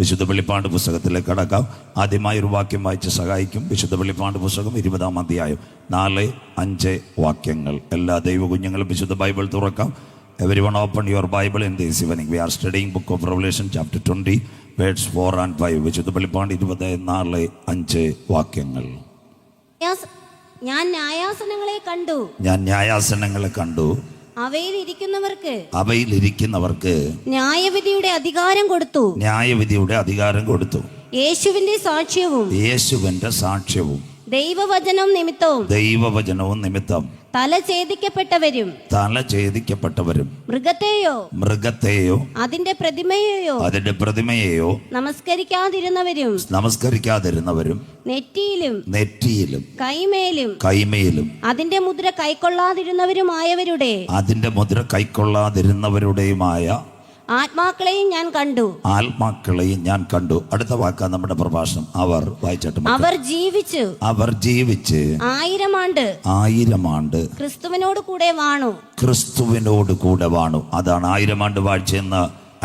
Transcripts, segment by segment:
വിശുദ്ധ വെളിപ്പാട് പുസ്തകത്തിലേക്ക് കടക്കാം. ആദ്യമായി ഒരു വാക്യം വായിച്ച് സഹായിക്കും. വിശുദ്ധ വെളിപ്പാട് പുസ്തകം 20-ാം അധ്യായം 4-5 വാക്യങ്ങൾ. എല്ലാ ദൈവ കുഞ്ഞുങ്ങളും വിശുദ്ധ ബൈബിൾ തുറക്കാം. Everyone open your Bible in this evening. We are studying book of Revelation chapter 20 verse 4 and 5. വിശുദ്ധ വെളിപ്പാട് 20-4-5 വാക്യങ്ങൾ. ഞാൻ ന്യായാസനങ്ങളെ കണ്ടു. അവയിൽ ഇരിക്കുന്നവർക്ക് ന്യായവിധിയുടെ അധികാരം കൊടുത്തു. യേശുവിന്റെ സാക്ഷ്യവും ദൈവവചനവും നിമിത്തം തല ഛേദിക്കപ്പെട്ടവരും മൃഗത്തെയോ അതിന്റെ പ്രതിമയെയോ നമസ്കരിക്കാതിരുന്നവരും നെറ്റിയിലും കൈമേലും അതിന്റെ മുദ്ര കൈക്കൊള്ളാതിരുന്നവരുടെയുമായ ആത്മാക്കളെയും ഞാൻ കണ്ടു. അടുത്ത വാക്കാ നമ്മുടെ പ്രഭാഷണം. അവർ വായിച്ചിട്ട് അവർ ജീവിച്ച് 1000 ആണ്ട് ക്രിസ്തുവിനോട് കൂടെ വാണു. അതാണ് 1000 ആണ്ട് വാഴ്ച എന്ന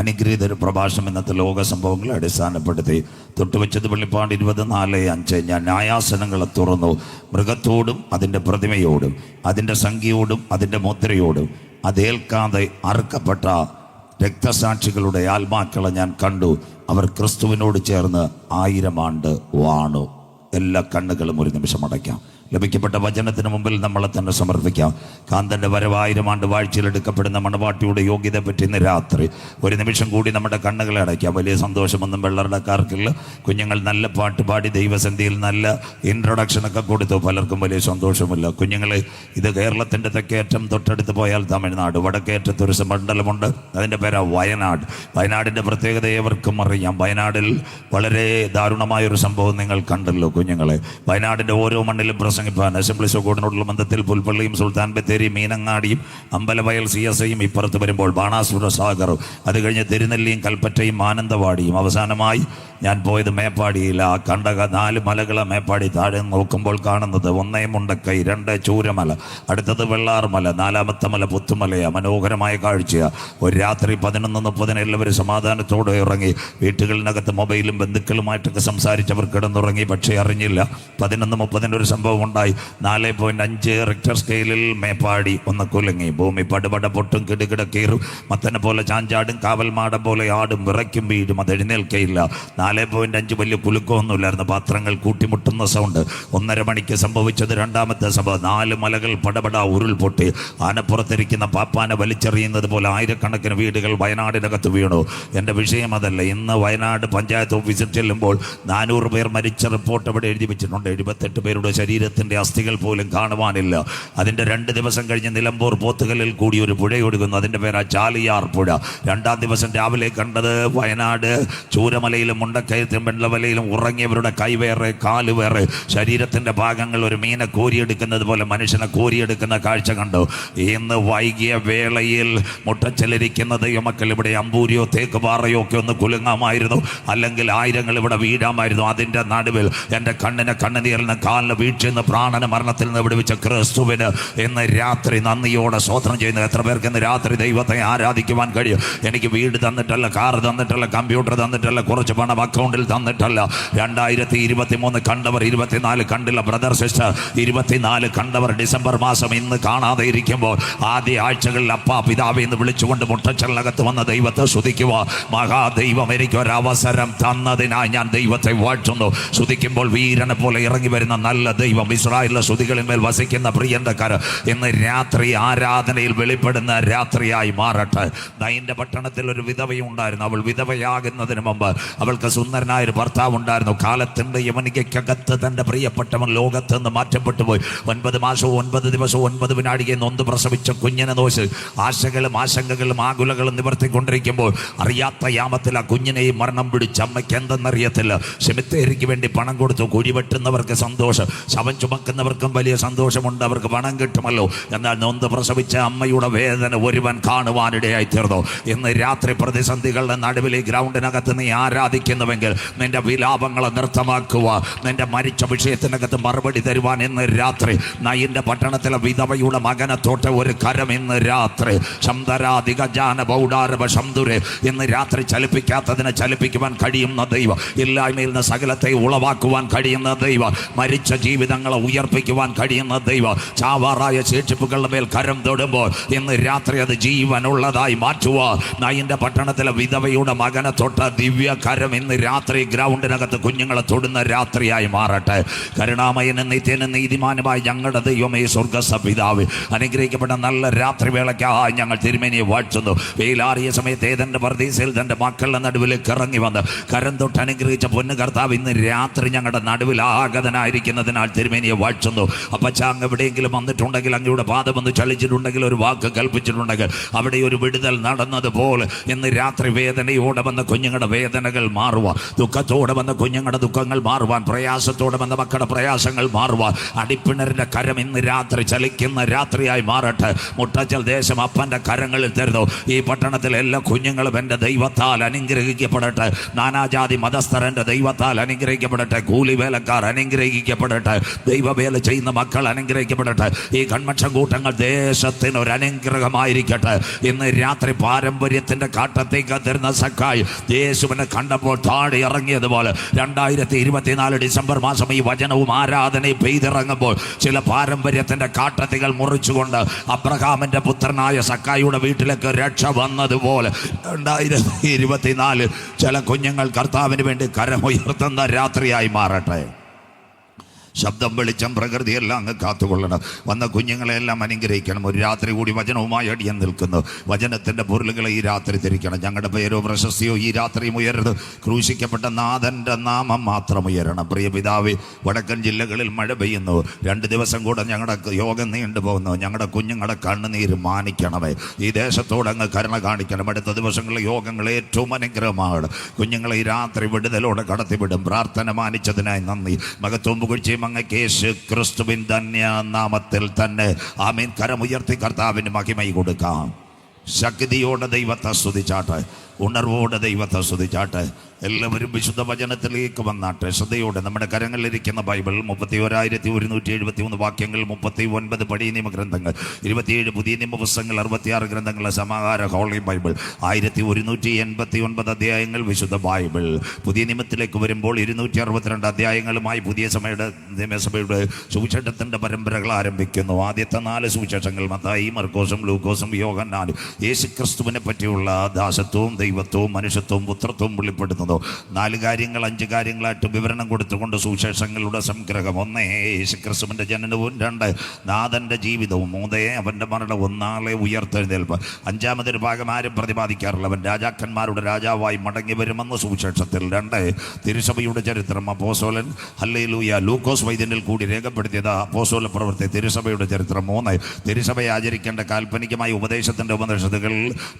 അനുഗ്രഹീത ഒരു പ്രഭാഷണം. ഇന്നത്തെ ലോക സംഭവങ്ങളെ അടിസ്ഥാനപ്പെടുത്തി തൊട്ടുവെച്ചത് വെളിപ്പാട് 24:5. ഞാൻ ന്യായാസനങ്ങളെ തുറന്നു. മൃഗത്തോടും അതിൻ്റെ പ്രതിമയോടും അതിൻ്റെ സംഖ്യയോടും അതിൻ്റെ മുദ്രയോടും അതേൽക്കാതെ അറുക്കപ്പെട്ട രക്തസാക്ഷികളുടെ ആത്മാക്കളെ ഞാൻ കണ്ടു. അവർ ക്രിസ്തുവിനോട് ചേർന്ന് 1000 ആണ്ട് വാണു. എല്ലാ കണ്ണുകളും ഒരു നിമിഷം അടയ്ക്കാം. ലഭിക്കപ്പെട്ട വചനത്തിന് മുമ്പിൽ നമ്മളെ തന്നെ സമർപ്പിക്കാം. കാന്തൻ്റെ വരവ് 1000 ആണ്ട് വാഴ്ചയിൽ എടുക്കപ്പെടുന്ന മണവാട്ടിയുടെ യോഗ്യതയെ പറ്റി ഇന്ന് രാത്രി ഒരു നിമിഷം കൂടി നമ്മുടെ കണ്ണുകളെ അടയ്ക്കാം. വലിയ സന്തോഷമൊന്നും വെള്ളറടക്കാർക്കില്ല. കുഞ്ഞുങ്ങൾ നല്ല പാട്ട് പാടി ദൈവസന്ധിയിൽ നല്ല ഇൻട്രൊഡക്ഷനൊക്കെ കൊടുത്തു. പലർക്കും വലിയ സന്തോഷമില്ല. കുഞ്ഞുങ്ങളെ, ഇത് കേരളത്തിൻ്റെ തെക്കേറ്റം തൊട്ടടുത്ത് പോയാൽ തമിഴ്നാട്, വടക്കേറ്റത്ത് ഒരു മണ്ഡലമുണ്ട്, അതിൻ്റെ പേരാ വയനാട്. വയനാടിൻ്റെ പ്രത്യേകത ഏവർക്കും അറിയാം. വയനാടിൽ വളരെ ദാരുണമായൊരു സംഭവം നിങ്ങൾ കണ്ടല്ലോ കുഞ്ഞുങ്ങളെ. വയനാടിൻ്റെ ഓരോ മണ്ണിലും പ്രസംഗിപ്പാൻ അസംബ്ലീസ് ഓഫ് ഗോഡിനോടുള്ള ബന്ധത്തിൽ പുൽപ്പള്ളിയും സുൽത്താൻ ബത്തേരി മീനങ്ങാടിയും അമ്പലവയൽ CSIയും ഇപ്പുറത്ത് വരുമ്പോൾ ബാണാസുര സാഗറും, അത് കഴിഞ്ഞ് തിരുനെല്ലിയും കൽപ്പറ്റയും മാനന്തവാടിയും, അവസാനമായി ഞാൻ പോയത് മേപ്പാടിയിൽ. ആ കണ്ട 4 മലകളെ മേപ്പാടി താഴെ നോക്കുമ്പോൾ കാണുന്നത് 1 മുണ്ടക്കൈ, 2 ചൂരമല, അടുത്തത് വെള്ളാർമല, 4ാമത്തെ മല പുത്തുമലയാ. മനോഹരമായ കാഴ്ചയാ. ഒരു രാത്രി 11:30 എല്ലാവരും സമാധാനത്തോടെ ഇറങ്ങി. വീട്ടുകളിനകത്ത് മൊബൈലും ബന്ധുക്കളുമായിട്ടൊക്കെ സംസാരിച്ചവർ കിടന്നുറങ്ങി. പക്ഷേ അറിഞ്ഞില്ല 11:30 ഒരു സംഭവം ഉണ്ടായി. 4.5 റിക്ടർ സ്കെയിലിൽ മേപ്പാടി ഒന്ന് കുലുങ്ങി. ഭൂമി പടുപട പൊട്ടും, കിടുകിട കീറും, മത്തനെ പോലെ ചാഞ്ചാടും, കാവൽമാടം പോലെ ആടും, വിറയ്ക്കും വീടും. അത് എഴുന്നേൽക്കയില്ല. 4.5 വലിയ കുലുക്കമൊന്നുമില്ലായിരുന്നു. പാത്രങ്ങൾ കൂട്ടിമുട്ടുന്ന സൗണ്ട്. 1.5 മണിക്ക് സംഭവിച്ചത് രണ്ടാമത്തെ സംഭവം. 4 മലകൾ പടപട ഉരുൾപൊട്ടി. ആനപ്പുറത്തിരിക്കുന്ന പാപ്പാനെ വലിച്ചെറിയുന്നത് പോലെ ആയിരക്കണക്കിന് വീടുകൾ വയനാടിനകത്ത് വീണു. എൻ്റെ വിഷയം അതല്ല. ഇന്ന് വയനാട് പഞ്ചായത്ത് ഓഫീസിൽ ചെല്ലുമ്പോൾ 400 പേർ മരിച്ച റിപ്പോർട്ട് അവിടെ എഴുതി വെച്ചിട്ടുണ്ട്. 78 പേരുടെ ശരീരത്തിൻ്റെ അസ്ഥികൾ പോലും കാണുവാനില്ല. അതിൻ്റെ 2 ദിവസം കഴിഞ്ഞ് നിലമ്പൂർ പോത്തുകല്ലിൽ കൂടി ഒരു പുഴയൊഴുകുന്നു. അതിൻ്റെ പേരാ ചാലിയാർ പുഴ. 2ാം ദിവസം രാവിലെ കണ്ടത് വയനാട് ചൂരമലയിലും മുണ്ടക്കയത്തും വെള്ളവലയിലും ഉറങ്ങിയവരുടെ കൈവേറെ കാല് വേറെ, ശരീരത്തിൻ്റെ ഭാഗങ്ങൾ ഒരു മീനെ കോരിയെടുക്കുന്നത് പോലെ മനുഷ്യനെ കോരിയെടുക്കുന്ന കാഴ്ച കണ്ടു. ഇന്ന് വൈകിയ വേളയിൽ മുട്ടച്ചലിരിക്കുന്ന ദൈവമക്കൾ ഇവിടെ അമ്പൂരിയോ തേക്ക് പാറയോ ഒക്കെ ഒന്ന് കുലുങ്ങാമായിരുന്നു, അല്ലെങ്കിൽ ആയിരങ്ങൾ ഇവിടെ വീഴാമായിരുന്നു. അതിൻ്റെ നടുവിൽ എൻ്റെ കണ്ണുനീരിന് കാലിന് വീഴ്ചയെന്ന് പ്രാണന മരണത്തിൽ നിന്ന് വിടുവിച്ച ക്രിസ്തുവിന് ഇന്ന് രാത്രി നന്ദിയോടെ സ്തോത്രം ചെയ്യുന്നത് എത്ര പേർക്ക് ഇന്ന് രാത്രി ദൈവത്തെ ആരാധിക്കുവാൻ കഴിയും? എനിക്ക് വീട് തന്നിട്ടല്ല, കാർ തന്നിട്ടല്ല, കമ്പ്യൂട്ടർ തന്നിട്ടല്ല, കുറച്ച് പണം അക്കൗണ്ടിൽ തന്നിട്ടല്ല. 2023 കണ്ടവർ 24 കണ്ടില്ല. ബ്രദർ സിസ്റ്റർ, 24 കണ്ടവർ ഡിസംബർ മാസം ഇന്ന് കാണാതെ ഇരിക്കുമ്പോൾ ആദ്യ ആഴ്ചകളിൽ അപ്പാ പിതാവെ എന്ന് വിളിച്ചുകൊണ്ട് മുട്ടച്ചലിനകത്ത് വന്ന ദൈവത്തെ സ്തുതിക്കുക. മഹാദൈവം എനിക്കൊരവസരം തന്നതിനായി ഞാൻ ദൈവത്തെ വാഴ്ത്തുന്നു. സ്തുതിക്കുമ്പോൾ വീരനെ പോലെ ഇറങ്ങി വരുന്ന നല്ല ദൈവം, ഇസ്രായേലിലെ സ്തുതികളിന്മേൽ വസിക്കുന്ന പ്രിയന്റെ കരം ഇന്ന് രാത്രി ആരാധനയിൽ വെളിപ്പെടുന്ന രാത്രിയായി മാറട്ടെ. ദൈന്റെ പട്ടണത്തിൽ ഒരു വിധവയുണ്ടായിരുന്നു. അവൾ വിധവയാകുന്നതിന് മുമ്പ് അവൾക്ക് സുന്ദരനായ ഒരു ഭർത്താവ് ഉണ്ടായിരുന്നു. കാലത്തിൻ്റെ യവനികയ്ക്കകത്ത് തൻ്റെ പ്രിയപ്പെട്ടവൻ ലോകത്ത് നിന്ന് മാറ്റപ്പെട്ടു പോയി. 9 മാസവും 9 ദിവസവും 9 വിനാടികയും നൊന്ത് പ്രസവിച്ച കുഞ്ഞിനെ നോച്ച് ആശകളും ആശങ്കകളും ആകുലകളും നിവർത്തിക്കൊണ്ടിരിക്കുമ്പോൾ അറിയാത്ത യാമത്തിൽ ആ കുഞ്ഞിനെയും മരണം പിടിച്ച അമ്മയ്ക്ക് എന്തെന്നറിയത്തില്ല. സെമിത്തേരിക്ക് വേണ്ടി പണം കൊടുത്തു. കുഴി വെട്ടുന്നവർക്ക് സന്തോഷം, ശവം ചുമക്കുന്നവർക്കും വലിയ സന്തോഷമുണ്ട്, അവർക്ക് പണം കിട്ടുമല്ലോ. എന്നാൽ നൊന്ത് പ്രസവിച്ച അമ്മയുടെ വേദന ഒരുവൻ കാണുവാനിടയായി തീർന്നു. ഇന്ന് രാത്രി പ്രതിസന്ധികളുടെ നടുവിൽ ഈ ഗ്രൗണ്ടിനകത്ത് നീ ആരാധിക്കുന്ന ആയിരുന്നുവെങ്കിൽ നിന്റെ വിലാപങ്ങളെ നൃത്തമാക്കുക, നിന്റെ മരിച്ച വിഷയത്തിനകത്ത് മറുപടി തരുവാൻ ഇന്ന് രാത്രി നയിന്റെ പട്ടണത്തിലെ വിധവയുടെ മകനെ തൊട്ട് ഒരു കരം ഇന്ന് രാത്രി ഇന്ന് രാത്രി ചലിപ്പിക്കാത്തതിനെ ചലിപ്പിക്കുവാൻ കഴിയുന്ന ദൈവം, ഇല്ലായ്മയിൽ നിന്ന് സകലത്തെ ഉളവാക്കുവാൻ കഴിയുന്ന ദൈവം, മരിച്ച ജീവിതങ്ങളെ ഉയർപ്പിക്കുവാൻ കഴിയുന്ന ദൈവം, ചാവാറായ ശേഷിപ്പുകളുടെ മേൽ കരം തൊടുമ്പോൾ ഇന്ന് രാത്രി അത് ജീവനുള്ളതായി മാറ്റുക. നയിന്റെ പട്ടണത്തിലെ വിധവയുടെ മകനെ തൊട്ട ദിവ്യ കരം ഇന്ന് രാത്രി ഗ്രൗണ്ടിനകത്ത് കുഞ്ഞുങ്ങളെ തൊടുന്ന രാത്രിയായി മാറട്ടെ. കരുണാമയനും നിത്യനും നീതിമാനുമായി ഞങ്ങളുടെ ദൈവമേ സ്വർഗ്ഗസ്ഥ പിതാവേ, അനുഗ്രഹിക്കപ്പെട്ട നല്ല രാത്രി വേളയ്ക്കായി ഞങ്ങൾ തിരുമേനിയെ വാഴ്ത്തുന്നു. വെയിലാറിയ സമയത്ത് ഏതെന്റെ പർദീസയിൽ തന്റെ മക്കളുടെ നടുവിലേക്ക് ഇറങ്ങി വന്ന് കരം തൊട്ട് അനുഗ്രഹിച്ച പൊന്നു കർത്താവ് ഇന്ന് രാത്രി ഞങ്ങളുടെ നടുവിൽ ആഗതനായിരിക്കുന്നതിനാൽ തിരുമേനിയെ വാഴ്ത്തുന്നു. അപ്പച്ച, അങ്ങ് എവിടെയെങ്കിലും വന്നിട്ടുണ്ടെങ്കിൽ, അങ്ങയുടെ പാദമൊന്ന് ചലിച്ചിട്ടുണ്ടെങ്കിൽ, ഒരു വാക്ക് കൽപ്പിച്ചിട്ടുണ്ടെങ്കിൽ അവിടെ ഒരു വിടുതൽ നടന്നതുപോലെ ഇന്ന് രാത്രി വേദനയോടെ വന്ന കുഞ്ഞുങ്ങളുടെ വേദനകൾ മാറുവാൻ, ദുഃഖത്തോടെ വന്ന കുഞ്ഞുങ്ങളുടെ ദുഃഖങ്ങൾ മാറുവാൻ, പ്രയാസത്തോടെ വന്ന മക്കളുടെ പ്രയാസങ്ങൾ മാറുവാൻ അടിപ്പിണറിന്റെ കരം ഇന്ന് രാത്രി ചലിക്കുന്ന രാത്രിയായി മാറട്ടെ. മുട്ടച്ചൽ ദേശം അപ്പന്റെ കരങ്ങളിൽ തരുന്നു. ഈ പട്ടണത്തിലെ എല്ലാ കുഞ്ഞുങ്ങളും എൻ്റെ ദൈവത്താൽ അനുഗ്രഹിക്കപ്പെടട്ടെ. നാനാജാതി മതസ്ഥർ എൻ്റെ ദൈവത്താൽ അനുഗ്രഹിക്കപ്പെടട്ടെ. കൂലിവേലക്കാർ അനുഗ്രഹിക്കപ്പെടട്ടെ. ദൈവവേല ചെയ്യുന്ന മക്കൾ അനുഗ്രഹിക്കപ്പെടട്ടെ. ഈ കൺവെൻഷൻ കൂട്ടങ്ങൾ ദേശത്തിന് ഒരു അനുഗ്രഹമായിരിക്കട്ടെ. ഇന്ന് രാത്രി പാരമ്പര്യത്തിന്റെ കാട്ടത്തേക്ക് തരുന്ന സക്കായി യേശുവിനെ കണ്ടപ്പോൾ താഴെ ഇറങ്ങിയതുപോലെ 2024 ഡിസംബർ മാസം ഈ വചനവും ആരാധനയും പെയ്തിറങ്ങുമ്പോൾ ചില പാരമ്പര്യത്തിന്റെ കാട്ടത്തികൾ മുറിച്ചുകൊണ്ട് അബ്രഹാമിന്റെ പുത്രനായ സക്കായിയുടെ വീട്ടിലേക്ക് രക്ഷ വന്നതുപോലെ 2024 ചില കുഞ്ഞുങ്ങൾ കർത്താവിന് വേണ്ടി കരമുയർത്തുന്ന രാത്രിയായി മാറട്ടെ. ശബ്ദം, വെളിച്ചം, പ്രകൃതിയെല്ലാം അങ്ങ് കാത്തുകൊള്ളണം. വന്ന കുഞ്ഞുങ്ങളെല്ലാം അനുഗ്രഹിക്കണം. ഒരു രാത്രി കൂടി വചനവുമായി അടിയൻ നിൽക്കുന്നു. വചനത്തിൻ്റെ പൊരുളുകളെ ഈ രാത്രി തിരിക്കണം. ഞങ്ങളുടെ പേരോ പ്രശസ്തിയോ ഈ രാത്രിയും ഉയരരുത്. ക്രൂശിക്കപ്പെട്ട നാഥൻ്റെ നാമം മാത്രം ഉയരണം. പ്രിയ പിതാവേ, വടക്കൻ ജില്ലകളിൽ മഴ പെയ്യുന്നു. 2 ദിവസം കൂടെ ഞങ്ങളുടെ യോഗം നീണ്ടുപോകുന്നു. ഞങ്ങളുടെ കുഞ്ഞുങ്ങളുടെ കണ്ണുനീര് മാനിക്കണമേ. ഈ ദേശത്തോട് അങ്ങ് കരുണ കാണിക്കണം. അടുത്ത ദിവസങ്ങളിലെ യോഗങ്ങൾ ഏറ്റവും അനുഗ്രഹമാണ്. കുഞ്ഞുങ്ങളെ ഈ രാത്രി വിടുതലോടെ കടത്തിവിടും. പ്രാർത്ഥന മാനിച്ചതിനായി നന്ദി. മഹത്വം പുകഴ്ചയും അങ്ങേക്ക് യേശു ക്രിസ്തുവിൻ ധന്യ നാമത്തിൽ തന്നെ ആമേൻ. കരമുയർത്തി കർത്താവിന് മഹിമ കൊടുക്കാം. ശക്തിയോടെ ദൈവത്തെ സ്തുതിച്ചാട്ടെ. ഉണർവോടെ ദൈവത്തെ സ്തുതിച്ചാട്ടെ. എല്ലാവരും വിശുദ്ധ വചനത്തിലേക്ക് വന്നാട്ടെ. ശ്രദ്ധയോടെ നമ്മുടെ കരങ്ങളിലിരിക്കുന്ന ബൈബിൾ 31,173 വാക്യങ്ങൾ, 39 പഴയ നിയമഗ്രന്ഥങ്ങൾ, 27 പുതിയ നിയമപുസ്തകങ്ങൾ, 66 ഗ്രന്ഥങ്ങളുടെ സമാഹാര ഹോളി ബൈബിൾ, 1189 അധ്യായങ്ങൾ വിശുദ്ധ ബൈബിൾ. പുതിയ നിയമത്തിലേക്ക് വരുമ്പോൾ 262 അധ്യായങ്ങളുമായി പുതിയ നിയമസഭയുടെ സുവിശേഷത്തിൻ്റെ പരമ്പരകൾ ആരംഭിക്കുന്നു. ആദ്യത്തെ 4 സുവിശേഷങ്ങൾ മത്തായി, മർക്കോസും ലൂക്കോസും യോഹന്നാനും യേശുക്രിസ്തുവിനെ പറ്റിയുള്ള ദാസത്വവും ദൈവത്വവും മനുഷ്യത്വവും പുത്രത്വവും വെളിപ്പെടുത്തുന്നു. 4 കാര്യങ്ങൾ 5 കാര്യങ്ങളായിട്ട് വിവരണം കൊടുത്തുകൊണ്ട് സുവിശേഷങ്ങളുടെ സംഗ്രഹം. 1 യേശുക്രിസ്തുവിൻ്റെ ജനനവും, 2 നാഥൻ്റെ ജീവിതവും, 3 അവൻ്റെ മരണവും, 4 ഉയർത്തെഴുന്നേൽപ്പ്. 5-മതൊരു ഭാഗം ആരും പ്രതിപാദിക്കാറില്ല. അവൻ രാജാക്കന്മാരുടെ രാജാവായി മടങ്ങി വരുമെന്ന് സുവിശേഷത്തിൽ. 2 തിരുസഭയുടെ ചരിത്രം. അപ്പോസ്തലൻ ഹല്ലേലൂയ ലൂക്കോസ് വൈദ്യനിൽ കൂടി രേഖപ്പെടുത്തിയത് അപ്പോസ്തല പ്രവൃത്തി തിരുസഭയുടെ ചരിത്രം. 3 തിരുസഭയെ ആചരിക്കേണ്ട കാൽപ്പനികമായ ഉപദേശത്തിൻ്റെ ഉപനിഷത്തുകൾ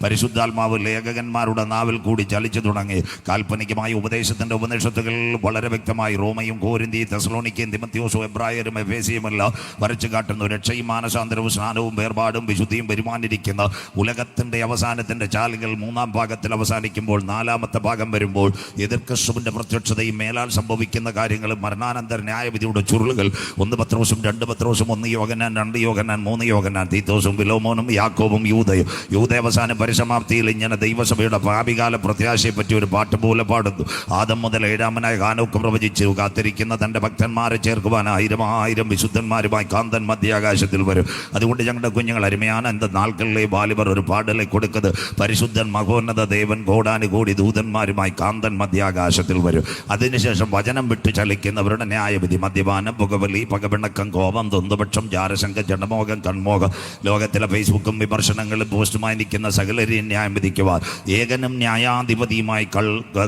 പരിശുദ്ധാത്മാവ് ലേഖകന്മാരുടെ നാവിൽ കൂടി ചലിച്ചു തുടങ്ങി. കാൽപ്പനികമായ ഉപദേശത്തിൻ്റെ ഉപനിഷത്തുകൾ വളരെ വ്യക്തമായി റോമയും കോരിന്തിയും തെസലോനിക്കയും തിമോഥെയോസും എബ്രായരും എഫേസ്യയുമെല്ലാം വരച്ചു കാട്ടുന്നു. രക്ഷയും മാനസാന്തരവും സ്നാനവും വേർപാടും വിശുദ്ധിയും പെരുമാനിരിക്കുന്ന ഉലകത്തിൻ്റെ അവസാനത്തിൻ്റെ ചാലുകൾ 3-ാം ഭാഗത്തിൽ അവസാനിക്കുമ്പോൾ 4-ാമത്തെ ഭാഗം വരുമ്പോൾ എതിർക്രിസ്തുവിൻ്റെ പ്രത്യക്ഷതയും മേലാൽ സംഭവിക്കുന്ന കാര്യങ്ങളും മരണാനന്തര ന്യായവിധിയുടെ ചുരുളുകൾ 1 പത്രോസും 2 പത്രോസും 1 യോഹന്നാൻ 2 യോഹന്നാൻ 3 യോഹന്നാൻ തീത്തോസും ഫിലോമോനും യാക്കോബും യൂദയും. യൂദാവസാനം പരിസമാപ്തിയിൽ ഇങ്ങനെ ദൈവസഭയുടെ ഭാവികാല പ്രത്യാശയെ പറ്റി ഒരു പാട്ട് പോലെ പാടുന്നു. ആദം മുതൽ 7-മനായ ഹാനോക്ക് പ്രവചിച്ചു കാത്തിരിക്കുന്ന തൻ്റെ ഭക്തന്മാരെ ചേർക്കുവാൻ 1000 വിശുദ്ധന്മാരുമായി കാന്തൻ മധ്യാകാശത്തിൽ വരും. അതുകൊണ്ട് ഞങ്ങളുടെ കുഞ്ഞുങ്ങൾ അരുമയാണ് എന്ത് നാൾക്കളിലെ ബാലിബർ ഒരു പാടലെ കൊടുക്കുന്നത്. പരിശുദ്ധൻ മഹോന്നത ദേവൻ കോടാനുകൂടി ദൂതന്മാരുമായി കാന്തൻ മധ്യാകാശത്തിൽ വരും. അതിനുശേഷം വചനം വിട്ടു ചലിക്കുന്നവരുടെ ന്യായവിധി, മദ്യപാനം, പുകവലി, പകപിണക്കം, കോപം, ദ്വന്ദ്വപക്ഷം, ജാരശങ്ക, ജഡമോഹം, കൺമോഹം, ലോകത്തിലെ ഫേസ്ബുക്കും വിമർശനങ്ങളും പോസ്റ്റുമായി നിൽക്കുന്ന സകലരെയും ന്യായം വിധിക്കുവാൻ ഏകനും ന്യായാധിപതിയുമായി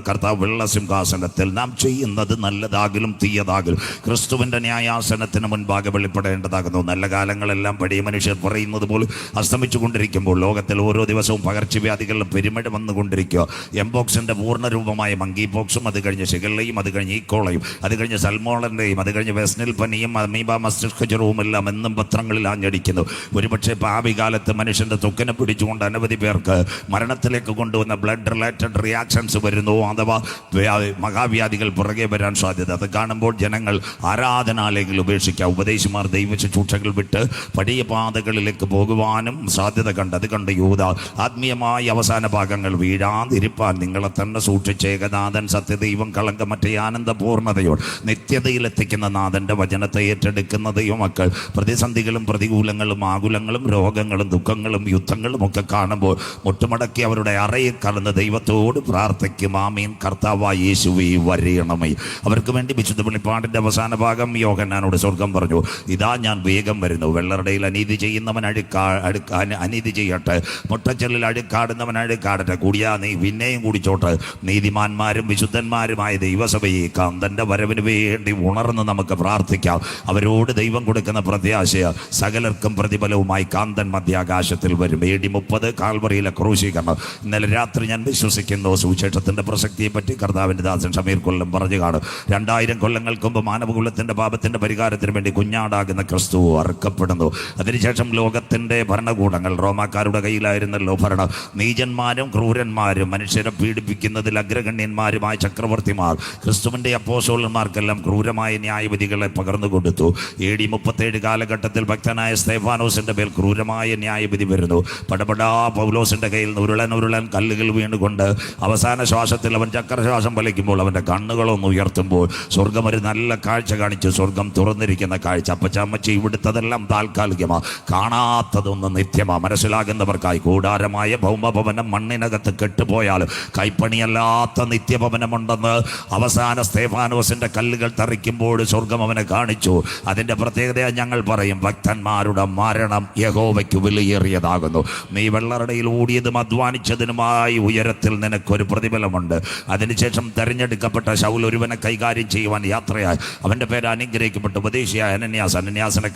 കർത്താവ് വെള്ള സിംഹാസനത്തിൽ. നാം ചെയ്യുന്നത് നല്ലതാകലും തീയതാകലും ക്രിസ്തുവിൻ്റെ ന്യായാസനത്തിന് മുൻപാകെ വെളിപ്പെടേണ്ടതാകുന്നു. നല്ല കാലങ്ങളെല്ലാം പഴയ മനുഷ്യർ പറയുന്നത് പോലെ അസ്തമിച്ചു കൊണ്ടിരിക്കുമ്പോൾ ലോകത്തിൽ ഓരോ ദിവസവും പകർച്ചവ്യാധികളുടെ പെരുമഴ വന്നുകൊണ്ടിരിക്കുക. എംപോക്സിൻ്റെ പൂർണ്ണരൂപമായ മങ്കി പോക്സും, അത് കഴിഞ്ഞ് ഷിഗല്ലയും, അത് കഴിഞ്ഞ് ഈക്കോളയും, അത് കഴിഞ്ഞ് സൽമോളൻ്റെയും, അത് കഴിഞ്ഞ് വെസ്നിൽ പനിയും അമീബ മസ്തിഷ്ക ജ്വരവും എല്ലാം എന്നും പത്രങ്ങളിൽ ആഞ്ഞടിക്കുന്നു. ഒരുപക്ഷെ ഭാവി കാലത്ത് മനുഷ്യൻ്റെ തൊക്കിനെ പിടിച്ചുകൊണ്ട് അനവധി പേർക്ക് മരണത്തിലേക്ക് കൊണ്ടുവന്ന ബ്ലഡ് റിലേറ്റഡ് റിയാക്ഷൻസ് വരുന്നു, അഥവാ മഹാവ്യാധികൾ പുറകെ വരാൻ സാധ്യത. അത് കാണുമ്പോൾ ജനങ്ങൾ ആരാധനാലയങ്ങൾ ഉപേക്ഷിക്കുക, ഉപദേശിമാർ ദൈവശുശ്രൂഷകൾ വിട്ട് പഴയ പാതകളിലേക്ക് പോകുവാനും സാധ്യത കണ്ട്. അത് കണ്ട് യൂദ ആത്മീയമായ അവസാന ഭാഗങ്ങൾ വീഴാതിരിപ്പാൻ നിങ്ങളെ തന്നെ സൂക്ഷിച്ച് ഏകനാഥൻ സത്യദൈവം കളങ്കമറ്റ ആനന്ദപൂർണ്ണതയോട് നിത്യതയിലെത്തിക്കുന്ന നാഥൻ്റെ വചനത്തെ ഏറ്റെടുക്കുന്ന ദൈവമക്കൾ പ്രതിസന്ധികളും പ്രതികൂലങ്ങളും ആകുലങ്ങളും രോഗങ്ങളും ദുഃഖങ്ങളും യുദ്ധങ്ങളും ഒക്കെ കാണുമ്പോൾ മുട്ടുമടക്കി അവരുടെ അറയിൽ കടന്ന് ദൈവത്തോട് പ്രാർത്ഥിക്കും. ആമീൻ, കർത്താവായ യേശുവേ വരയണമേ. അവർക്ക് വേണ്ടി വിശുദ്ധ വെളിപ്പാടിൻ്റെ അവസാന ഭാഗം യോഹന്നാനോട് സ്വർഗം പറഞ്ഞു, ഇതാ ഞാൻ വേഗം വരുന്നു. വെള്ളറടയിൽ അനീതി ചെയ്യുന്നവൻ അനീതി ചെയ്യട്ടെ, മുട്ടച്ചെല്ലിൽ അഴുക്കാടുന്നവൻ അഴുക്കാടട്ടെ, കൂടിയാ നീ പിന്നെയും കുടിച്ചോട്ട്. നീതിമാന്മാരും വിശുദ്ധന്മാരുമായ ദൈവസഭയെ കാന്തൻ്റെ വരവിന് വേണ്ടി ഉണർന്ന് നമുക്ക് പ്രാർത്ഥിക്കാം. അവരോട് ദൈവം കൊടുക്കുന്ന പ്രത്യാശ സകലർക്കും പ്രതിഫലവുമായി കാന്തൻ മധ്യാകാശത്തിൽ വരും. AD 30 കാൽവറിയിലെ ക്രൂശീകരണം. ഇന്നലെ രാത്രി ഞാൻ വിശ്വസിക്കുന്നു സുവിശേഷത്തിൻ്റെ പ്രസക്തിയെപ്പറ്റി കർത്താവിൻ്റെ ദാസൻ ഷമീർ കൊല്ലം പറഞ്ഞു കാണും. 2000 കൊല്ലങ്ങൾക്ക് മുമ്പ് മാനവകുലത്തിൻ്റെ പാപത്തിൻ്റെ പരിഹാരത്തിന് വേണ്ടി കുഞ്ഞാടാകുന്ന ക്രിസ്തു അറുക്കപ്പെടുന്നു. അതിനുശേഷം ലോകത്തിൻ്റെ ഭരണകൂടങ്ങൾ റോമാക്കാരുടെ കയ്യിലായിരുന്നല്ലോ ഭരണം. നീചന്മാരും ക്രൂരന്മാരും മനുഷ്യരെ പീഡിപ്പിക്കുന്നതിൽ അഗ്രഗണ്യന്മാരുമായ ചക്രവർത്തിമാർ ക്രിസ്തുവിൻ്റെ അപ്പോസ്തലന്മാർക്കെല്ലാം ക്രൂരമായ ന്യായവിധികളെ പകർന്നു കൊടുത്തു. AD 37 കാലഘട്ടത്തിൽ ഭക്തനായ സ്തെഫാനോസിൻ്റെ മേൽ ക്രൂരമായ ന്യായവിധി വരുന്നു. പടപടാ പൗലോസിൻ്റെ കയ്യിൽ നിന്ന് ഉരുളൻ കല്ലുകൾ വീണുകൊണ്ട് അവസാന ശ്വാസത്തിൽ അവൻ ചക്രശ്വാസം വലിക്കുമ്പോൾ അവൻ്റെ കണ്ണുകളൊന്ന് ഉയർത്തുമ്പോൾ സ്വർഗം ഒരു നല്ല കാഴ്ച കാണിച്ചു. സ്വർഗം തുറന്നിരിക്കുന്ന കാഴ്ച. അപ്പച്ചമ്മച്ചി ഇവിടുത്തതെല്ലാം താൽക്കാലികമാണ്, കാണാത്തതൊന്നും നിത്യമാണ്. മനസ്സിലാകുന്നവർക്കായി കൂടാരമായ ഭൗമഭവനം മണ്ണിനകത്ത് കെട്ടുപോയാലും കൈപ്പണിയല്ലാത്ത നിത്യഭവനമുണ്ടെന്ന് അവസാന സ്തെഫാനോസിൻ്റെ കല്ലുകൾ തെറിക്കുമ്പോൾ സ്വർഗം അവനെ കാണിച്ചു. അതിൻ്റെ പ്രത്യേകത ഞങ്ങൾ പറയും, ഭക്തന്മാരുടെ മരണം യഹോവയ്ക്ക് വിലയേറിയതാകുന്നു. നീ വെള്ളറടയിൽ ഓടിയതും അധ്വാനിച്ചതിനുമായി ഉയരത്തിൽ നിനക്കൊരു പ്രതിഫലമുണ്ട്. അതിനുശേഷം തെരഞ്ഞെടുക്കപ്പെട്ട ശൗൽ ഒരുവനെ കൈകാര്യം ചെയ്യുവാൻ യാത്രയായി. അവൻ്റെ പേര് അനുഗ്രഹിക്കപ്പെട്ട ഉപദേശിയായ അനന്യാസിനെ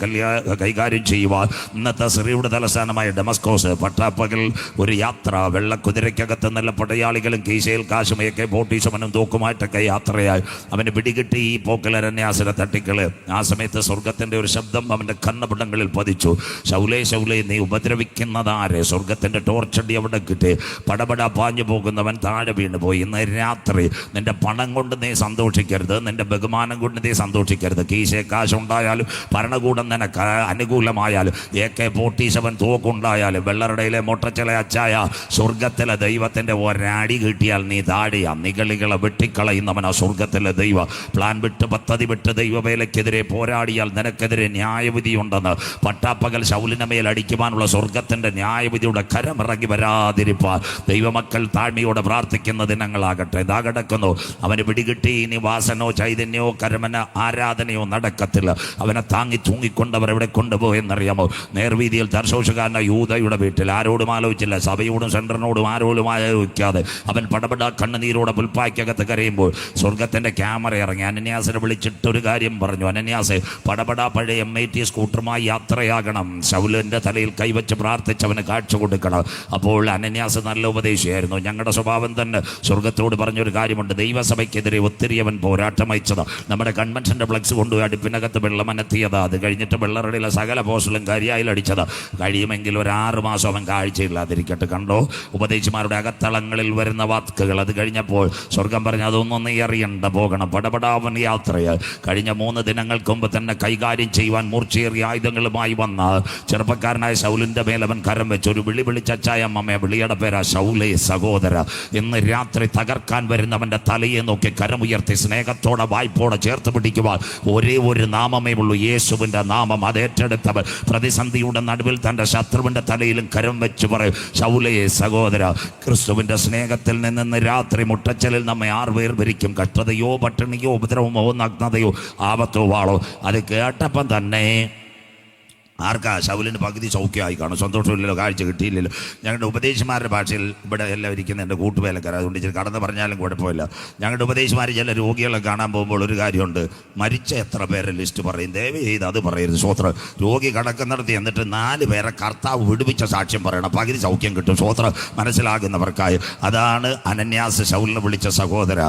കൈകാര്യം ചെയ്യുവാൻ ഇന്നത്തെ സിറിയയുടെ തലസ്ഥാനമായ ഡെമസ്കോസ് പട്ടാപ്പകൽ ഒരു യാത്ര. വെള്ളക്കുതിരയ്ക്കകത്ത് നല്ല പടയാളികളും കീശയിൽ കാശുമയൊക്കെ ബോട്ടീശമനും തൂക്കുമായിട്ടൊക്കെ യാത്രയായി. അവന് പിടികിട്ടി ഈ പോക്കൽ അനന്യാസിനെ തട്ടിക്കള്. ആ സമയത്ത് സ്വർഗത്തിൻ്റെ ഒരു ശബ്ദം അവൻ്റെ കണ്ണപിടങ്ങളിൽ പതിച്ചു, ശൗലേ ശൗലേ നീ ഉപദ്രവിക്കുന്നതാരെ? സ്വർഗത്തിൻ്റെ ടോർച്ചടി അവിടെ കിട്ടി. പടപട പാഞ്ഞു പോകുന്നവൻ താഴെ വീണ് പോയി. ഇന്ന് രാത്രി നിന്റെ പണം കൊണ്ട് നീ സന്തോഷിക്കരുത്, നിന്റെ ബഹുമാനം കൊണ്ട് നീ സന്തോഷിക്കരുത്. കീശേ കാശുണ്ടായാലും ഭരണകൂടം നിനക്ക് അനുകൂലമായാലും AK-47 തോക്കുണ്ടായാലും വെള്ളറടയിലെ മൊട്ടച്ചല അച്ചായ സ്വർഗത്തിലെ ദൈവത്തിൻ്റെ ഒരടി കിട്ടിയാൽ നീ താടിയാ. നികളികളെ വെട്ടിക്കളയുന്നവനാ സ്വർഗത്തിലെ ദൈവം. പ്ലാൻ വിട്ട് പദ്ധതി വിട്ട് ദൈവവേലയ്ക്കെതിരെ പോരാടിയാൽ നിനക്കെതിരെ ന്യായവിധിയുണ്ടെന്ന് പട്ടാപ്പകൽ ശൗലിന്റെ മേൽ അടിക്കുവാനുള്ള സ്വർഗത്തിൻ്റെ ന്യായവിധിയുടെ കരമിറങ്ങി വരാതിരിപ്പാൻ ദൈവമക്കൾ താഴ്മയോടെ പ്രാർത്ഥിക്കുന്ന ദിനങ്ങളാകട്ടെ. ഇതാ കിടക്കുന്നു. അവന് പിടികിട്ടി ഇനി വാസനോ ചൈതന്യമോ കരമന ആരാധനയോ നടക്കത്തില്ല. അവനെ താങ്ങി തൂങ്ങിക്കൊണ്ടവർ എവിടെ കൊണ്ടുപോയെന്നറിയാമോ? നേർവീതിയിൽ തർശോഷകാരന യൂദയുടെ വീട്ടിൽ ആരോടും ആലോചിച്ചില്ല, സഭയോടും സെൻറ്ററിനോടും ആരോടും ആലോചിക്കാതെ അവൻ പടപട കണ്ണുനീരോടെ പുൽപ്പായ്ക്കകത്ത് കരയുമ്പോൾ സ്വർഗത്തിൻ്റെ ക്യാമറ ഇറങ്ങി അനന്യാസിനെ വിളിച്ചിട്ടൊരു കാര്യം പറഞ്ഞു. അനന്യാസ്, പടപട പഴയ MIT സ്കൂട്ടറുമായി യാത്രയാകണം. ശൗലിൻ്റെ തലയിൽ കൈവച്ച് പ്രാർത്ഥിച്ചവന് കാഴ്ച കൊടുക്കണം. അപ്പോൾ അനന്യാസ് നല്ല ഉപദേശിയായിരുന്നു. ഞങ്ങളുടെ സ്വഭാവം തന്നെ സ്വർഗത്തോട് പറഞ്ഞൊരു കാര്യമുണ്ട്. ദൈവസഭയ്ക്കെതിരെ ഒത്തിരി അവൻ പോരാട്ടം അയച്ചത്. നമ്മുടെ കൺവെൻഷൻ്റെ ഫ്ലക്സ് കൊണ്ടുപോയി അടുപ്പിനകത്ത് വെള്ളമനത്തിയത്. അത് കഴിഞ്ഞിട്ട് വെള്ളറടിയിലെ സകല പോസ്റ്റലും കരിയായിൽ അടിച്ചത്. കഴിയുമെങ്കിൽ ഒരു 6 മാസം അവൻ കാഴ്ചയില്ലാതിരിക്കട്ടെ. കണ്ടോ ഉപദേശിമാരുടെ അകത്തളങ്ങളിൽ വരുന്ന വാക്കുകൾ. അത് കഴിഞ്ഞപ്പോൾ സ്വർഗം പറഞ്ഞു, അതൊന്നും നീ അറിയണ്ട, പോകണം. പടപടാവൻ യാത്രയായി. കഴിഞ്ഞ 3 ദിനങ്ങൾക്ക് മുമ്പ് തന്നെ കൈകാര്യം ചെയ്യുവാൻ മൂർച്ചയേറിയ ആയുധങ്ങളുമായി വന്ന ചെറുപ്പക്കാരനായ ശൗലിൻ്റെ മേൽ അവൻ കരം വെച്ച് ഒരു വിളിച്ചച്ചായ അമ്മയെ. വിളിയുടെ പേരാ ശൗലേ, സഹോദര. ഇന്ന് രാത്രി തകർക്കാൻ വരുന്നവൻ്റെ തലയെ നോക്കി കരമുയർത്തി സ്നേഹത്തോടെ വായ്പോടെ ചേർത്ത് പിടിക്കുവാൻ ഒരേ ഒരു നാമമേ ഉള്ളൂ, യേശുവിൻ്റെ നാമം. അത് ഏറ്റെടുത്തവൻ പ്രതിസന്ധിയുടെ നടുവിൽ തൻ്റെ ശത്രുവിൻ്റെ തലയിലും കരം വെച്ച് പറയും, ശൗലേ സഹോദര, ക്രിസ്തുവിൻ്റെ സ്നേഹത്തിൽ നിന്ന് രാത്രി മുട്ടച്ചലിൽ നമ്മെ വേർപിരിക്കും. കഷ്ടതയോ പട്ടിണിയോ ഉപദ്രവമോ നഗ്നതയോ ആപത്തോ വാളോ. അത് കേട്ടപ്പം തന്നെ ആർക്കാ? ശൗലിന് പകുതി സൗഖ്യമായി കാണും. സന്തോഷമില്ലല്ലോ, കാഴ്ച കിട്ടിയില്ലല്ലോ. ഞങ്ങളുടെ ഉപദേശിമാരുടെ ഭാഷയിൽ ഇവിടെ എല്ലാം ഇരിക്കുന്ന എൻ്റെ കൂട്ടുവേലക്കാർ, അതുകൊണ്ട് ഇച്ചിരി കടന്ന് പറഞ്ഞാലും കുഴപ്പമില്ല. ഞങ്ങളുടെ ഉപദേശിമാർ ചില രോഗികളെ കാണാൻ പോകുമ്പോൾ ഒരു കാര്യമുണ്ട്, മരിച്ച എത്ര പേരെ ലിസ്റ്റ് പറയും. ദയവ് ചെയ്ത് അത് പറയരുത്. സ്വോത്രം. രോഗി കിടക്കുന്നിടത്ത് എന്നിട്ട് 4 പേരെ കർത്താവ് വിടുവിച്ച സാക്ഷ്യം പറയണം, പകുതി സൗഖ്യം കിട്ടും. സ്വോത്രം. മനസ്സിലാകുന്നവർക്കായി. അതാണ് അനന്യാസ് ശൗലിനെ വിളിച്ച സഹോദര.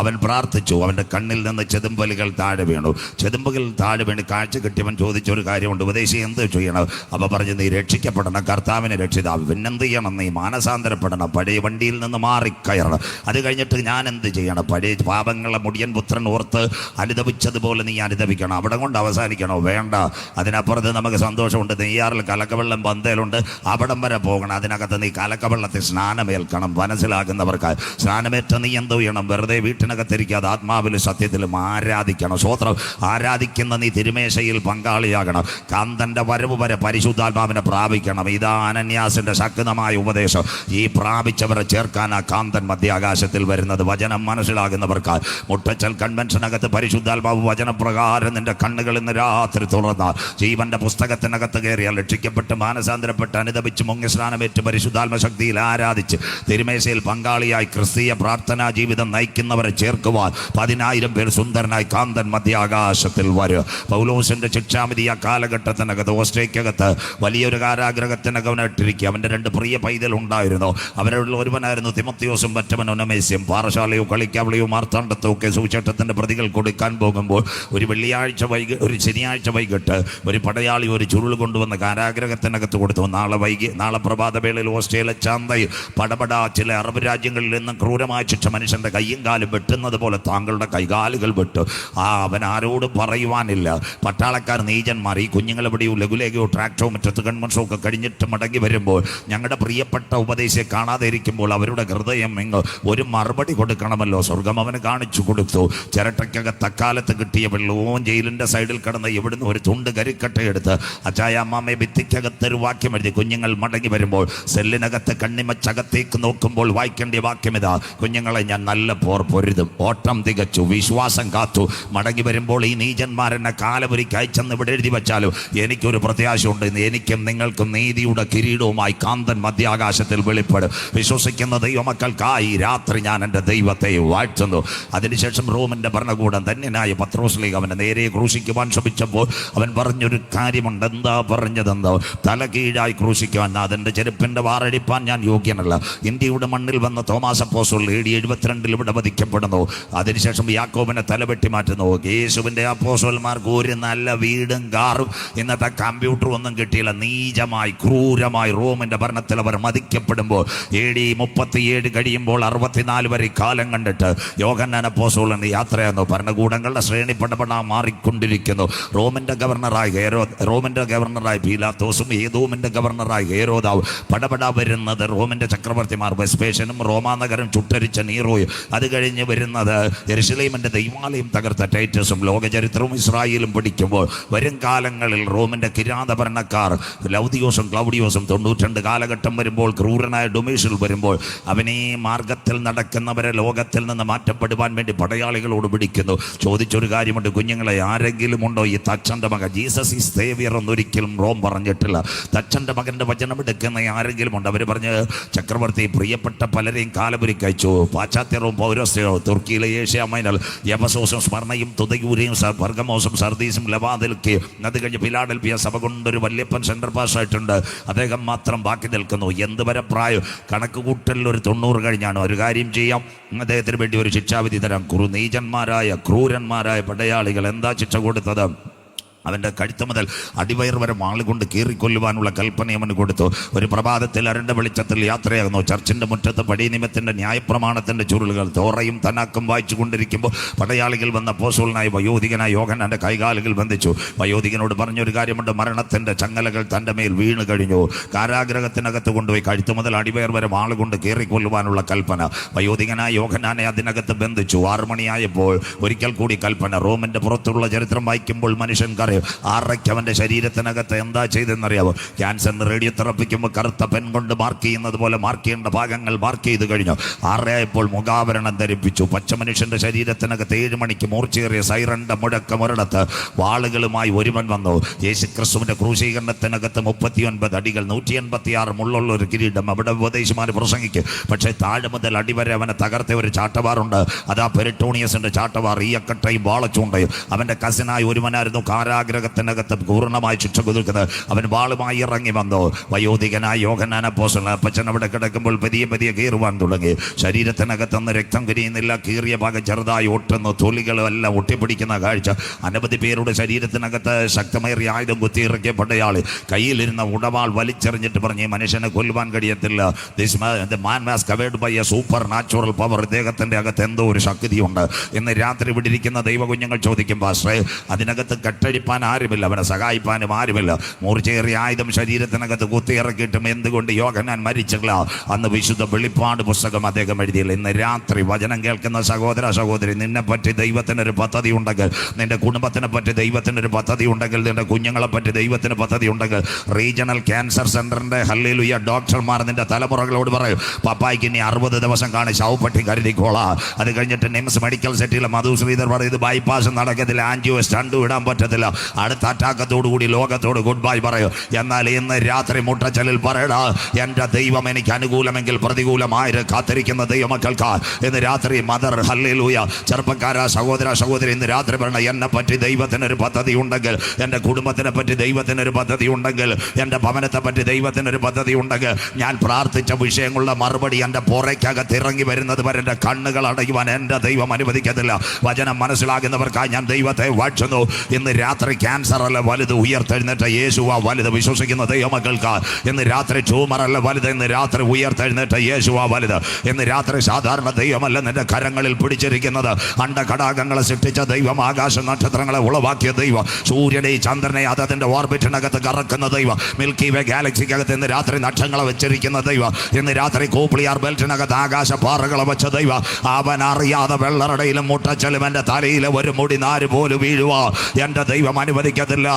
അവൻ പ്രാർത്ഥിച്ചു. അവൻ്റെ കണ്ണിൽ നിന്ന് ചെതുമ്പലുകൾ താഴെ വീണു. ചെതുമ്പുകൾ താഴെ വീണ് കാഴ്ച കിട്ടിയവൻ ചോദിച്ചൊരു കാര്യമുണ്ട്, ഉപദേശി എന്ത് ചെയ്യണം? അപ്പോൾ പറഞ്ഞു, നീ രക്ഷിക്കപ്പെടണം, കർത്താവിനെ രക്ഷിതാവ്. പിന്നെന്ത് ചെയ്യണം? നീ മാനസാന്തരപ്പെടണം, പഴയ വണ്ടിയിൽ നിന്ന് മാറിക്കയറണം. അത് കഴിഞ്ഞിട്ട് ഞാൻ എന്ത് ചെയ്യണം? പഴയ പാപങ്ങളെ മുടിയൻ പുത്രൻ ഓർത്ത് അനുദപിച്ചതുപോലെ നീ അനുദപിക്കണം. അവിടെ കൊണ്ട് അവസാനിക്കണോ? വേണ്ട. അതിനപ്പുറത്ത് നമുക്ക് സന്തോഷമുണ്ട്. നെയ്യാറിൽ കലക്കവെള്ളം പന്തയിലുണ്ട്, അവിടം വരെ പോകണം. അതിനകത്ത് നീ കലക്കവെള്ളത്തിൽ സ്നാനമേൽക്കണം. മനസ്സിലാക്കുന്നവർക്ക് സ്നാനമേറ്റ നീ എന്ത് ചെയ്യണം? വെറുതെ വീട്ടിനകത്തിരിക്കാതെ ആത്മാവിലും സത്യത്തിലും ആരാധിക്കണം. സ്വോത്രം. ആരാധിക്കുന്ന നീ തിരുമേശയിൽ പങ്കാളിയാകണം. കാന്തന്റെ വരവ് വരെ പരിശുദ്ധാത്മാവിനെ പ്രാപിക്കണം. ഇതാ അനന്യാസിന്റെ ശക്തമായ ഉപദേശം. ഈ പ്രാപിച്ചവരെ ചേർക്കാൻ ആ കാന്തൻ മധ്യാകാശത്തിൽ വരുന്നത്. വചനം മനസ്സിലാകുന്നവർക്ക് മുട്ടച്ചൽ കൺവെൻഷനകത്ത് പരിശുദ്ധാത്മാവ് വചനപ്രകാരം നിന്റെ കണ്ണുകൾ ഇന്ന് രാത്രി തുറന്നാൽ ജീവന്റെ പുസ്തകത്തിനകത്ത് കയറിയാൽ രക്ഷിക്കപ്പെട്ട് മാനസാന്തരപ്പെട്ട് അനുദപിച്ച് മുങ്ങി സ്നാനമേറ്റ് പരിശുദ്ധാത്മ ശക്തിയിൽ ആരാധിച്ച് തിരുമേശയിൽ പങ്കാളിയായി ക്രിസ്തീയ പ്രാർത്ഥനാ ജീവിതം നയിക്കുന്നവരെ ചേർക്കുവാൻ 10,000 പേർ സുന്ദരനായി കാന്തൻ മധ്യാകാശത്തിൽ വരും. പൗലോസിന്റെ ശിക്ഷാവിധി ആ കാലഘട്ടത്തിനകത്ത് ഓസ്ട്രേലിയക്കകത്ത് വലിയൊരു കാരാഗ്രഹത്തിനകവനായിട്ടിരിക്കുക. അവൻ്റെ 2 പ്രിയ പൈതൽ ഉണ്ടായിരുന്നു. അവരുടെ ഒരുവനായിരുന്നു തിമോത്തിയോസും മറ്റവൻ ഒനമേസ്യം. പാറശാലയോ കളിക്കാവളിയോ മാർത്താണ്ഡത്തോ ഒക്കെ സുവിശേഷത്തിൻ്റെ പ്രതികൾ കൊടുക്കാൻ പോകുമ്പോൾ ഒരു ശനിയാഴ്ച വൈകിട്ട് ഒരു പടയാളി ഒരു ചുരുൾ കൊണ്ടുവന്ന് കാരാഗ്രഹത്തിനകത്ത് കൊടുത്തു. നാളെ പ്രഭാതവേളയിൽ ഓസ്ട്രേലിയ ചന്തയിൽ പടപട ചില അറബ് രാജ്യങ്ങളിൽ നിന്നും ക്രൂരമായ ശിക്ഷ മനുഷ്യൻ്റെ കയ്യും കാലും വെട്ടുന്നത് പോലെ താങ്കളുടെ കൈകാലുകൾ വെട്ടു. അവൻ ആരോടും പറയുവാനില്ല. പട്ടാളക്കാർ നീചന്മാർ. ഈ കുഞ്ഞുങ്ങളെവിടെയോ ലഘുലേഖയോ ട്രാക്ടോ മറ്റത്ത് കൺവെൻഷനോ ഒക്കെ കഴിഞ്ഞിട്ട് മടങ്ങി വരുമ്പോൾ ഞങ്ങളുടെ പ്രിയപ്പെട്ട ഉപദേശിയെ കാണാതെ ഇരിക്കുമ്പോൾ അവരുടെ ഹൃദയം ഒരു മറുപടി കൊടുക്കണമല്ലോ. സ്വർഗം അവന് കാണിച്ചു കൊടുത്തു. ചിരട്ടയ്ക്കകത്ത് അക്കാലത്ത് കിട്ടിയ വെള്ളവും ജയിലിൻ്റെ സൈഡിൽ കിടന്ന് ഇവിടുന്ന് ഒരു തുണ്ട് കരിക്കട്ടയെടുത്ത് അച്ചായ അമ്മാമ്മയെ ഭിത്തിക്കകത്ത് ഒരു വാക്യം എഴുതി. കുഞ്ഞുങ്ങൾ മടങ്ങി വരുമ്പോൾ സെല്ലിനകത്ത് കണ്ണിമച്ചകത്തേക്ക് നോക്കുമ്പോൾ വായിക്കേണ്ട വാക്യം ഇതാ: കുഞ്ഞുങ്ങളെ ഞാൻ നല്ല പോർ പൊരുതും, ഓട്ടം തികച്ചു, വിശ്വാസം കാത്തു. മടങ്ങി വരുമ്പോൾ ഈ നീചന്മാരെന്നെ കാലപുരിക്ക് അയച്ചെന്ന് ഇവിടെ എഴുതി വെച്ചാലും എനിക്കൊരു പ്രത്യാശയുണ്ട്. എനിക്കും നിങ്ങൾക്കും നീതിയുടെ കിരീടവുമായി കാന്തൻ മധ്യാകാശത്തിൽ വെളിപ്പെടും. വിശ്വസിക്കുന്ന ദൈവമക്കൾക്കായി രാത്രി ഞാൻ എൻ്റെ ദൈവത്തെ വാഴ്ത്തുന്നു. അതിനുശേഷം റോമിൻ്റെ ഭരണകൂടം ധന്യനായ പത്രോസ്ലീഗ അവനെ നേരെ ക്രൂശിക്കുവാൻ ശ്രമിച്ചപ്പോൾ അവൻ പറഞ്ഞൊരു കാര്യമുണ്ട്. എന്താ പറഞ്ഞതെന്തോ? തല കീഴായി ക്രൂശിക്കുവാൻ, അതിൻ്റെ ചെരുപ്പിൻ്റെ വാറടിപ്പാൻ ഞാൻ യോഗ്യനല്ല. ഇന്ത്യയുടെ മണ്ണിൽ വന്ന തോമാസ് അപ്പോസ്തലൻ AD 72 ഇവിടെ വധിക്കപ്പെടുന്നു. അതിനുശേഷം യാക്കോബിനെ തലവെട്ടി മാറ്റുന്നു. യേശുവിൻ്റെ അപ്പോസ്തലന്മാർക്ക് ഒരു നല്ല വീടും കാറും ഇന്നത്തെ കമ്പ്യൂട്ടറും ഒന്നും കിട്ടിയില്ല. നീചമായി ക്രൂരമായി റോമിൻ്റെ ഭരണത്തിൽ അവർ മതിക്കപ്പെടുമ്പോൾ AD 37 കഴിയുമ്പോൾ 64 വരെ കാലം കണ്ടിട്ട് യോഹന്നാൻ അപ്പോസ്തലൻ യാത്രയായിരുന്നു. ഭരണകൂടങ്ങളുടെ ശ്രേണി പടപടാ മാറിക്കൊണ്ടിരിക്കുന്നു. റോമിൻ്റെ ഗവർണറായി പീലാത്തോസും ഏദോമിൻ്റെ ഗവർണറായി ഹേരോദാവ് പടപടാ വരുന്നത്. റോമിൻ്റെ ചക്രവർത്തിമാർ വെസ്പേഷ്യനും റോമാനഗരം ചുട്ടരിച്ച നീറോയും. അത് കഴിഞ്ഞ് വരുന്നത് യെരുശലേമിൻ്റെ ദൈവാലയം തകർത്ത ടൈറ്റസും. ലോകചരിത്രവും ഇസ്രായേലും പഠിക്കുമ്പോൾ വരും കാലങ്ങളിൽ റോമിൻ്റെ കിരാത ഭരണക്കാർ ലൗദിയോസും ക്ലൗഡിയോസും 92 കാലഘട്ടം വരുമ്പോൾ ക്രൂരനായ ഡൊമീഷ്യൽ വരുമ്പോൾ അവനീ മാർഗത്തിൽ നടക്കുന്നവരെ ലോകത്തിൽ നിന്ന് മാറ്റപ്പെടുവാൻ വേണ്ടി പടയാളികളോട് പിടിക്കുന്നു. ചോദിച്ചൊരു കാര്യമുണ്ട്: കുഞ്ഞുങ്ങളെ ആരെങ്കിലും ഉണ്ടോ ഈ തച്ചൻ്റെ മകൻ ജീസസ് ഈസ് സേവിയർ എന്നൊരിക്കലും റോം പറഞ്ഞിട്ടില്ല. തച്ചൻ്റെ മകൻ്റെ വചനം എടുക്കുന്ന ആരെങ്കിലും ഉണ്ട്? അവർ പറഞ്ഞ് ചക്രവർത്തി പ്രിയപ്പെട്ട പലരെയും കാലപുരിക്കയച്ചു. പാശ്ചാത്യവും പൗരസ്ത്യവും തുർക്കിയിലെ ഏഷ്യ മൈനൽ എഫസോസും സ്മർണയും തുതയൂരിയും ബർഗമോസും സർദീസും ലവാദിൽക്കയും. അത് കഴിഞ്ഞ് ഫിലാഡൽഫിയ സഭ കൊണ്ടൊരു വല്യപ്പൻ സെൻട്രൽ പാസ്സായിട്ടുണ്ട്. അദ്ദേഹം മാത്രം ബാക്കി നിൽക്കുന്നു. എന്തുവരെ പ്രായം? കണക്ക് കൂട്ടലിൽ ഒരു 90 കഴിഞ്ഞാണ്. ഒരു കാര്യം ചെയ്യാം, അദ്ദേഹത്തിന് വേണ്ടി ഒരു ശിക്ഷാവിധി തരാം. നീചന്മാരായ ക്രൂരന്മാരായ പടയാളികൾ എന്താ ശിക്ഷ കൊടുത്തത്? അവൻ്റെ കഴുത്ത് മുതൽ അടിവയർ വരെ വാളുകൊണ്ട് കീറിക്കൊല്ലുവാനുള്ള കൽപ്പന അവന് കൊടുത്തു. ഒരു പ്രഭാതത്തിൽ അരണ്ട വെളിച്ചത്തിൽ യാത്രയാകുന്നു. ചർച്ചിൻ്റെ മുറ്റത്ത് പടിനിയമത്തിൻ്റെ ന്യായപ്രമാണത്തിൻ്റെ ചുരുളുകൾ തോറയും തനാക്കും വായിച്ചു കൊണ്ടിരിക്കുമ്പോൾ പടയാളികൾ വന്ന അപ്പോസ്തലനായ വയോധികനായ യോഹന്നാൻ്റെ കൈകാലുകൾ ബന്ധിച്ചു. വയോധികനോട് പറഞ്ഞൊരു കാര്യമുണ്ട്: മരണത്തിൻ്റെ ചങ്ങലകൾ തൻ്റെ മേൽ വീണ് കഴിഞ്ഞു. കാരാഗ്രഹത്തിനകത്ത് കൊണ്ടുപോയി കഴുത്ത് മുതൽ അടിവയർ വരെ വാളുകൊണ്ട് കീറിക്കൊല്ലുവാനുള്ള കൽപ്പന. വയോധികനായ യോഹന്നാനെ അതിനകത്ത് ബന്ധിച്ചു. 6 മണിയായപ്പോൾ ഒരിക്കൽ കൂടി കൽപ്പന. റോമിൻ്റെ പുറത്തുള്ള ചരിത്രം വായിക്കുമ്പോൾ മനുഷ്യൻ കറിയും. 6:00 അവൻ്റെ ശരീരത്തിനകത്ത് എന്താ ചെയ്തെന്നറിയാമോ? ക്യാൻസറിന് റേഡിയോ തെറപ്പിക്കുമ്പോൾ കറുത്ത പെൻ കൊണ്ട് മാർക്ക് ചെയ്യുന്നത് പോലെ മാർക്ക് ചെയ്യേണ്ട ഭാഗങ്ങൾ മാർക്ക് ചെയ്ത് കഴിഞ്ഞു. 6 ആയപ്പോൾ മുഖാവരണം ധരിപ്പിച്ചു. പച്ച മനുഷ്യൻ്റെ ശരീരത്തിനകത്ത് 7 മണിക്ക് മൂർച്ചയേറിയ സൈറന്റെ മുഴക്കമൊരിടത്ത് വാളുകളുമായി ഒരുവൻ വന്നു. യേശുക്രിസ്തുവിൻ്റെ ക്രൂശീകരണത്തിനകത്ത് 39 അടികൾ 186 മുള്ളുള്ള ഒരു കിരീടം. അവിടെ ഉപദേശിമാർ പ്രസംഗിക്കും. പക്ഷേ താഴെ മുതൽ അടിവരെ അവനെ തകർത്ത ഒരു ചാട്ടവാറുണ്ട്. അതാ പെരിട്ടോണിയസിൻ്റെ ചാട്ടവാർ. ഈയക്കട്ടയും വാളച്ചൂണ്ടയും. അവൻ്റെ കസിനായി ഒരുവനായിരുന്നു കാരാഗ്രഹത്തിനകത്ത് പൂർണ്ണമായി ശിക്ഷ കൊടുക്കുന്നത്. അവൻ വാളുമായി ഇറങ്ങി വന്നു. വയോധികനായ യോഹന്നാൻ അപ്പോസ്തലൻ അപ്പച്ചൻ അവിടെ കിടക്കുമ്പോൾ പതിയെ കീറുവാൻ തുടങ്ങി. ശരീരത്തിനകത്തുനിന്ന് രക്തം കിരിയുന്നില്ല. കീറിയ ഭാഗം ചെറുതായി ഒട്ടുന്നു. തൊലികളെല്ലാം ഒട്ടിപ്പിടിക്കുന്ന കാഴ്ച. അനവധി പേരുടെ ശരീരത്തിനകത്ത് ശക്തമേറിയ ആയുധം കുത്തിയിറക്കിയപ്പെട്ടയാൾ കയ്യിലിരുന്ന ഉടവാൾ വലിച്ചെറിഞ്ഞിട്ട് പറഞ്ഞ് ഈ മനുഷ്യനെ കൊല്ലുവാൻ കഴിയത്തില്ല. Man was covered by a supernatural power. ഇദ്ദേഹത്തിന്റെ അകത്ത് എന്തോ ഒരു ശക്തിയുണ്ട്. ഇന്ന് രാത്രി ഇവിടെ ഇരിക്കുന്ന ദൈവകുഞ്ഞുങ്ങൾ ചോദിക്കും, പാസ്റ്ററേ അതിനകത്ത് കെട്ടഴിപ്പാൻ ആരുമില്ല, അവനെ സഹായിപ്പാനും ആരുമില്ല. മൂർച്ചയേറിയ ആയുധം ശരീരത്തിനകത്ത് കുത്തിയിറക്കിയിട്ടും എന്തുകൊണ്ട് യോഹന്നാൻ മരിച്ചില്ല? അന്ന് വിശുദ്ധ വെളിപ്പാട് പുസ്തകം അദ്ദേഹം എഴുതിയില്ല. ഇന്ന് രാത്രി വചനം കേൾക്കുന്ന സഹോദര സഹോദരി, നിന്നെ പറ്റി ദൈവത്തിനൊരു പദ്ധതി ഉണ്ടെങ്കിൽ, നിന്റെ കുടുംബത്തിനെ പറ്റി ദൈവത്തിനൊരു പദ്ധതി ഉണ്ടെങ്കിൽ, നിന്റെ കുഞ്ഞുങ്ങളെ പറ്റി ദൈവത്തിന് പദ്ധതി ഉണ്ടെങ്കിൽ, റീജിയണൽ ക്യാൻസർ സെന്ററിന്റെ ഹല്ലേലൂയ ഡോക്ടർമാർ നിന്റെ തലമുറകളോട് പറയും, പപ്പായ്ക്ക് ഇനി 60 ദിവസം കാണി ശവപ്പെട്ടി കരുതിക്കോളാം. അത് കഴിഞ്ഞിട്ട് നിംസ് മെഡിക്കൽ സെറ്റിലെ മധു ശ്രീധർ പറയുന്നത് ബൈപ്പാസ് നടക്കത്തില്ല, ആൻജിയോ സ്റ്റണ്ടും ഇടാൻ പറ്റത്തില്ല, അടുത്ത അറ്റാക്കത്തോടു കൂടി ലോകത്തോട് ഗുഡ് ബൈ പറയും. എന്നാൽ ഇന്ന് രാത്രി മുട്ടച്ചലിൽ പറയടാ, എൻ്റെ ദൈവം എനിക്ക് അനുകൂലമെങ്കിൽ പ്രതികൂലമായി കാത്തിരിക്കുന്ന ദൈവമക്കൾക്ക് ഇന്ന് രാത്രി മദർ ഹല്ലേലൂയ. ചെറുപ്പക്കാരാ സഹോദര സഹോദരി, ഇന്ന് രാത്രി പറയണം, എന്നെ പറ്റി ദൈവത്തിനൊരു പദ്ധതി ഉണ്ടെങ്കിൽ, എൻ്റെ കുടുംബത്തിനെ പറ്റി ദൈവത്തിനൊരു പദ്ധതി ഉണ്ടെങ്കിൽ, എൻ്റെ ഭവനത്തെ പറ്റി ദൈവത്തിനൊരു പദ്ധതി ഉണ്ടെങ്കിൽ, ഞാൻ പ്രാർത്ഥിച്ച വിഷയങ്ങളുടെ മറുപടി എൻ്റെ പുറയ്ക്കകത്ത് ഇറങ്ങി വരുന്നത് വരെ എൻ്റെ കണ്ണുകൾ അടയുവാൻ എൻ്റെ ദൈവം അനുവദിക്കത്തില്ല. വചനം മനസ്സിലാകുന്നവർക്കായി ഞാൻ ദൈവത്തെ വാഴ്ത്തുന്നു. ഇന്ന് രാത്രി ക്യാൻസർ അല്ല വലുത്, ഉയർത്തെഴുന്നേറ്റ യേശുവ വലുത്. വിശ്വസിക്കുന്ന ദൈവമക്കൾക്ക് ഇന്ന് രാത്രി ട്യൂമറല്ല വലുത്, ഇന്ന് രാത്രി ഉയർത്തെഴുന്നേറ്റ യേശുവ വലുത്. ഇന്ന് രാത്രി സാധാരണ ദൈവമല്ല നിന്റെ കരങ്ങളിൽ പിടിച്ചിരിക്കുന്നത്. അണ്ടഘടാകങ്ങളെ സൃഷ്ടിച്ച ദൈവം, ആകാശ നക്ഷത്രങ്ങളെ ഉളവാക്കിയ ദൈവം, സൂര്യനെ ചന്ദ്രനെ അതിന്റെ ഓർബിറ്റിനകത്ത് കറക്കുന്ന ദൈവം, മിൽക്കി വേ ഗാലക്സിക്കകത്ത് ഇന്ന് രാത്രി നക്ഷത്രങ്ങളെ വെച്ചിരിക്കുന്ന ദൈവം, ഇന്ന് രാത്രി കോപ്ലിയാർ ബെൽറ്റിനകത്ത് ആകാശ പാറകളെ വെച്ച ദൈവം, അവൻ അറിയാതെ വെള്ളറടയിലും മുട്ടച്ചലും എൻ്റെ തലയിലെ ഒരു മുടി നാര് പോലും വീഴുക എൻ്റെ ദൈവം അനുവദിക്കത്തില്ല.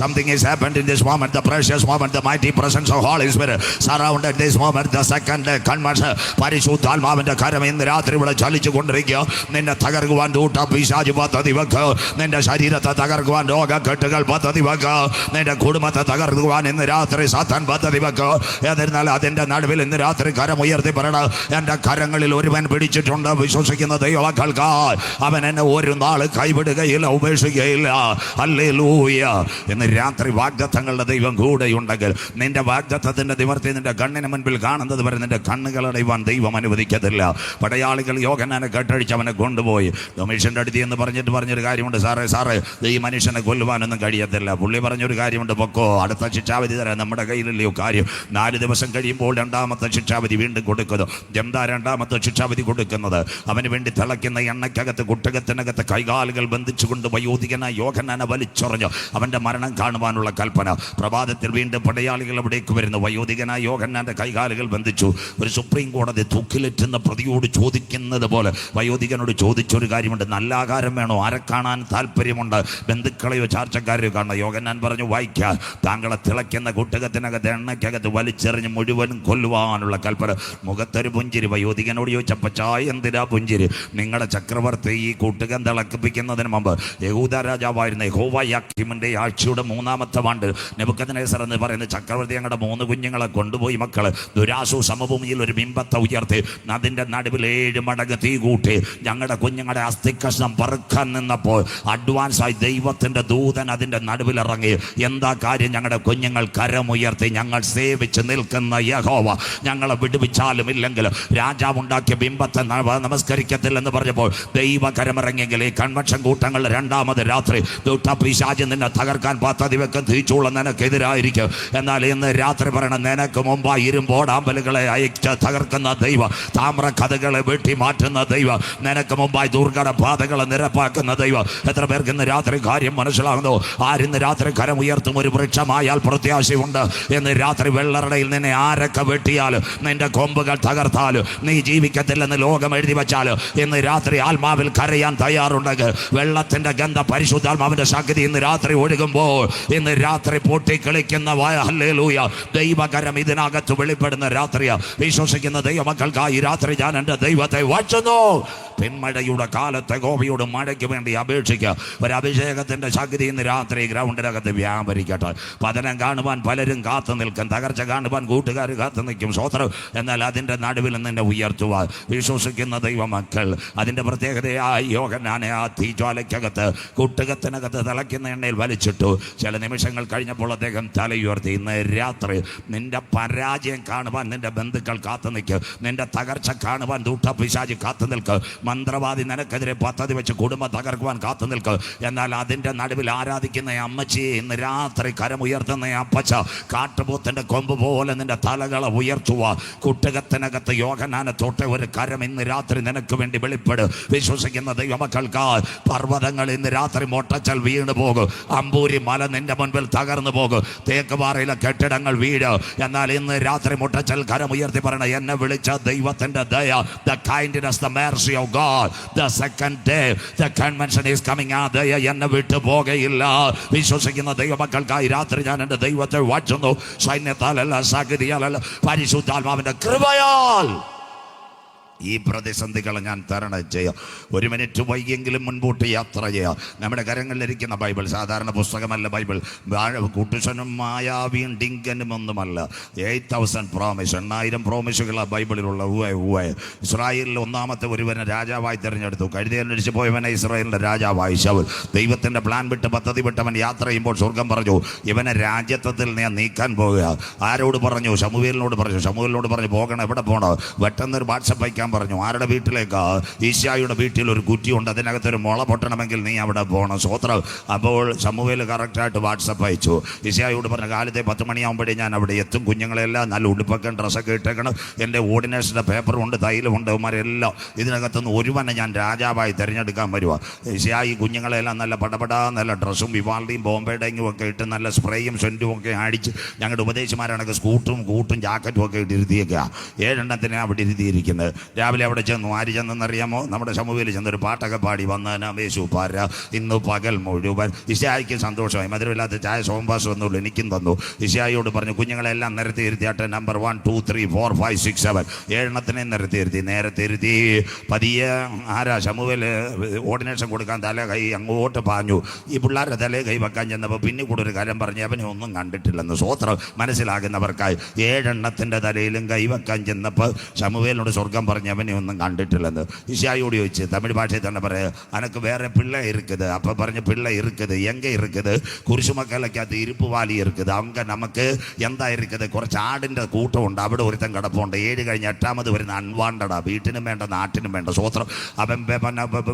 Something is happened in this moment, the precious moment, the mighty presence of Holy Spirit surrounded this moment, the second conversion. പരിശുദ്ധാത്മാവിന്റെ കരം ഇന്ന് രാത്രി ഇവിടെ ചലിച്ചു കൊണ്ടിരിക്കുക. നിന്നെ തകർക്കുവാൻ പിശാച് പദ്ധതി വെക്കുക, നിന്റെ ശരീരത്തെ തകർക്കുവാൻ രോഗക്കെട്ടുകൾ പദ്ധതി വെക്കുക, നിന്റെ കുടുംബത്തെ തകർക്കുവാൻ ഇന്ന് രാത്രി സാത്താൻ പദ്ധതി വെക്കുക. എന്നിരുന്നാൽ അതിന്റെ നടുവിൽ ഇന്ന് രാത്രി കരം ഉയർത്തി പറയണം, എൻ്റെ കരങ്ങളിൽ ഒരുവൻ പിടിച്ചിട്ടുണ്ട്. വിശ്വസിക്കുന്ന ദൈവമക്കൾക്ക് അവൻ എന്നെ ഒരു നാൾ കൈവിടുകയില്ല, ഉപേക്ഷിക്കുകയില്ല. ഹല്ലേലൂയ. ഇന്ന് രാത്രി വാഗ്ദത്തങ്ങളുടെ ദൈവം കൂടെയുണ്ടെങ്കിൽ, നിന്റെ വാഗ്ദത്തത്തിന്റെ നിവർത്തി നിന്റെ കണ്ണിന് മുൻപിൽ കാണുന്നത് വരെ നിന്റെ കണ്ണുകളടയുവാൻ ദൈവം അനുവദിക്കത്തില്ല. പടയാളികൾ യോഹന്നാനെ കെട്ടഴിച്ച് അവനെ കൊണ്ടുപോയി. ഡൊമീഷ്യന്റെ അടുത്ത് എന്ന് പറഞ്ഞൊരു കാര്യമുണ്ട്, സാറേ ഈ മനുഷ്യനെ കൊല്ലുവാനൊന്നും കഴിയത്തില്ല. പുള്ളി പറഞ്ഞൊരു കാര്യമുണ്ട്, പൊക്കോ, അടുത്ത ശിക്ഷാവിധി തരാൻ നമ്മുടെ കയ്യിലല്ലയോ കാര്യം. 4 ദിവസം കഴിയുമ്പോൾ രണ്ടാമത്തെ ശിക്ഷാവിധി വീണ്ടും കൊടുക്കുന്നു. എന്താ രണ്ടാമത്തെ ശിക്ഷാവിധി കൊടുക്കുന്നത്? അവന് വേണ്ടി തിളയ്ക്കുന്ന എണ്ണയ്ക്കകത്ത് കുട്ടകത്തിനകത്ത് കൈകാലുകൾ ബന്ധിച്ചുകൊണ്ട് വയോധികനായ യോഹന്നാനെ വലിച്ചെറിഞ്ഞു അവന്റെ മരണം കാണുവാനുള്ള കൽപ്പന. പ്രഭാതത്തിൽ വീണ്ടും പടയാളികൾ അവിടേക്ക് വരുന്നു. വയോധികനായ യോഹന്നാന്റെ കൈകാലുകൾ ബന്ധിച്ചു. ഒരു സുപ്രീം കോടതി തൂക്കിലെറ്റുന്ന പ്രതിയോട് ചോദിക്കുന്നത് പോലെ വയോധികനോട് ചോദിച്ചൊരു കാര്യമുണ്ട്, നല്ല ആഹാരം വേണോ? ആരെ കാണാൻ താല്പര്യമുണ്ട്? ബന്ധുക്കളെയോ ചാർച്ചക്കാരെയോ കാണണം? യോഹന്നാൻ പറഞ്ഞു, വായിക്കാൻ, താങ്കളെ തിളയ്ക്കുന്ന കുട്ടകത്തിനകത്ത് എണ്ണയ്ക്കകത്ത് വലിച്ചെറിഞ്ഞ് മുഴുവൻ കൊല്ലുവാനുള്ള കൽപ്പന. മുഖത്തൊരു പുഞ്ചിരി. വയോധികനോട് ചോദിച്ചപ്പോൾ ചായ എന്തിനാ പുഞ്ചിരി? നിങ്ങളുടെ ചക്രവർത്തി ഈ കൂട്ടുകൻ തിളക്കിപ്പിക്കുന്നതിന് മുമ്പ് യഹൂദ രാജാവായിരുന്ന യഹോവയാക്കീമിന്റെ ആഴ്ചയുടെ 3-ാമത്തെ ആണ്ട് നെബൂഖദ്നേസർ എന്ന് പറയുന്ന ചക്രവർത്തി ഞങ്ങളുടെ 3 കുഞ്ഞുങ്ങളെ കൊണ്ടുപോയി. മക്കള് ദുരാസു സമഭൂമിയിൽ ഒരു ബിംബത്തെ ഉയർത്തി അതിന്റെ നടുവിൽ 7 മടങ്ങ് തീ കൂട്ടി ഞങ്ങളുടെ കുഞ്ഞുങ്ങളുടെ അസ്ഥിക്കഷ്ണം പറക്കാൻ നിന്നപ്പോൾ അഡ്വാൻസായി ദൈവത്തിന്റെ ദൂതൻ അതിന്റെ നടുവിൽ ഇറങ്ങി. എന്താ കാര്യം? ഞങ്ങളുടെ കുഞ്ഞുങ്ങൾ കരമുയർത്തി ഞങ്ങൾ സേവിച്ച് നിൽക്കുന്ന യഹോവ ഞങ്ങളെ വിടുവിച്ചാലും ഇല്ലെങ്കിലും രാജാവ് ഉണ്ടാക്കിയ ബിംബത്തെ നമസ്കരിക്കത്തില്ലെന്ന് പറഞ്ഞപ്പോൾ ദൈവകരമിറങ്ങിയെങ്കിൽ ഈ കൺവെൻഷൻ കൂട്ടങ്ങളുടെ 2ാമത് രാത്രി പിശാച് നിന്നെ തകർക്കാൻ പദ്ധതി വെക്കും. തീച്ചൂളം നിനക്കെതിരായിരിക്കും. എന്നാൽ ഇന്ന് രാത്രി പറയണം, നിനക്ക് മുമ്പായി ഇരുമ്പോടാമ്പലുകളെ അയച്ച് തകർക്കുന്ന ദൈവം, താമ്ര കഥകളെ വെട്ടി മാറ്റുന്ന ദൈവം, നിനക്ക് മുമ്പായി ദുർഘട പാതകളെ നിരപ്പാക്കുന്ന ദൈവം. എത്ര പേർക്ക് ഇന്ന് രാത്രി കാര്യം മനസ്സിലാകുന്നു? ആരിന്ന് രാത്രി കരം ഉയർത്തും? ഒരു വൃക്ഷമായാൽ പ്രത്യാശയുണ്ട്. ഇന്ന് രാത്രി വെള്ളറടയിൽ നിന്നെ ആരൊക്കെ വെട്ടിയാലും നിന്റെ കൊമ്പുകൾ തകർത്താലും നീ ജീവിക്കത്തില്ലെന്ന് ലോകം എഴുതി വെച്ചാലും ഇന്ന് രാത്രി ആത്മാവിൽ കരയാൻ തയ്യാറുണ്ടെങ്കിൽ വെള്ളത്തിന്റെ ഗന്ധ പരിശുദ്ധാത്മാവിന്റെ ശക്തി ഇന്ന് രാത്രി ഒഴുകുമ്പോൾ ഇന്ന് രാത്രി പൊട്ടിക്കളിക്കുന്ന ഹല്ലേലൂയ ദൈവകരം ഇതിനകത്ത് വെളിപ്പെടുന്ന രാത്രിയാ. വിശ്വസിക്കുന്ന ദൈവമക്കൾക്കായി രാത്രി ഞാൻ എൻ്റെ ദൈവത്തെ വാഴ്ത്തുന്നു. പിന്മഴയുടെ കാലത്ത് യഹോവയോട് മഴയ്ക്ക് വേണ്ടി അപേക്ഷിക്കുക. ഒരു അഭിഷേകത്തിൻ്റെ ശക്തി ഇന്ന് രാത്രി ഗ്രൗണ്ടിനകത്ത് വ്യാപരിക്കട്ടെ. പതനം കാണുവാൻ പലരും കാത്തു നിൽക്കും, തകർച്ച കാണുവാൻ കൂട്ടുകാർ കാത്തു നിൽക്കും. സ്വോത്രം. എന്നാൽ അതിൻ്റെ നടുവിൽ നിന്നെ ഉയർത്തുവാൻ വിശ്വസിക്കുന്ന ദൈവമക്കൾ അതിൻ്റെ പ്രത്യേകതയായി യോഹന്നാനെ ആ തീജ്വാലയ്ക്കകത്ത് കുട്ടുകത്തിനകത്ത് തിളയ്ക്കുന്ന എണ്ണയിൽ വലിച്ചിട്ടു. ചില നിമിഷങ്ങൾ കഴിഞ്ഞപ്പോൾ അദ്ദേഹം തലയുയർത്തി. ഇന്ന് രാത്രി നിന്റെ പരാജയം കാണുവാൻ നിന്റെ ബന്ധുക്കൾ കാത്തു നിൽക്കും, നിന്റെ തകർച്ച കാണുവാൻ ദൂഷ്ടപിശാചി കാത്തു നിൽക്കും, മന്ത്രവാദി നിനക്കെതിരെ പദ്ധതി വെച്ച് കുടുംബം തകർക്കുവാൻ കാത്തു നിൽക്കും. എന്നാൽ അതിൻ്റെ നടുവിൽ ആരാധിക്കുന്ന അമ്മച്ചി ഇന്ന് രാത്രി കരമുയർത്തുന്ന അപ്പച്ച കാട്ടുപോത്തിന്റെ കൊമ്പ് പോലെ നിന്റെ തലകളെ ഉയർത്തുക. കുട്ടകത്തിനകത്ത് യോഹന്നാനെ തൊട്ട ഒരു കരം ഇന്ന് രാത്രി നിനക്ക് വേണ്ടി വെളിപ്പെടും. വിശ്വസിക്കുന്ന ദൈവമക്കൾക്ക് പർവ്വതങ്ങൾ ഇന്ന് രാത്രി മൊട്ടച്ചൽ വീണ് പോകും, അമ്പൂരി മല നിന്റെ മുൻപിൽ തകർന്നു പോകും, തേക്കുപാറയിലെ കെട്ടിടങ്ങൾ വീട്. എന്നാൽ ഇന്ന് രാത്രി മുട്ടച്ചൽ കരമുയർത്തി പറയണം, എന്നെ വിളിച്ച ദൈവത്തിന്റെ ദയ, the kindness, the mercy of God, the second day the convention is coming. ആ ദയ എന്നെ വിട്ടു പോകുകയില്ല. വിശ്വസിക്കുന്ന ദൈവമക്കൾക്കായി രാത്രി ഞാൻ എൻ്റെ ദൈവത്തെ വാഴ്ത്തുന്നു. സൈന്യത്താലല്ല, ശക്തിയാലല്ല, പരിശുദ്ധാത്മാവിന്റെ കൃപയാൽ ഈ പ്രതിസന്ധികളെ ഞാൻ തരണം ചെയ്യാം. ഒരു മിനിറ്റ് വൈകിയെങ്കിലും മുൻപോട്ട് യാത്ര ചെയ്യാം. നമ്മുടെ കരങ്ങളിലിരിക്കുന്ന ബൈബിൾ സാധാരണ പുസ്തകമല്ല. ബൈബിൾ കുട്ടുസനും മായാവിയും ഡിങ്കനും ഒന്നുമല്ല. 8,000 പ്രോമിസ്, 8,000 പ്രോമിസുകളാണ് ബൈബിളിലുള്ള. ഇസ്രായേലിൽ ഒന്നാമത്തെ ഒരുവനെ രാജാവായി തിരഞ്ഞെടുത്തു. കഴുതിയടിച്ച് പോയവനെ ഇസ്രായേലിൻ്റെ രാജാവായി ശൗൽ. ദൈവത്തിൻ്റെ പ്ലാൻ വിട്ട് പദ്ധതി വിട്ടവൻ യാത്ര ചെയ്യുമ്പോൾ സ്വർഗം പറഞ്ഞു, ഇവനെ രാജ്യത്വത്തിൽ ഞാൻ നീക്കാൻ പോവുക. ആരോട് പറഞ്ഞു? ശമൂവേലിനോട് പറഞ്ഞു. ശമൂവേലിനോട് പറഞ്ഞു, പോകണം. എവിടെ പോകണം? പെട്ടെന്നൊരു വാട്സപ്പ് അയക്കാൻ പറഞ്ഞു. ആരുടെ വീട്ടിലേക്ക്? ഈശായുടെ വീട്ടിൽ ഒരു കുറ്റിയുണ്ട്, അതിനകത്തൊരു മുള പൊട്ടണമെങ്കിൽ നീ അവിടെ പോകണം. സ്വോത്രം. അപ്പോൾ ശമൂവേൽ കറക്റ്റായിട്ട് വാട്സപ്പ് അയച്ചു. ഈശായോട് പറഞ്ഞു, കാലത്തെ 10 മണിയാകുമ്പോഴേ ഞാൻ അവിടെ എത്തും. കുഞ്ഞുങ്ങളെല്ലാം നല്ല ഉടുപ്പൊക്കെ ഡ്രസ്സൊക്കെ ഇട്ടേക്കണം. എൻ്റെ ഓർഡിനേഷൻ്റെ പേപ്പറുണ്ട്, തൈലുമുണ്ട്. അവന്മാരെല്ലാം ഇതിനകത്തുനിന്ന് ഒരുവനെ ഞാൻ രാജാവായി തിരഞ്ഞെടുക്കാൻ വരുക. ഈശായി കുഞ്ഞുങ്ങളെല്ലാം നല്ല പടപടാ നല്ല ഡ്രസ്സും വിവാൾഡിയും ബോംബെ ഡെങ്ങും ഒക്കെ ഇട്ട് നല്ല സ്പ്രേയും സെൻറ്റും ഒക്കെ അടിച്ച് ഞങ്ങളുടെ ഉപദേശിമാരാണെങ്കിൽ സ്കൂട്ടും കൂട്ടും ജാക്കറ്റും ഒക്കെ ഇട്ടിരുത്തിയേക്കുക. 7 എണ്ണത്തിനെ അവിടെ ഇരുത്തിയിരിക്കുന്നത്. രാവിലെ അവിടെ ചെന്നു. ആര് ചെന്നെന്നറിയാമോ? നമ്മുടെ ശമൂവേൽ ചെന്നൊരു പാട്ടൊക്കെ പാടി വന്നാൻ യേശു പാര ഇന്ന് പകൽ മുഴുവൻ. ഇശായിക്ക് സന്തോഷമായി. മധുരമില്ലാത്ത ചായ സോംപാസ് ഒന്നുള്ളൂ, എനിക്കും തന്നു. ഇശായിയോട് പറഞ്ഞു, കുഞ്ഞുങ്ങളെല്ലാം നിരത്തി ഇരുത്തിയാട്ടെ. നമ്പർ 1 2 3 4 5 6 7 7 എണ്ണത്തിനെ നിരത്തി ഇരുത്തി. നേരത്തെ ഇരുത്തി പതിയെ ആരാ ശമൂവേൽ ഓർഡിനേഷൻ കൊടുക്കാൻ തല കൈ അങ്ങോട്ട് പാഞ്ഞു. ഈ പിള്ളേരുടെ തലേ കൈ വെക്കാൻ ചെന്നപ്പോൾ പിന്നെ കൂടെ ഒരു കാര്യം പറഞ്ഞ് അവനെ ഒന്നും കണ്ടിട്ടില്ലെന്ന്. സ്വോത്രം. മനസ്സിലാകുന്നവർക്കായി 7 എണ്ണത്തിൻ്റെ തലയിലും കൈവെക്കാൻ ചെന്നപ്പോൾ ശമൂവേലിനോട് സ്വർഗം പറഞ്ഞ് അവനെ ഒന്നും കണ്ടിട്ടില്ലെന്ന്. ഈശായോട് ചോദിച്ച് തമിഴ് ഭാഷയിൽ തന്നെ പറയാം, അനക്ക് വേറെ പിള്ള இருக்குது. അപ്പം പറഞ്ഞ് പിള്ള இருக்குது, എങ്ക இருக்குது, കുരിശുമക്കലക്കകത്ത് ഇരുപ്പ് വാലി இருக்குது. அவங்க നമുക്ക് എന്താ இருக்குது? കുറച്ച് ആടിൻ്റെ കൂട്ടമുണ്ട്, അവിടെ ഒരുത്തൻ കിടപ്പുണ്ട്. 7 കഴിഞ്ഞ് 8ാമത് വരുന്ന അൺവാണ്ടഡാ, വീട്ടിനും വേണ്ട നാട്ടിനും വേണ്ട. സ്വോത്രം. അവൻ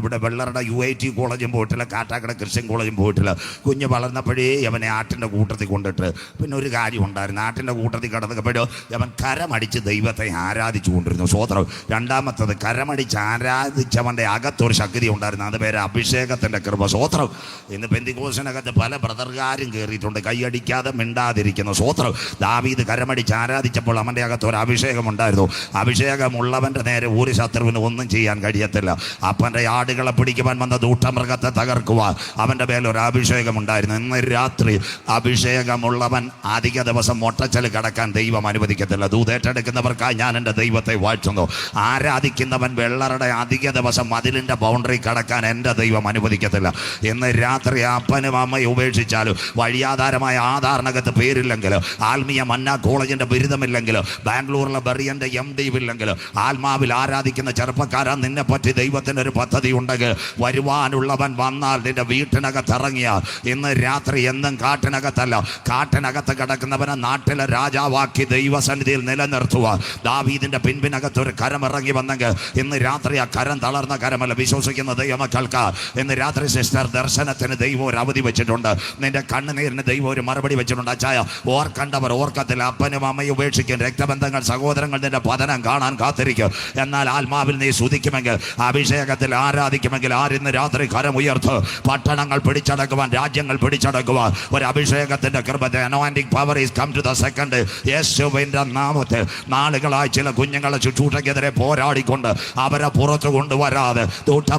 ഇവിടെ വെള്ളറുടെ UIT കോളേജും പോയിട്ടില്ല, കാട്ടാക്കട ക്രിസ്ത്യൻ കോളേജും പോയിട്ടില്ല. കുഞ്ഞ് വളർന്നപ്പോഴേ അവനെ ആട്ടിൻ്റെ കൂട്ടത്തിൽ കൊണ്ടിട്ട്. പിന്നെ ഒരു കാര്യം ഉണ്ടായിരുന്നു, ആട്ടിൻ്റെ കൂട്ടത്തിൽ കിടന്നപ്പോഴോ അവൻ കരമടിച്ച് ദൈവത്തെ ആരാധിച്ചു കൊണ്ടിരുന്നു. സ്വോത്രം. രണ്ടാമത്തത് കരമടിച്ച് ആരാധിച്ചവൻ്റെ അകത്തൊരു ശക്തി ഉണ്ടായിരുന്നു, അത് പേര് അഭിഷേകത്തിൻ്റെ കൃപ. സ്വോത്രം. ഇന്ന് പെന്തിക്കോസിനകത്ത് പല ബ്രദർകാരും കയറിയിട്ടുണ്ട്, കൈയടിക്കാതെ മിണ്ടാതിരിക്കുന്നു. സ്വോത്രം. ദാവീദ് കരമടിച്ച് ആരാധിച്ചപ്പോൾ അവൻ്റെ അകത്തൊരു അഭിഷേകം ഉണ്ടായിരുന്നു. അഭിഷേകമുള്ളവൻ്റെ നേരെ ഒരു ശത്രുവിന് ഒന്നും ചെയ്യാൻ കഴിയത്തില്ല. അപ്പൻ്റെ ആടുകളെ പിടിക്കുവാൻ വന്ന ദൂഷ്ടമൃഗത്തെ തകർക്കുവാൻ അവൻ്റെ മേലൊരു അഭിഷേകം ഉണ്ടായിരുന്നു. ഇന്ന് രാത്രി അഭിഷേകമുള്ളവൻ അധിക ദിവസം മൊട്ടച്ചൽ കിടക്കാൻ ദൈവം അനുവദിക്കത്തില്ല. ദൂതേറ്റെടുക്കുന്നവർക്കായി ഞാൻ എൻ്റെ ദൈവത്തെ വാഴ്ത്തുന്നു. ആരാധിക്കുന്നവൻ വെള്ളറുടെ അധിക ദിവസം മതിലിൻ്റെ ബൗണ്ടറി കടക്കാൻ എൻ്റെ ദൈവം അനുവദിക്കത്തില്ല. ഇന്ന് രാത്രി അപ്പനും അമ്മയും ഉപേക്ഷിച്ചാലും വഴിയാധാരമായ ആധാറിനകത്ത് പേരില്ലെങ്കിലും ആത്മീയ മന്ന കോളേജിൻ്റെ ബിരുദമില്ലെങ്കിലും ബാംഗ്ലൂരിലെ ബറിയൻ്റെ MD ഇല്ലെങ്കിൽ ആത്മാവിൽ ആരാധിക്കുന്ന ചെറുപ്പക്കാരാ, നിന്നെ പറ്റി ദൈവത്തിൻ്റെ ഒരു പദ്ധതി ഉണ്ടെങ്കിൽ വരുവാനുള്ളവൻ വന്നാൽ നിന്റെ വീട്ടിനകത്ത് ഇറങ്ങിയാൽ ഇന്ന് രാത്രി എന്നും കാട്ടിനകത്തല്ല, കാട്ടിനകത്ത് കിടക്കുന്നവനെ നാട്ടിലെ രാജാവാക്കി ദൈവസന്നിധിയിൽ നിലനിർത്തുക. ദാവീദിൻ്റെ പിൻപിനകത്ത് ഒരു കരം ഇറങ്ങി വന്നെങ്കിൽ ഇന്ന് രാത്രി ആ കരം തളർന്ന കരമല്ല. വിശ്വസിക്കുന്ന ദൈവമക്കൾക്ക് ഇന്ന് രാത്രി സിസ്റ്റർ ദർശനത്തിന് ദൈവം ഒരു അവധി വെച്ചിട്ടുണ്ട്. നിന്റെ കണ്ണുനീരിന് ദൈവം ഒരു മറുപടി വെച്ചിട്ടുണ്ട്. അച്ചായ ഓർക്കണ്ടവർ ഓർക്കത്തില്ല, അപ്പനും അമ്മയും ഉപേക്ഷിക്കും, രക്തബന്ധങ്ങൾ സഹോദരങ്ങൾ നിന്റെ പതനം കാണാൻ കാത്തിരിക്കും. എന്നാൽ ആത്മാവിൽ നീ സ്തുതിക്കുമെങ്കിൽ, അഭിഷേകത്തിൽ ആരാധിക്കുമെങ്കിൽ ആരിന്ന് രാത്രി കരം ഉയർത്ത് പട്ടണങ്ങൾ പിടിച്ചടക്കുവാൻ, രാജ്യങ്ങൾ പിടിച്ചടക്കുവാൻ ഒരു അഭിഷേകത്തിന്റെ കൃപത്തെ anointing power is come to the second. യേശുവിന്റെ നാമത്തിൽ നാളുകളായി ചില കുഞ്ഞുങ്ങളെ ശുശ്രൂഷയ്ക്കെതിരെ പോരാടിക്കൊണ്ട് അവരെ പുറത്തു കൊണ്ടുവരാതെ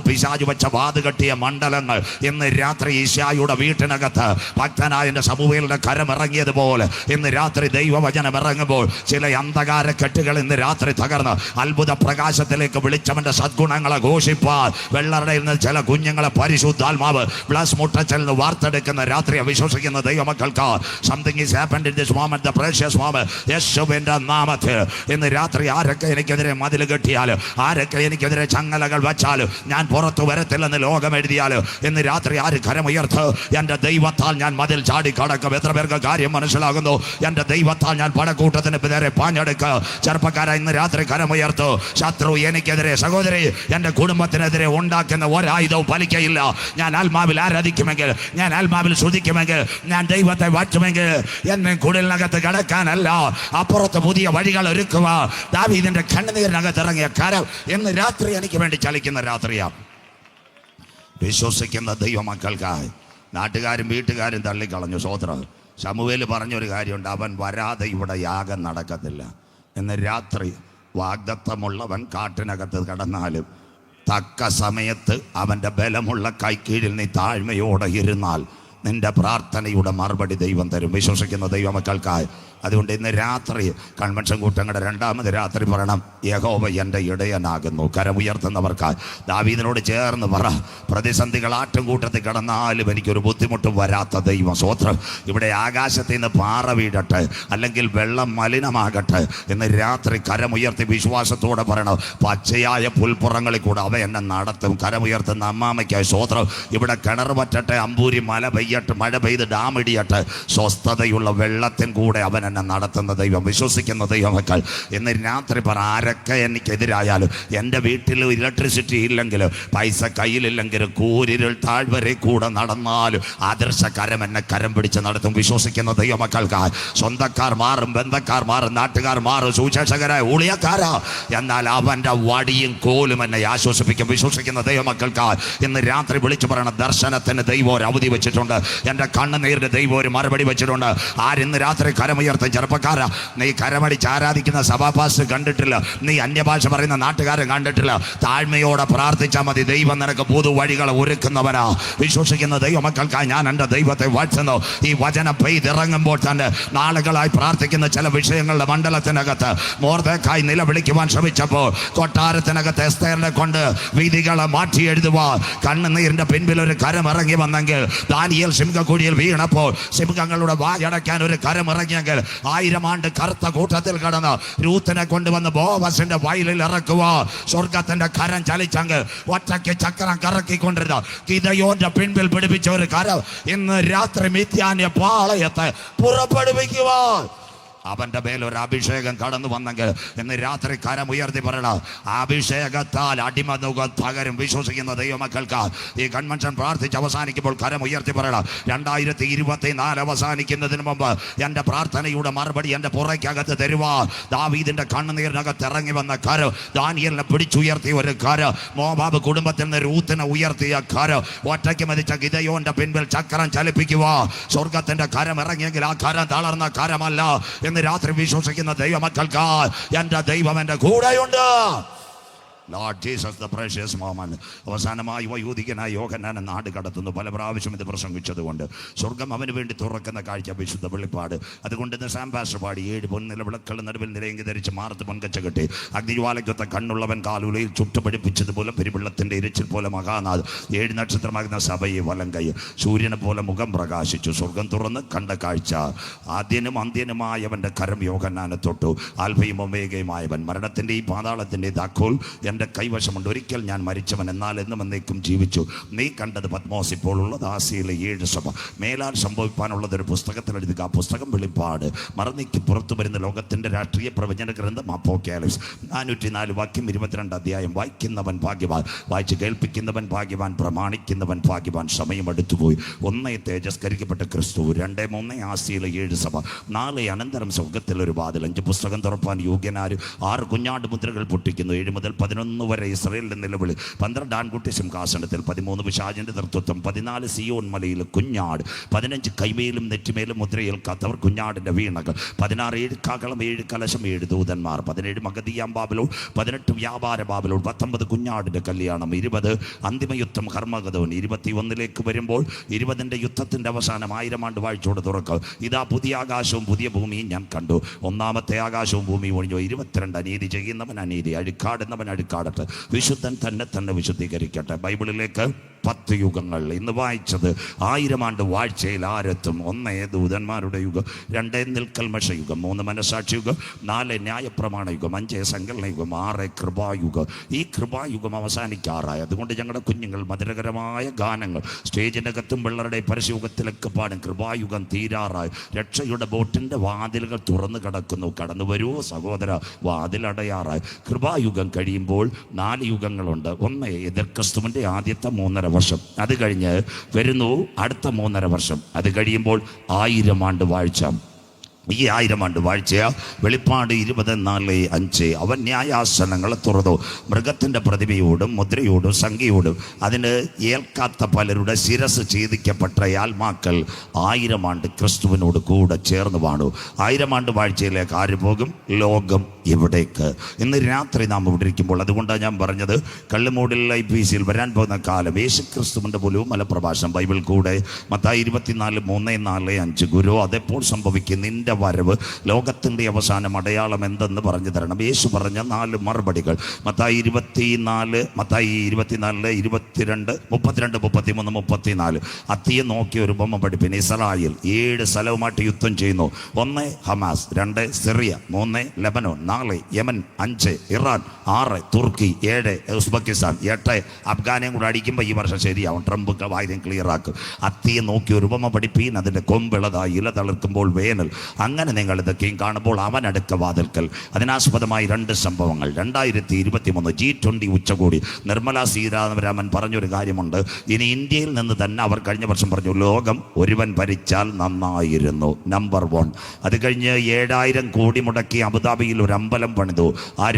പിശാചു വെച്ച വാതുകെട്ടിയ മണ്ഡലങ്ങൾ ഇന്ന് രാത്രി ഈശായുടെ വീട്ടിനകത്ത് ഭക്തനായ സമൂഹയുടെ കരമിറങ്ങിയതുപോലെ ഇന്ന് രാത്രി ദൈവവചനം ഇറങ്ങുമ്പോൾ ചില അന്ധകാര കെട്ടുകൾ ഇന്ന് രാത്രി തകർന്ന് അത്ഭുത പ്രകാശത്തിലേക്ക് വിളിച്ചവന്റെ സദ്ഗുണങ്ങളെ ഘോഷിപ്പാൻ വെള്ളരുടെ നിന്ന് ചില കുഞ്ഞുങ്ങളെ പരിശുദ്ധാത്മാവ് ബ്ലസ് മുട്ടച്ചൽ നിന്ന് വാർത്തെടുക്കുന്ന രാത്രിയെ വിശ്വസിക്കുന്ന ദൈവമക്കൾക്ക് something is happened in this moment the precious moment യേശുവിന്റെ നാമത്തിൽ ഇന്ന് രാത്രി ആരൊക്കെ എനിക്കെതിരെ മതിൽ കെട്ടിയാൽ ആരൊക്കെ എനിക്കെതിരെ ചങ്ങലകൾ വെച്ചാൽ ഞാൻ പുറത്തു വരത്തില്ലെന്ന് ലോകം എഴുതിയാൽ ഇന്ന് രാത്രി ആര് കരമുയർത്ത് എൻ്റെ ദൈവത്താൽ ഞാൻ മതിൽ ചാടി കടക്കും. എത്ര പേർക്ക് കാര്യം മനസ്സിലാകുന്നു? എൻ്റെ ദൈവത്താൽ ഞാൻ പടക്കൂട്ടത്തിന് നേരെ പാഞ്ഞെടുക്കുക. ചെറുപ്പക്കാരെ ഇന്ന് രാത്രി കരമുയർത്തു. ശത്രു എനിക്കെതിരെ, സഹോദരി എൻ്റെ കുടുംബത്തിനെതിരെ ഉണ്ടാക്കുന്ന ഒരായുധവും ഫലിക്കയില്ല. ഞാൻ ആത്മാവിൽ ആരാധിക്കുമെങ്കിൽ, ഞാൻ ആത്മാവിൽ ശ്രുതിക്കുമെങ്കിൽ, ഞാൻ ദൈവത്തെ വാറ്റുമെങ്കിൽ എന്നെ കുടിലിനകത്ത് കിടക്കാനല്ല, അപ്പുറത്ത് പുതിയ വഴികൾ ഒരുക്കുക. ദാവീദിന്റെ കണ്ണുനീരിനകത്ത് ഇറങ്ങിയ കരം ഇന്ന് രാത്രി എനിക്ക് വേണ്ടി ചലിക്കുന്ന രാത്രിയാണ്. വിശ്വസിക്കുന്ന ദൈവമക്കൾക്കായി നാട്ടുകാരും വീട്ടുകാരും തള്ളിക്കളഞ്ഞു. സ്വോത്രം. ശമൂവേൽ പറഞ്ഞൊരു കാര്യമുണ്ട്, അവൻ വരാതെ ഇവിടെ യാഗം നടക്കത്തില്ല. ഇന്ന് രാത്രി വാഗ്ദത്തമുള്ളവൻ കാട്ടിനകത്ത് കടന്നാലും തക്ക സമയത്ത് അവൻ്റെ ബലമുള്ള കൈക്കീഴിൽ നീ താഴ്മയോടെ ഇരുന്നാൽ നിന്റെ പ്രാർത്ഥനയുടെ മറുപടി ദൈവം തരും. വിശ്വസിക്കുന്ന ദൈവമക്കൾക്കായി അതുകൊണ്ട് ഇന്ന് രാത്രി കൺവെൻഷൻ കൂട്ടങ്ങളുടെ രണ്ടാമത് രാത്രി പറയണം, യഹോവ എൻ്റെ ഇടയനാകുന്നു. കരമുയർത്തുന്നവർക്കായി ദാവീദിനോട് ചേർന്ന് പറ, പ്രതിസന്ധികൾ ആട്ടുംകൂട്ടത്തിൽ കിടന്നാലും എനിക്കൊരു ബുദ്ധിമുട്ടും വരാത്ത ദൈവം. സ്വോത്രം. ഇവിടെ ആകാശത്തിൽ നിന്ന് പാറ വീഴട്ടെ, അല്ലെങ്കിൽ വെള്ളം മലിനമാകട്ടെ, ഇന്ന് രാത്രി കരമുയർത്തി വിശ്വാസത്തോടെ പറയണം, പച്ചയായ പുൽപ്പുറങ്ങളിൽ കൂടെ അവ എന്നെ നടത്തും. കരമുയർത്തുന്ന അമ്മാമയ്ക്കായി സ്വോത്രം. ഇവിടെ കിണർ പറ്റട്ടെ, അമ്പൂരി മല പെയ്യട്ടെ, മഴ പെയ്ത് ഡാം ഇടിയട്ടെ, സ്വസ്ഥതയുള്ള വെള്ളത്തിൽ കൂടെ അവൻ എന്നെ നടത്തുന്ന ദൈവം. വിശ്വസിക്കുന്ന ദൈവമക്കൾ ഇന്ന് രാത്രി പറ, ആരൊക്കെ എനിക്കെതിരായാലും, എൻ്റെ വീട്ടിൽ ഇലക്ട്രിസിറ്റി ഇല്ലെങ്കിലും, പൈസ കയ്യിലില്ലെങ്കിലും, കൂരിരുൾ താഴ്വരെ കൂടെ നടന്നാലും ആദർശകരം എന്നെ കരം പിടിച്ച് നടത്തും. വിശ്വസിക്കുന്ന ദൈവമക്കൾക്കായി സ്വന്തക്കാർ മാറും, ബന്ധക്കാർ മാറും, നാട്ടുകാർ മാറും, സുവിശേഷകരായ ഊളിയക്കാരാ, എന്നാൽ അവൻ്റെ വടിയും കോലും എന്നെ ആശ്വസിപ്പിക്കും. വിശ്വസിക്കുന്ന ദൈവമക്കൾക്കായി ഇന്ന് രാത്രി വിളിച്ചു പറയണം, ദർശനത്തിന് ദൈവം ഒരു അവധി വെച്ചിട്ടുണ്ട്, എൻ്റെ കണ്ണുനീരിന് ദൈവം ഒരു മറുപടി വെച്ചിട്ടുണ്ട്. ആരിന്ന് രാത്രി കരമുയർത്തും? ചെറുപ്പക്കാരാ, നീ കരമടിച്ച് ആരാധിക്കുന്ന സഭാപാസ് കണ്ടിട്ടില്ല, നീ അന്യഭാഷ പറയുന്ന നാട്ടുകാരെ കണ്ടിട്ടില്ല. താഴ്മയോടെ പ്രാർത്ഥിച്ചാൽ മതി, ദൈവം നിനക്ക് പുതുവഴികൾ ഒരുക്കുന്നവനാ. വിശ്വസിക്കുന്ന ദൈവമക്കൾക്കായി ഞാൻ എൻ്റെ ദൈവത്തെ വാഴ്ത്തുന്നു. ഈ വചനം പെയ്തിറങ്ങുമ്പോൾ തന്നെ നാളുകളായി പ്രാർത്ഥിക്കുന്ന ചില വിഷയങ്ങളുടെ മണ്ഡലത്തിനകത്ത് മോർദെഖായി നിലവിളിക്കുവാൻ ശ്രമിച്ചപ്പോൾ കൊട്ടാരത്തിനകത്ത് എസ്തേറിനെ കൊണ്ട് വിധികളെ മാറ്റി എഴുതുവാൻ കണ്ണുനീരിന്റെ പിൻപിൽ ഒരു കരമിറങ്ങി വന്നെങ്കിൽ, ദാനിയേൽ സിംഹക്കുഴിയിൽ വീണപ്പോൾ സിംഹങ്ങളുടെ വായടയ്ക്കാൻ ഒരു കരമിറങ്ങിയെങ്കിൽ, 1000 ആണ്ട് കറുത്ത കൂട്ടത്തിൽ കടന്ന് രൂത്തിനെ കൊണ്ടുവന്ന് ബോവസിന്റെ വയലിൽ ഇറക്കുക സ്വർഗത്തിന്റെ കരം ചലിച്ചെങ്കിൽ, ഒറ്റയ്ക്ക് ചക്രം കറക്കിക്കൊണ്ടിരുന്ന ഗിദെയോന്റെ പിൻപിൽ പിടിപ്പിച്ച ഒരു കരം ഇന്ന് രാത്രി മിദ്യാന്യ പാളയത്തെ പുറപ്പെടുവിക്കുവാൻ അവന്റെ മേലൊരു അഭിഷേകം കടന്നു വന്നെങ്കിൽ ഇന്ന് രാത്രി കരമുയർത്തി പറയണം, അഭിഷേകത്താൽ അടിമനുഖം തകരും. വിശ്വസിക്കുന്ന ദൈവമക്കൾക്ക് ഈ കൺവെൻഷൻ പ്രാർത്ഥിച്ച് അവസാനിക്കുമ്പോൾ കരമുയർത്തി പറയണം, 2024 അവസാനിക്കുന്നതിന് മുമ്പ് എൻ്റെ പ്രാർത്ഥനയുടെ മറുപടി എൻ്റെ പുറയ്ക്കകത്ത് തരുവാൻ ദാവീദിന്റെ കണ്ണുനീരിനകത്ത് ഇറങ്ങി വന്ന കരം, ദാനിയേലിനെ പിടിച്ചുയർത്തിയ ഒരു കരം, മോവാബ് കുടുംബത്തിൽ നിന്ന് രൂത്തിനെ ഉയർത്തിയ കരം, ഒറ്റയ്ക്ക് മതിച്ച ഗിദെയോന്റെ പിൻപിൽ ചക്രം ചലിപ്പിക്കുക സ്വർഗത്തിന്റെ കരം ഇറങ്ങിയെങ്കിൽ ആ കരം തളർന്ന കരമല്ല. ഇന്ന് രാത്രി വിശ്വസിക്കുന്ന ദൈവമക്കൾക്ക് എൻ്റെ ദൈവം എൻ്റെ കൂടെയുണ്ട്. Lord Jesus, the precious moment. അവസാനമായി വയോധികനായ യോഹന്നാനെ നാട് കടത്തുന്നു. പല പ്രാവശ്യം ഇത് പ്രസംഗിച്ചതുകൊണ്ട് സ്വർഗം അവന് വേണ്ടി തുറക്കുന്ന കാഴ്ച വിശുദ്ധ വെളിപ്പാട്. അതുകൊണ്ട് ഇന്ന് സാംപാസ്റ്റർ പാടി 7 പൊൻനില വിളക്കുകൾ നടുവിൽ നിരങ്ങി ധരിച്ച് മാറത്ത് പൊൻകച്ച കെട്ടി അഗ്നിജ്വാലയ്ക്കൊത്ത കണ്ണുള്ളവൻ കാലുലയിൽ ചുട്ടുപിടിപ്പിച്ചതുപോലെ പെരുവെള്ളത്തിൻ്റെ ഇരച്ചിൽ പോലെ മഹാനാഥ് 7 നക്ഷത്രമാകുന്ന സഭയെ വലം കൈ സൂര്യനെ പോലെ മുഖം പ്രകാശിച്ചു. സ്വർഗം തുറന്ന് കണ്ട കാഴ്ച. ആദ്യനും അന്ത്യനുമായവൻ്റെ കരം യോഹന്നാനെ തൊട്ടു. ആൽഫയും ഒമേഗയുമായവൻ, മരണത്തിൻ്റെ ഈ പാതാളത്തിൻ്റെ താക്കോൽ എൻ്റെ കൈവശമുണ്ട്. ഒരിക്കൽ ഞാൻ മരിച്ചവൻ, എന്നാൽ എന്നും എന്നേക്കും ജീവിച്ചു. നീ കണ്ടത് പത്മോസ്, ഇപ്പോൾ ഉള്ളത് ആസിയയിലെ 7 സഭ. മേലാൽ സംഭവിക്കാനുള്ളത് ഒരു പുസ്തകത്തിൽ എഴുതുക. ആ പുസ്തകം വെളിപ്പാട്. മറന്നേക്ക് പുറത്തു വരുന്ന ലോകത്തിൻ്റെ രാഷ്ട്രീയ പ്രവചന ഗ്രന്ഥം അപ്പോക്യാലിപ്സ്. 404 വാക്യം 22 അധ്യായം. വായിക്കുന്നവൻ ഭാഗ്യവാൻ, വായിച്ച് കേൾപ്പിക്കുന്നവൻ ഭാഗ്യവാൻ, പ്രമാണിക്കുന്നവൻ ഭാഗ്യവാൻ. സമയം അടുത്തുപോയി. 1 തേജസ്കരിക്കപ്പെട്ട ക്രിസ്തു, 2 3 ആസിയയിലെ 7 സഭ, 4 അനന്തരം സ്വർഗത്തിലൊരു വാതിൽ, 5 പുസ്തകം തുറപ്പാൻ യോഗ്യനാര്, 6 കുഞ്ഞാട് മുദ്രകൾ പൊട്ടിക്കുന്നു, 7 മുതൽ 11 11 വരെ ഇസ്രായേലിന്റെ നിലവിളി, 12 ആൺകുട്ടി സിംഹാസനത്തിൽ, 13 പിശാചിന്റെ നേതൃത്വം, 14 സിയോൻ മലയിൽ കുഞ്ഞാട്, 15 കൈമേലും നെറ്റിമേലും മുദ്രയേൽക്കാത്തവർ കുഞ്ഞാടിന്റെ വീണകൾ, 16 7 കാകളം, 7 കലശം, 7 ദൂതന്മാർ, 17 മഗതിയാം ബാബിലോൺ, 18 വ്യാപാര ബാബിലോൺ, 19 കുഞ്ഞാടിന്റെ കല്യാണം, 20 അന്തിമയുദ്ധം ഹർമഗദോൻ, 21 വരുമ്പോൾ 20 യുദ്ധത്തിന്റെ അവസാനം 1000 ആണ്ട് വാഴ്ചയോട് തുറക്കും. ഇതാ പുതിയ ആകാശവും പുതിയ ഭൂമിയും ഞാൻ കണ്ടു. ഒന്നാമത്തെ ആകാശവും ഭൂമിയും ഒഴിഞ്ഞു. 22 അനീതി ചെയ്യുന്നവൻ അനീതി, അഴുക്കാടുന്നവൻ അഴുക്കാടട്ടെ, വിശുദ്ധൻ തന്നെ വിശുദ്ധീകരിക്കട്ടെ. ബൈബിളിലേക്ക് 10 യുഗങ്ങൾ ഇന്ന് വായിച്ചത് 1000 ആണ്ട് വാഴ്ചയിൽ ആരെത്തും? 1 ദൂതന്മാരുടെ യുഗം, 2 നിൽക്കൽമഷ യുഗം, 3 മനസാക്ഷി യുഗം, 4 ന്യായപ്രമാണ യുഗം, 5 സങ്കലന യുഗം, 6 കൃപായുഗം. ഈ കൃപായുഗം അവസാനിക്കാറായി. അതുകൊണ്ട് ഞങ്ങളുടെ കുഞ്ഞുങ്ങൾ മധുരകരമായ ഗാനങ്ങൾ സ്റ്റേജിനകത്തും പിള്ളേരുടെ പരസ്യയുഗത്തിലൊക്കെ പാടും. കൃപായുഗം തീരാറായി. രക്ഷയുടെ ബോട്ടിന്റെ വാതിലുകൾ തുറന്നു കിടക്കുന്നു. കടന്നു വരൂ സഹോദര, വാതിലടയാറായി. കൃപായുഗം കഴിയുമ്പോൾ 4 യുഗങ്ങളുണ്ട്. 1 എതിർക്രിസ്തുവിന്റെ ആദ്യത്തെ 3.5 വർഷം, അത് കഴിഞ്ഞ് വരുന്നു അടുത്ത 3.5 വർഷം, അത് കഴിയുമ്പോൾ 1000 ആണ്ട് വാഴ്ച. ഈ 1000 ആണ്ട് വാഴ്ച വെളിപ്പാട് 24:5 അവൻ ന്യായാസനങ്ങളെ തുറന്നു, മൃഗത്തിൻ്റെ പ്രതിമയോടും മുദ്രയോടും സംഖ്യയോടും അതിന് ഏൽക്കാത്ത പലരുടെ ശിരസ് ഛേദിക്കപ്പെട്ട ആത്മാക്കൾ 1000 ആണ്ട് ക്രിസ്തുവിനോട് കൂടെ ചേർന്ന് വാണു. 1000 ആണ്ട് വാഴ്ചയിലേക്ക് ആര് പോകും? ലോകം ഇവിടേക്ക്. ഇന്ന് രാത്രി നാം ഇവിടെ ഇരിക്കുമ്പോൾ, അതുകൊണ്ടാണ് ഞാൻ പറഞ്ഞത് കള്ളുമൂടിൽ IPCയിൽ വരാൻ പോകുന്ന കാലം യേശു ക്രിസ്തുവിൻ്റെ പോലും മലപ്രഭാഷണം ബൈബിൾ കൂടെ മത്തായി 24:3-4-5 ഗുരു അതെപ്പോൾ സംഭവിക്കും? നിന്റെ വരവ് ലോകത്തിൻ്റെ അവസാനം അടയാളം എന്തെന്ന് പറഞ്ഞു തരണം. യേശു പറഞ്ഞ 4 മറുപടികൾ മത്തായി 24, മത്തായി 24, 22, 32, 33, 34. അത്തിയെ നോക്കി ഒരു ബൊമ്മ പഠിപ്പിന്. ഇസ്രായേൽ 7 സ്ഥലവുമായിട്ട് യുദ്ധം ചെയ്യുന്നു. 1 Hamas, 2 Syria, 3 Lebanon, 4 Yemen, 5 Iran, 6 തുർക്കി, 7 ഉസ്ബെക്കിസ്ഥാൻ, 8 അഫ്ഗാനെയും കൂടെ അടിക്കുമ്പോൾ ഈ വർഷം ശരിയാവും. ട്രംപ് വായുധം ക്ലിയർ ആക്കും. അത്തിയെ നോക്കി ഒരു ബൊമ്മ പഠിപ്പീൻ, അതിൻ്റെ കൊമ്പിളതായി ഇല തളിർക്കുമ്പോൾ വേനൽ. അങ്ങനെ നിങ്ങൾ ഇതൊക്കെയും കാണുമ്പോൾ അവൻ അടുക്ക വാതിൽക്കൽ. അതിനാസ്പദമായി 2 സംഭവങ്ങൾ. 2023 G20 ഉച്ചകോടി. നിർമ്മല സീതാരാമൻ പറഞ്ഞൊരു കാര്യമുണ്ട്. ഇനി ഇന്ത്യയിൽ നിന്ന് തന്നെ അവർ കഴിഞ്ഞ വർഷം പറഞ്ഞു, ലോകം ഒരുവൻ ഭരിച്ചാൽ നന്നായിരുന്നു. നമ്പർ 1. അത് കഴിഞ്ഞ് 7000 കോടി മുടക്കി അബുദാബിയിൽ ഒരു അമ്പലം പണിതു.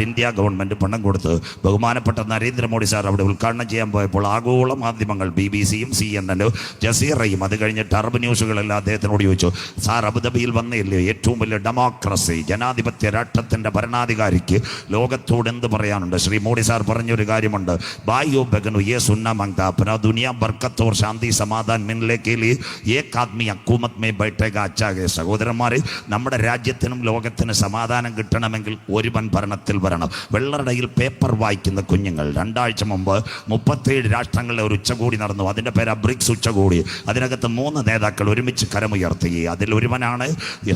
ഇന്ത്യ ഗവൺമെൻറ് പണം കൊടുത്ത് ബഹുമാനപ്പെട്ട നരേന്ദ്രമോദി സാർ അവിടെ ഉദ്ഘാടനം ചെയ്യാൻ പോയപ്പോൾ ആഗോള മാധ്യമങ്ങൾ BBCയും CNN ജസീറയും അത് കഴിഞ്ഞിട്ട് അറബ് ന്യൂസുകളെല്ലാം അദ്ദേഹത്തിനോട് ചോദിച്ചു, സാർ അബുദാബിയിൽ വന്നില്ലേ? ഏറ്റവും വലിയ ഡെമോക്രസി ജനാധിപത്യ രാഷ്ട്രത്തിൻ്റെ ഭരണാധികാരിക്ക് ലോകത്തോട് എന്ത് പറയാനുണ്ട്? ശ്രീ മോഡി സാർ പറഞ്ഞൊരു കാര്യമുണ്ട്, ബായോ ബഗനു യേ സുന്ന മങ്താ അപ്നാ ദുനിയ ബർക്കത്ത് ഓർ ശാന്തി സമാധാൻ മിൽനെ കെ ലിയെ ഏക് ആദ്മി ഹുകൂമത്ത് മേ ബൈഠേഗ അച്ഛാ ഹൈ. സഹോദരന്മാരെ, നമ്മുടെ രാജ്യത്തിനും ലോകത്തിന് സമാധാനം കിട്ടണമെങ്കിൽ ഒരുവൻ ഭരണത്തിൽ വരണം. വെള്ളറടയിൽ പേപ്പർ വായിക്കുന്ന കുഞ്ഞുങ്ങൾ. 2 ആഴ്ച മുമ്പ് 37 രാഷ്ട്രങ്ങളിലെ ഒരു ഉച്ചകോടി നടന്നു. അതിൻ്റെ പേര് ബ്രിക്സ് ഉച്ചകോടി. അതിനകത്ത് 3 നേതാക്കൾ ഒരുമിച്ച് കരമുയർത്തി. അതിൽ ഒരുവനാണ്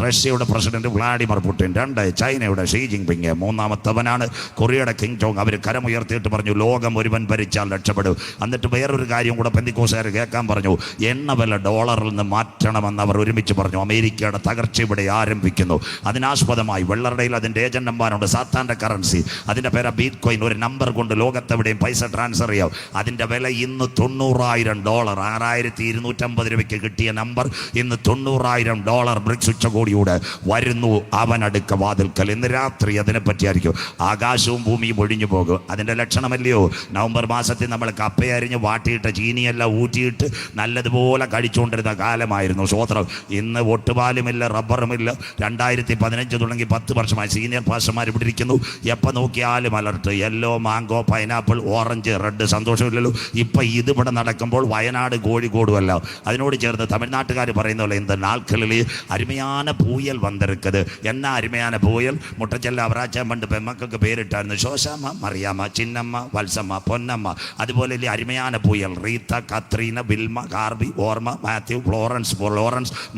റഷ്യയുടെ പ്രസിഡന്റ് വ്ളാഡിമിർ പുടിൻ, 2 ചൈനയുടെ ഷീ ജിൻപിങ്, 3-മത്തവനാണ് കൊറിയയുടെ കിങ് ജോങ്. അവർ കരമുയർത്തിയിട്ട് പറഞ്ഞു, ലോകം ഒരുവൻ ഭരിച്ചാൽ രക്ഷപ്പെടും. എന്നിട്ട് വേറൊരു കാര്യം കൂടെ പെന്തിക്കോസുകാർ കേൾക്കാൻ പറഞ്ഞു, എണ്ണ വില ഡോളറിൽ നിന്ന് മാറ്റണമെന്ന് അവർ ഒരുമിച്ച് പറഞ്ഞു. അമേരിക്കയുടെ തകർച്ച ഇവിടെ ആരംഭിക്കുന്നു. അതിനാസ്പദമായി വെള്ളറടയിൽ അതിൻ്റെ ഏജന്റ് നമ്പറുണ്ട്, സാത്താൻ്റെ കറൻസി. അതിൻ്റെ പേര് ബീറ്റ് കോയിൻ. ഒരു നമ്പർ കൊണ്ട് ലോകത്തെവിടെയും പൈസ ട്രാൻസ്ഫർ ചെയ്യാം. അതിൻ്റെ വില ഇന്ന് $90,000. 6250 രൂപയ്ക്ക് കിട്ടിയ നമ്പർ ഇന്ന് $90,000. ബ്രിക്സ് ഉച്ചകോടിയോട് വരുന്നു അവൻ അടുക്ക വാതിൽക്കൽ. ഇന്ന് രാത്രി അതിനെപ്പറ്റിയായിരിക്കും. ആകാശവും ഭൂമിയും ഒഴിഞ്ഞു പോകും. അതിൻ്റെ ലക്ഷണമല്ലയോ? നവംബർ മാസത്തിൽ നമ്മൾ കപ്പയരിഞ്ഞ് വാട്ടിയിട്ട് ചീനിയെല്ലാം ഊറ്റിയിട്ട് നല്ലതുപോലെ കഴിച്ചുകൊണ്ടിരുന്ന കാലമായിരുന്നു. സ്വോത്രം. ഇന്ന് ഒട്ടുപാലുമില്ല, റബ്ബറുമില്ല. 2015 തുടങ്ങി 10 വർഷമായി സീനിയർ പാസ്റ്റർമാർ ഇവിടെ ഇരിക്കുന്നു. എപ്പോൾ നോക്കിയാലും alert. Yellow, mango, pineapple, orange, red. സന്തോഷമില്ലല്ലോ. ഇപ്പം ഇതിവിടെ നടക്കുമ്പോൾ വയനാട് കോഴിക്കോടുമല്ല, അതിനോട് ചേർന്ന് തമിഴ്നാട്ടുകാർ പറയുന്ന പോലെ இந்த நாட்களிலே அருமையான புயல் வந்திருக்குது. என்ன அருமையான புயல்? முட்டச்செல்ல அவராச்சம் பண்டு பெம்மக்கு பேரிட்டாருன்னு சோசாமா, மரியாமா, சின்னம்மா, வல்சம்மா, பொன்னம்மா. അതുപോലെ അരുമയാന പുയൽ. റീത്ത, കത്രീന, വിൽമ, കാർബി, ഓർമ്മ, മാത്യു, ഫ്ലോറൻസ്,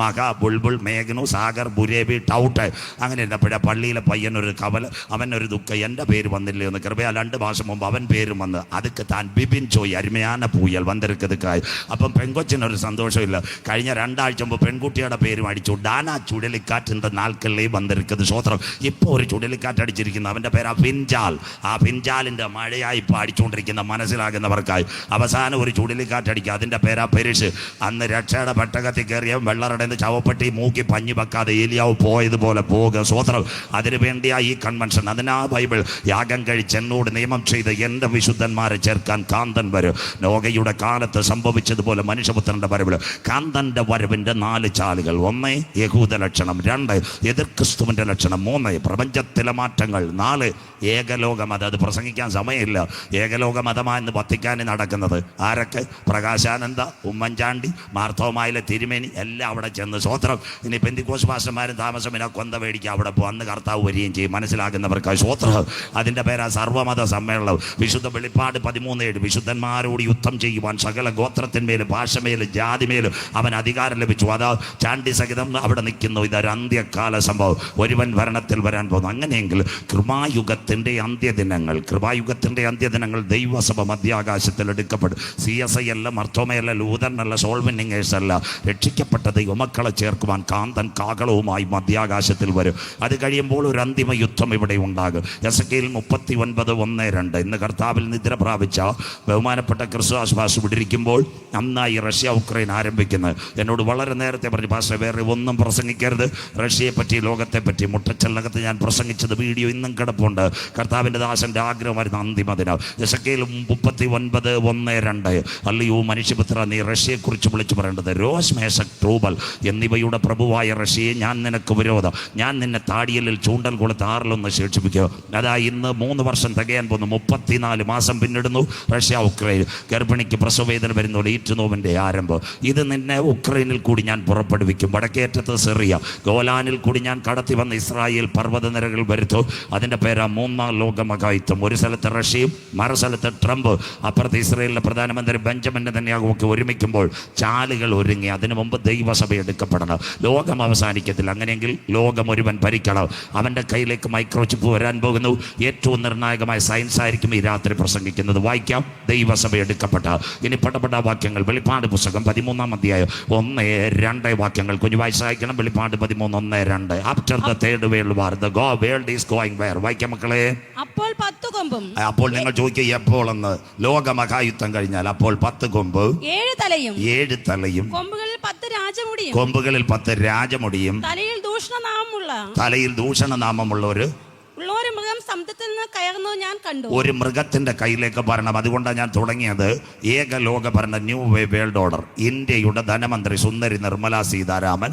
മഹ, ബുൾബുൾ, മേഘനു, സാഗർ, ബുരേബി, ടൗട്ട്. അങ്ങനെ ഇരുന്നപ്പോഴേ പള്ളിയിലെ പയ്യനൊരു കവല, അവനൊരു ദുഃഖം, എൻ്റെ പേര് വന്നില്ലേ എന്ന്. കൃപയാ 2 മാസം മുമ്പ് അവൻ പേരും വന്ന്. അതുക്ക് താൻ ബിബിൻ ചോയ് അരുമയാന പുയൽ വന്നിരിക്കുന്നതുക്കായി. അപ്പം പെൺകൊച്ചിനൊരു സന്തോഷമില്ല. കഴിഞ്ഞ 2 ആഴ്ച മുമ്പ് പെൺകുട്ടിയുടെ പേരും അടിച്ചു. ഡാന ചുഴലി ചുഴലിക്കാറ്റിൻ്റെ നാൾക്കല്ലേ വന്നിരിക്കുന്നത്. സ്വോത്രം. ഇപ്പോൾ ഒരു ചുഴലിക്കാറ്റ് അടിച്ചിരിക്കുന്നു, അവൻ്റെ പേരാ ഫിൻജാൽ. ആ ഫിൻജാലിൻ്റെ മഴയായി ഇപ്പോൾ അടിച്ചുകൊണ്ടിരിക്കുന്ന മനസ്സിലാകുന്നവർക്കായി അവസാനം ഒരു ചുഴലിക്കാറ്റ് അടിക്കുക, അതിൻ്റെ പേരാ പെരിഷ്. അന്ന് രക്ഷയുടെ പെട്ടകത്തിൽ കയറിയ വെള്ളറടന്ന് ചവപ്പെട്ടി മൂക്കി പഞ്ഞി വെക്കാതെ ഏലിയാവ് പോയതുപോലെ പോകുക. സ്വോത്രം. അതിനു വേണ്ടിയാ ഈ കൺവെൻഷൻ. അതിനാ ബൈബിൾ യാഗം കഴിച്ച് എന്നോട് നിയമം ചെയ്ത് എൻ്റെ വിശുദ്ധന്മാരെ ചേർക്കാൻ കാന്തൻ വരും. നോഗയുടെ കാലത്ത് സംഭവിച്ചതുപോലെ മനുഷ്യപുത്രൻ്റെ വരവിൽ കാന്തൻ്റെ വരവിൻ്റെ 4 ചാലുകൾ. 1 യഹൂദ ലക്ഷണം, 2 എതിർ ക്രിസ്തുവിൻ്റെ ലക്ഷണം, 3 പ്രപഞ്ചത്തിലെ മാറ്റങ്ങൾ, 4 ഏകലോകമതം. അത് പ്രസംഗിക്കാൻ സമയമില്ല. ഏകലോക മതമാണെന്ന് വത്തിക്കാനിൽ നടക്കുന്നത് ആരൊക്കെ? പ്രകാശാനന്ദ, ഉമ്മൻചാണ്ടി, മാർത്തോമായിലെ തിരുമേനി എല്ലാം അവിടെ ചെന്ന്. സ്വോത്രം. ഇനി പെന്തിക്കോസ് പാസ്റ്റർമാരും താമസമില്ല, കൊന്ത മേടിക്കുക, അവിടെ വന്ന് കർത്താവ് വരികയും ചെയ്യും. മനസ്സിലാക്കുന്നവർക്കായി സ്വോത്രം. അതിൻ്റെ പേരാ സർവ്വമത സമ്മേളനം. വിശുദ്ധ വെളിപ്പാട് 13:7 വിശുദ്ധന്മാരോട് യുദ്ധം ചെയ്യുവാൻ സകല ഗോത്രത്തിന്മേലും ഭാഷമേലും ജാതിമേലും അവൻ അധികാരം ലഭിച്ചു. അതാ ചാണ്ടി സഹിതം അവിടെ നിൽക്കുന്നു. ഇതൊരു അന്ത്യകാല സംഭവം. ഒരുവൻ ഭരണത്തിൽ വരാൻ പോകുന്നു. അങ്ങനെയെങ്കിൽ കൃപായുഗത്തിൻ്റെ അന്ത്യദിനങ്ങൾ ദൈവസഭ മധ്യാകാശത്തിൽ എടുക്കപ്പെടും. CSI അല്ല, മർത്തോമയല്ല, ലൂതറിനല്ല, സോൾവെന്നിങ്ങേഴ്സ് അല്ല, രക്ഷിക്കപ്പെട്ട ദൈവമക്കളെ ചേർക്കുവാൻ കാന്തൻ കാകളവുമായി മധ്യാകാശത്തിൽ വരും. അത് കഴിയുമ്പോൾ ഒരു അന്തിമ യുദ്ധം ഇവിടെ ഉണ്ടാകും. എസെക്കിയേൽ 39:1-2 ഇന്ന് കർത്താവിൽ നിദ്ര പ്രാപിച്ച ബഹുമാനപ്പെട്ട ക്രിസ്തുദാസ് പാസ്റ്റർ വിടിരിക്കുമ്പോൾ നന്നായി റഷ്യ ഉക്രൈൻ ആരംഭിക്കുന്നത്. എന്നോട് വളരെ നേരത്തെ പറഞ്ഞു, പാസ്റ്റർ വേറെ ഒന്നും പ്രസംഗിക്കരുത്, റഷ്യയെപ്പറ്റി ലോകത്തെപ്പറ്റി. മുട്ടച്ചെല്ലകത്ത് ഞാൻ പ്രസംഗിച്ചത് വീഡിയോ ഇന്നും കിടപ്പുണ്ട്. കർത്താവിൻ്റെ ദാസൻ്റെ ആഗ്രഹമായിരുന്നു അന്തിമദിനം. എസെക്കിയേൽ 39:1-2 അല്ലയോ മനുഷ്യപുത്ര, നീ റഷ്യയെക്കുറിച്ച് വിളിച്ചു പറയേണ്ടത് രോഷ്, മേശക്, ടൂബൽ എന്നിവയുടെ പ്രഭുവായ റഷ്യയെ ഞാൻ നിനക്ക് വിരോധം. ഞാൻ നിന്നെ താടിയലിൽ ചൂണ്ടൽ കൊളുത്ത് 6 ശേഷിപ്പിക്കുക. അതാ ഇന്ന് 3 വർഷം തികയാൻ പോകുന്നു. 34 മാസം പിന്നിടുന്നു. Russia Ukraine. ഗർഭിണിക്ക് പ്രസവവേദന വരുന്നുള്ള ഈറ്റുനോവിൻ്റെ ആരംഭം. ഇത് നിന്നെ ഉക്രൈനിൽ കൂടി ഞാൻ പുറപ്പെടുവിക്കും. വടക്കേറ്റത്ത് സിറിയ, ഗോലാനിൽ കൂടി ഞാൻ കടത്തി വന്ന് ഇസ്രായേൽ പർവ്വതനിരകൾ വരുത്തും. അതിൻ്റെ പേരാ 3-ാം ലോകമഹായുദ്ധം. ഒരു സ്ഥലത്ത് റഷ്യയും മറുസ്ഥലത്ത് ട്രംപ്, അപ്പുറത്ത് ഇസ്രായേലിലെ പ്രധാനമന്ത്രി ബെഞ്ചമിൻ നെതന്യാഹു ഒക്കെ ഒരുമിക്കുമ്പോൾ ചാലുകൾ ഒരുങ്ങി. അതിനു മുമ്പ് ദൈവസഭ എടുക്കപ്പെടണം. ലോകം അവസാനിക്കത്തില്ല. അങ്ങനെയെങ്കിൽ ലോകം ഒരുവൻ ഭരിക്കണം. അവൻ്റെ കയ്യിലേക്ക് മൈക്രോചിപ്പ് വരാൻ പോകുന്നു. ഏറ്റവും നിർണായകമായ സയൻസ് ആയിരിക്കും ഈ രാത്രി പ്രസംഗിക്കുന്നത്. വായിക്കാം. ദൈവസഭ എടുക്കപ്പെട്ട. ഇനി പടപെട്ട വാക്യങ്ങൾ. വെളിപ്പാട് പുസ്തകം 13-ാം അധ്യായം 1-2 വാക്യങ്ങൾ കുഞ്ഞു വായിച്ച് സഹായിക്കണം. വെളിപ്പാട് 13:1-2 after the third world war the world is going where. വായിക്കാം മക്കളെ. അപ്പോൾ 10 കൊമ്പും. അപ്പോൾ നിങ്ങൾ ചോദിക്കുക എപ്പോൾ എന്ന്. ലോകമഹായുദ്ധം കഴിഞ്ഞാൽ അപ്പോൾ 10 കൊമ്പ്, 7 തലയും, 7 തലയും, കൊമ്പുകളിൽ 10 രാജമുടിയും, കൊമ്പുകളിൽ 10 രാജമുടിയും, തലയിൽ ദൂഷണനാമമുള്ള ഒരു മൃഗം സമുദ്രത്തിൽ നിന്ന് കയറുന്നത് ഞാൻ കണ്ടു. ഒരു മൃഗത്തിന്റെ കയ്യിലേക്ക് ഭരണം. അതുകൊണ്ടാണ് ഞാൻ തുടങ്ങിയത് ഏകലോക ഭരണ ന്യൂ വേൾഡ് ഓർഡർ. ഇന്ത്യയുടെ ധനമന്ത്രി സുന്ദരി നിർമ്മല സീതാരാമൻ,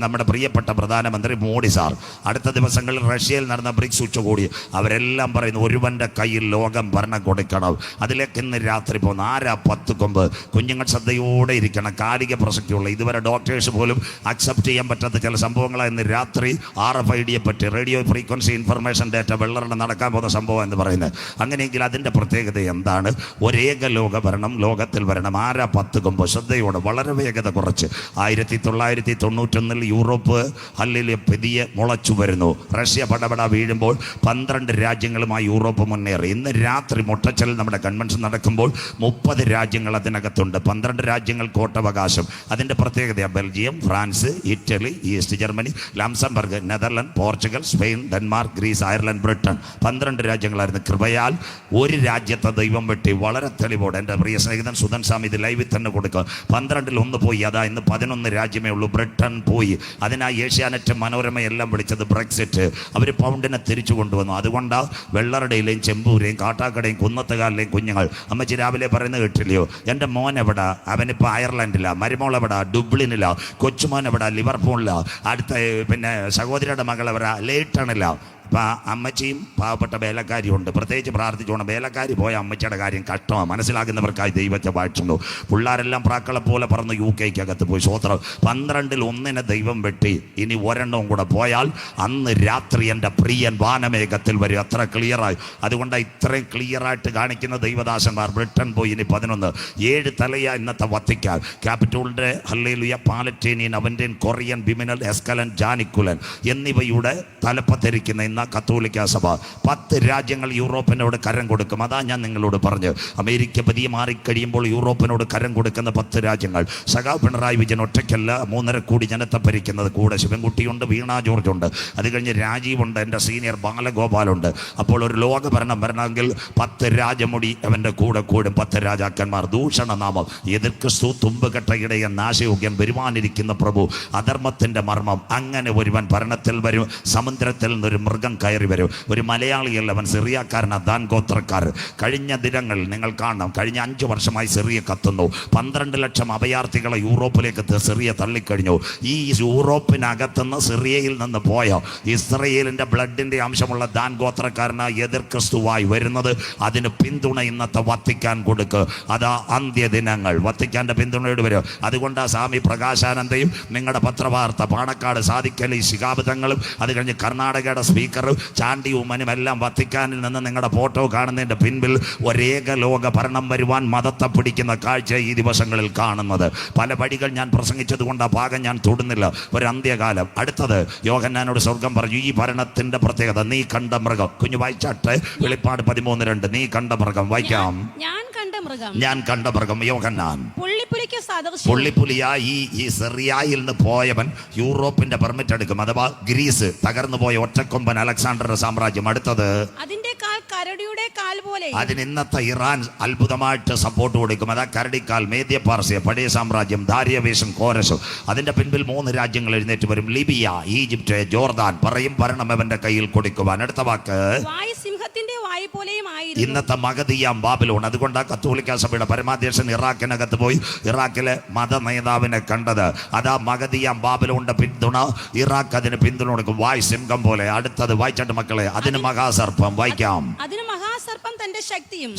നമ്മുടെ പ്രിയപ്പെട്ട പ്രധാനമന്ത്രി മോഡി സാർ, അടുത്ത ദിവസങ്ങളിൽ റഷ്യയിൽ നടന്ന ബ്രിക്സ് ഉച്ചകോടി, അവരെല്ലാം പറയുന്നു ഒരുവന്റെ കയ്യിൽ ലോകം ഭരണം കൊടുക്കണം. അതിലേക്ക് ഇന്ന് രാത്രി പോകുന്ന ആരാ 10 കൊമ്പ്. കുഞ്ഞുങ്ങൾ ശ്രദ്ധയോടെ ഇരിക്കണം. കാലിക പ്രസക്തിയുള്ള ഇതുവരെ ഡോക്ടേഴ്സ് പോലും അക്സെപ്റ്റ് ചെയ്യാൻ പറ്റാത്ത ചില സംഭവങ്ങളാണ് ഇന്ന് രാത്രി RFIDയെ പറ്റി, റേഡിയോ ഫ്രീക്വൻസി ഇൻഫർമേഷൻ ഡേറ്റ, വെള്ളറിന് നടക്കാൻ പോകുന്ന സംഭവം എന്ന് പറയുന്നത്. അങ്ങനെയെങ്കിൽ അതിൻ്റെ പ്രത്യേകത എന്താണ്? ഒരേക ലോക ഭരണം ലോകത്തിൽ വരണം. ആരാ 10 കൊമ്പ്? ശ്രദ്ധയോടെ, വളരെ വേഗത കുറച്ച്. 1991 യൂറോപ്പ് അല്ലെങ്കിൽ പുതിയ മുളച്ചു വരുന്നു. റഷ്യ പടപട വീഴുമ്പോൾ 12 രാജ്യങ്ങളുമായി യൂറോപ്പ് മുന്നേറി. ഇന്ന് രാത്രി മുട്ടച്ചലിൽ നമ്മുടെ കൺവെൻഷൻ നടക്കുമ്പോൾ 30 രാജ്യങ്ങൾ അതിനകത്തുണ്ട്. 12 രാജ്യങ്ങൾ കോട്ടവകാശം. അതിൻ്റെ പ്രത്യേകത Belgium, France, Italy, East Germany, Luxembourg, Netherland, Portugal, Spain, Denmark, Greece, Ireland, Britain. 12 രാജ്യങ്ങളായിരുന്നു. കൃപയാൽ ഒരു രാജ്യത്തെ ദൈവം വെട്ടി വളരെ തെളിവോടെ. എൻ്റെ പ്രിയ സ്നേഹിതൻ സുധൻ സ്വാമി ഇത് ലൈവിൽ തന്നെ കൊടുക്കുക. 12-ൽ 1 പോയി. അതാ ഇന്ന് 11 രാജ്യമേ ഉള്ളൂ. ബ്രിട്ടൻ പോയി. അതിനായി ഏഷ്യാനെറ്റ്, മനോരമ എല്ലാം വിളിച്ചത് ബ്രെക്സിറ്റ്. അവർ പൗണ്ടിനെ തിരിച്ചു കൊണ്ടുവന്നു. അതുകൊണ്ടാണ് വെള്ളറുടെയിലെയും ചെമ്പൂരെയും കാട്ടാക്കടയും കുന്നത്തുകാലിലെയും കുഞ്ഞുങ്ങൾ. അമ്മച്ചി രാവിലെ പറയുന്നത് കേട്ടില്ലയോ? എൻ്റെ മോൻ എവിടാ? അവനിപ്പോൾ അയർലൻഡിലാണ്. മരുമോൾ എവിടാ? ഡുബ്ലിനിലാണ്. കൊച്ചുമോൻ എവിടാ? ലിവർപൂളിലാണ്. അടുത്ത പിന്നെ സഹോദരിയുടെ മകൾ എവിടാ? ലേറ്റണിലാണ്. അപ്പം അമ്മച്ചിയും പാവപ്പെട്ട വേലക്കാരിയുണ്ട്. പ്രത്യേകിച്ച് പ്രാർത്ഥിച്ചോണം. വേലക്കാരി പോയ അമ്മച്ചിയുടെ കാര്യം കഷ്ടമാണ്. മനസ്സിലാക്കുന്നവർക്കായി ദൈവത്തെ വാഴ്ത്തുന്നു. പിള്ളേരെല്ലാം പ്രാക്കളെ പോലെ പറന്ന് UK പോയി. സ്വോത്രം. 12-ൽ 1 ദൈവം വെട്ടി. ഇനി 1 കൂടെ പോയാൽ അന്ന് രാത്രി എൻ്റെ പ്രിയൻ വാനമേഘത്തിൽ വരും. അത്ര ക്ലിയറായി. അതുകൊണ്ടാണ് ഇത്രയും ക്ലിയറായിട്ട് കാണിക്കുന്ന ദൈവദാസന്മാർ. ബ്രിട്ടൻ പോയി. ഇനി 11. 7 തലയ ഇന്നത്തെ വത്തിക്കാൻ. ക്യാപിറ്റോളിൻ്റെ ഹല്ലേലൂയ, പാലറ്റീനിയൻ, അവൻ്റെൻ, കൊറിയൻ, ബിമിനൽ, എസ്കലൻ, ജാനിക്കുലൻ എന്നിവയുടെ തലപ്പത്തിരിക്കുന്ന ഭരിക്കുന്ന കത്തോലിക്ക സഭ 10 രാജ്യങ്ങൾ യൂറോപ്പിനോട് കരം കൊടുക്കും. അതാ ഞാൻ നിങ്ങളോട് പറഞ്ഞു, അമേരിക്ക പതിയെ മാറിക്കഴിയുമ്പോൾ യൂറോപ്പിനോട് കരം കൊടുക്കുന്ന 10 രാജ്യങ്ങൾ. സഖാവ് പിണറായി വിജയൻ ഒറ്റയ്ക്കല്ല 3.5 കോടി ജനത്തെ ഭരിക്കുന്നത്. കൂടെ ശിവൻകുട്ടിയുണ്ട്, വീണ ജോർജുണ്ട്, അത് കഴിഞ്ഞ് രാജീവുണ്ട്, എൻ്റെ സീനിയർ ബാലഗോപാലുണ്ട്. അപ്പോൾ ഒരു ലോക ഭരണം വരണമെങ്കിൽ 10 രാജമുടി അവൻ്റെ കൂടെ കൂടും. 10 രാജാക്കന്മാർ. ദൂഷണനാമം, എതിർ ക്രിസ്തു, തുമ്പുകെട്ട ഇടയൻ, നാശയോഗ്യം, വരുവാനിരിക്കുന്ന പ്രഭു, അധർമ്മത്തിൻ്റെ മർമ്മം. അങ്ങനെ ഒരുവൻ ഭരണത്തിൽ വരും. സമുദ്രത്തിൽ നിന്നൊരു മൃഗം കയറി വരും. ഒരു മലയാളിയല്ല അവൻ, സിറിയക്കാരൻ, ദാൻ ഗോത്രക്കാർ. കഴിഞ്ഞ ദിനങ്ങൾ നിങ്ങൾ കാണണം, കഴിഞ്ഞ 5 വർഷമായി സിറിയ കത്തുന്നു. 12 ലക്ഷം അഭയാർത്ഥികളെ യൂറോപ്പിലേക്ക് സിറിയ തള്ളിക്കഴിഞ്ഞു. ഈ യൂറോപ്പിനകത്തുനിന്ന് സിറിയയിൽ നിന്ന് പോയ ഇസ്രയേലിൻ്റെ ബ്ലഡിൻ്റെ അംശമുള്ള ദാൻ ഗോത്രക്കാരന് എതിർ ക്രിസ്തുവായി വരുന്നത്. അതിന് പിന്തുണ ഇന്നത്തെ വത്തിക്കാൻ കൊടുക്കുക. അതാ അന്ത്യദിനങ്ങൾ വത്തിക്കാൻ്റെ പിന്തുണയോട് വരും. അതുകൊണ്ട് സ്വാമി പ്രകാശാനന്ദയും നിങ്ങളുടെ പത്രവാർത്ത, പാണക്കാട് സാദിഖലി ശിഹാബ് തങ്ങളും, അത് കഴിഞ്ഞ് കർണാടകയുടെ സ്പീക്കറും ചാണ്ടി ഉമ്മനും എല്ലാം വത്തിക്കാനിൽ നിന്ന് നിങ്ങളുടെ ഫോട്ടോ കാണുന്നതിൻ്റെ പിൻപിൽ ഒരേക ലോക ഭരണം വരുവാൻ മതത്തെ പിടിക്കുന്ന കാഴ്ച ഈ ദിവസങ്ങളിൽ കാണുന്നത്. പല വഴികൾ ഞാൻ പ്രസംഗിച്ചത് കൊണ്ട് ആ ഭാഗം ഞാൻ തൊടുന്നില്ല. ഒരു അന്ത്യകാലം. അടുത്തത് യോഹന്നാനോട് സ്വർഗം പറഞ്ഞു, ഈ ഭരണത്തിൻ്റെ പ്രത്യേകത, നീ കണ്ട മൃഗം. കുഞ്ഞു വായിച്ചാട്ടെ, വെളിപ്പാട് 13:2. നീ കണ്ട മൃഗം. വായിക്കാം. ഞാൻ കണ്ട മൃഗം, ഞാൻ കണ്ട മൃഗം. യോഹന്നാൻ പുള്ളിപ്പുലിക്ക് സദൃശം. പുള്ളിപ്പുലിയായി ഈ സിറിയയിൽ നിന്ന് പോയവൻ യൂറോപ്പിന്റെ പെർമിറ്റ് എടുക്കും. അഥവാ ഗ്രീസ് തകർന്നു പോയ ഒറ്റക്കൊമ്പൻ അലക്സാണ്ടറുടെ സാമ്രാജ്യം. അടുത്തത് അതിന്റെ കാൽ കരടിയുടെ കാൽ പോലെ. അതിന് ഇന്നത്തെ ഇറാൻ അത്ഭുതമായിട്ട് സപ്പോർട്ട് കൊടുക്കും. അതാ കരടിക്കാൽ, മേദ്യ പാർസ്യ, പഴയ സാമ്രാജ്യം, ദാരിയവേശം, കോരശം. അതിന്റെ പിൻപിൽ 3 രാജ്യങ്ങൾ എഴുന്നേറ്റ് വരും. Libya, Egypt, Jordan. പറയും ഭരണം അവന്റെ കയ്യിൽ കൊടുക്കുവാൻ. അടുത്ത വാക്ക്, വായ് സിംഹത്തിന്റെ വായ് പോലെയും ആയിരുന്നു. ഇന്നത്തെ മഗധിയാം ബാബിലോൺ. അതുകൊണ്ട് കത്തോലിക്ക സഭയുടെ പരമാധ്യക്ഷൻ ഇറാഖിനകത്ത് പോയി ഇറാഖിലെ മത നേതാവിനെ കണ്ടത്. അതാ മഗധിയാം ബാബിലോണിന്റെ പിന്തുണ. ഇറാഖ് അതിന് പിന്തുണ കൊടുക്കും. വായ് സിംഹം പോലെ. അടുത്തത് വായിച്ചാട്ട് മക്കളെ, അതിന് മഹാസർപ്പം. വായിക്കാം. അതിന് മഹാസർപ്പം തന്റെ ശക്തിയും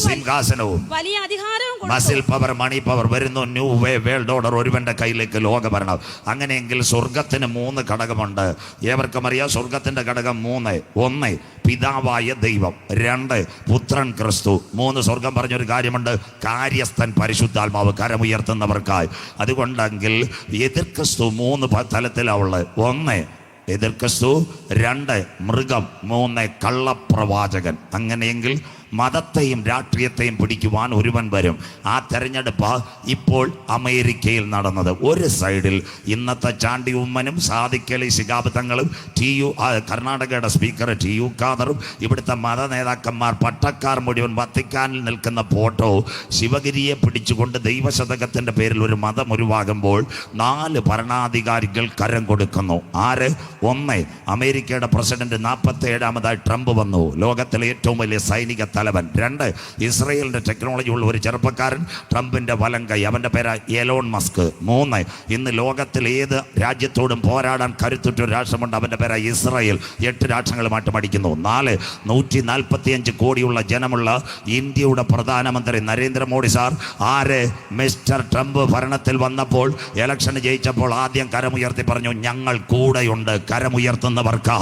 സിംഹാസനവും വലിയ അധികാരവും മസിൽ പവർ, മണി പവർ വരുന്നു. ന്യൂ വേ വേൾഡ് ഓർഡർ. ഒരുവന്റെ കയ്യിലേക്ക് ലോകഭരണം. അങ്ങനെയെങ്കിൽ സ്വർഗത്തിന് 3 ഘടകമുണ്ട്. ഏവർക്കും അറിയാം സ്വർഗത്തിന്റെ ഘടകം 3. 1 പിതാവായ ദൈവം, 2 പുത്രൻ ക്രിസ്തു, 3 സ്വർഗം പറഞ്ഞൊരു കാര്യമുണ്ട്, കാര്യസ്ഥൻ പരിശുദ്ധാത്മാവ്, കരമുയർത്തുന്നവർക്കായി. അതുകൊണ്ടെങ്കിൽ എതിർ ക്രിസ്തു 3 തലത്തിലാവുള്ളത്. 1 എതിർ ക്രിസ്തു, 2 മൃഗം, 3 കള്ളപ്രവാചകൻ. അങ്ങനെയെങ്കിൽ മതത്തെയും രാഷ്ട്രീയത്തെയും പിടിക്കുവാൻ ഒരുവൻ വരും. ആ തെരഞ്ഞെടുപ്പ് ഇപ്പോൾ അമേരിക്കയിൽ നടന്നത്. ഒരു സൈഡിൽ ഇന്നത്തെ ചാണ്ടി ഉമ്മനും സാദിഖലി ശിഹാബ് തങ്ങളും കർണാടകയുടെ സ്പീക്കർ TU ഖാദറും ഇവിടുത്തെ മത നേതാക്കന്മാർ, പട്ടക്കാർ മുഴുവൻ വത്തിക്കാനിൽ നിൽക്കുന്ന ഫോട്ടോ ശിവഗിരിയെ പിടിച്ചുകൊണ്ട് ദൈവശതകത്തിൻ്റെ പേരിൽ ഒരു മതം ഉരുവാകുമ്പോൾ 4 ഭരണാധികാരികൾ കരം കൊടുക്കുന്നു. ആര്? 1 അമേരിക്കയുടെ പ്രസിഡന്റ് 47ാമതായി ട്രംപ് വന്നു, ലോകത്തിലെ ഏറ്റവും വലിയ സൈനിക തലവൻ. 2 ഇസ്രയേലിന്റെ ടെക്നോളജി ഉള്ള ഒരു ചെറുപ്പക്കാരൻ, ട്രംപിന്റെ വലം കൈ, അവന്റെ പേര് എലോൺ മസ്ക്. 3 ഇന്ന് ലോകത്തിൽ ഏത് രാജ്യത്തോടും പോരാടാൻ കരുത്തുറ്റ ഒരു രാഷ്ട്രമുണ്ട്, അവന്റെ പേര് ഇസ്രയേൽ. 8 രാഷ്ട്രങ്ങളുമായിട്ട് മടിക്കുന്നു. 4 145 കോടിയുള്ള ജനമുള്ള ഇന്ത്യയുടെ പ്രധാനമന്ത്രി നരേന്ദ്രമോദി സാർ. ആര്? മിസ്റ്റർ ട്രംപ് ഭരണത്തിൽ വന്നപ്പോൾ, ഇലക്ഷന് ജയിച്ചപ്പോൾ ആദ്യം കരമുയർത്തി പറഞ്ഞു, ഞങ്ങൾ കൂടെയുണ്ട്, കരമുയർത്തുന്നവർക്ക്.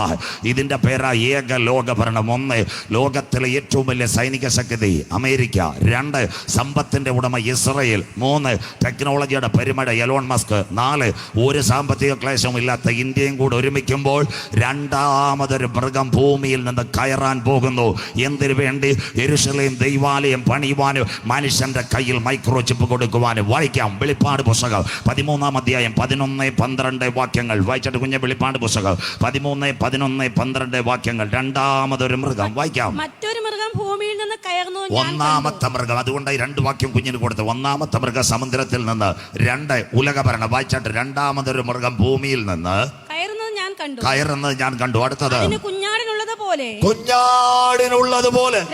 ഇതിന്റെ പേരാ ഏക ലോക ഭരണം. 1 ലോകത്തിലെ ഏറ്റവും വലിയ സൈനിക ശക്തി അമേരിക്ക. 2 സമ്പത്തിന്റെ ഉടമ ഇസ്രയേൽ. 3 ടെക്നോളജിയുടെ പെരുമഴ എലോൺ മസ്ക്. 4 ഒരു സാമ്പത്തിക ക്ലേശവും ഇല്ലാത്ത ഇന്ത്യയും കൂടെ ഒരുമിക്കുമ്പോൾ രണ്ടാമതൊരു മൃഗം ഭൂമിയിൽ നിന്ന് കയറാൻ പോകുന്നു. എന്തിനു വേണ്ടി? യെരൂശലേം ദൈവാലയം പണിയുവാനും മനുഷ്യന്റെ കയ്യിൽ മൈക്രോ ചിപ്പ് കൊടുക്കുവാനും. വായിക്കാം വെളിപ്പാട് പുസ്തകം 13-ാം അധ്യായം 11-12 വാക്യങ്ങൾ വായിച്ചിട്ട് കുഞ്ഞ്. വെളിപ്പാട് പുസ്തകം 13-11-12 വാക്യങ്ങൾ. രണ്ടാമതൊരു മൃഗം. വായിക്കാം. മറ്റൊരു മൃഗം ഭൂമിയിൽ നിന്ന് കയറുന്നു. 1-ാമത്തെ മൃഗം. അതുകൊണ്ട് 2 വാക്യം കുഞ്ഞിന് കൊടുത്തു. 1-ാമത്തെ മൃഗം സമുദ്രത്തിൽ നിന്ന്. 2 ഉലകഭരണം. വായിച്ചാട്ട്. 2-ാമതൊരു മൃഗം ഭൂമിയിൽ നിന്ന് കയറുന്നത് ഞാൻ കണ്ടു. അടുത്തത് കുഞ്ഞാടിനുള്ളതുപോലെ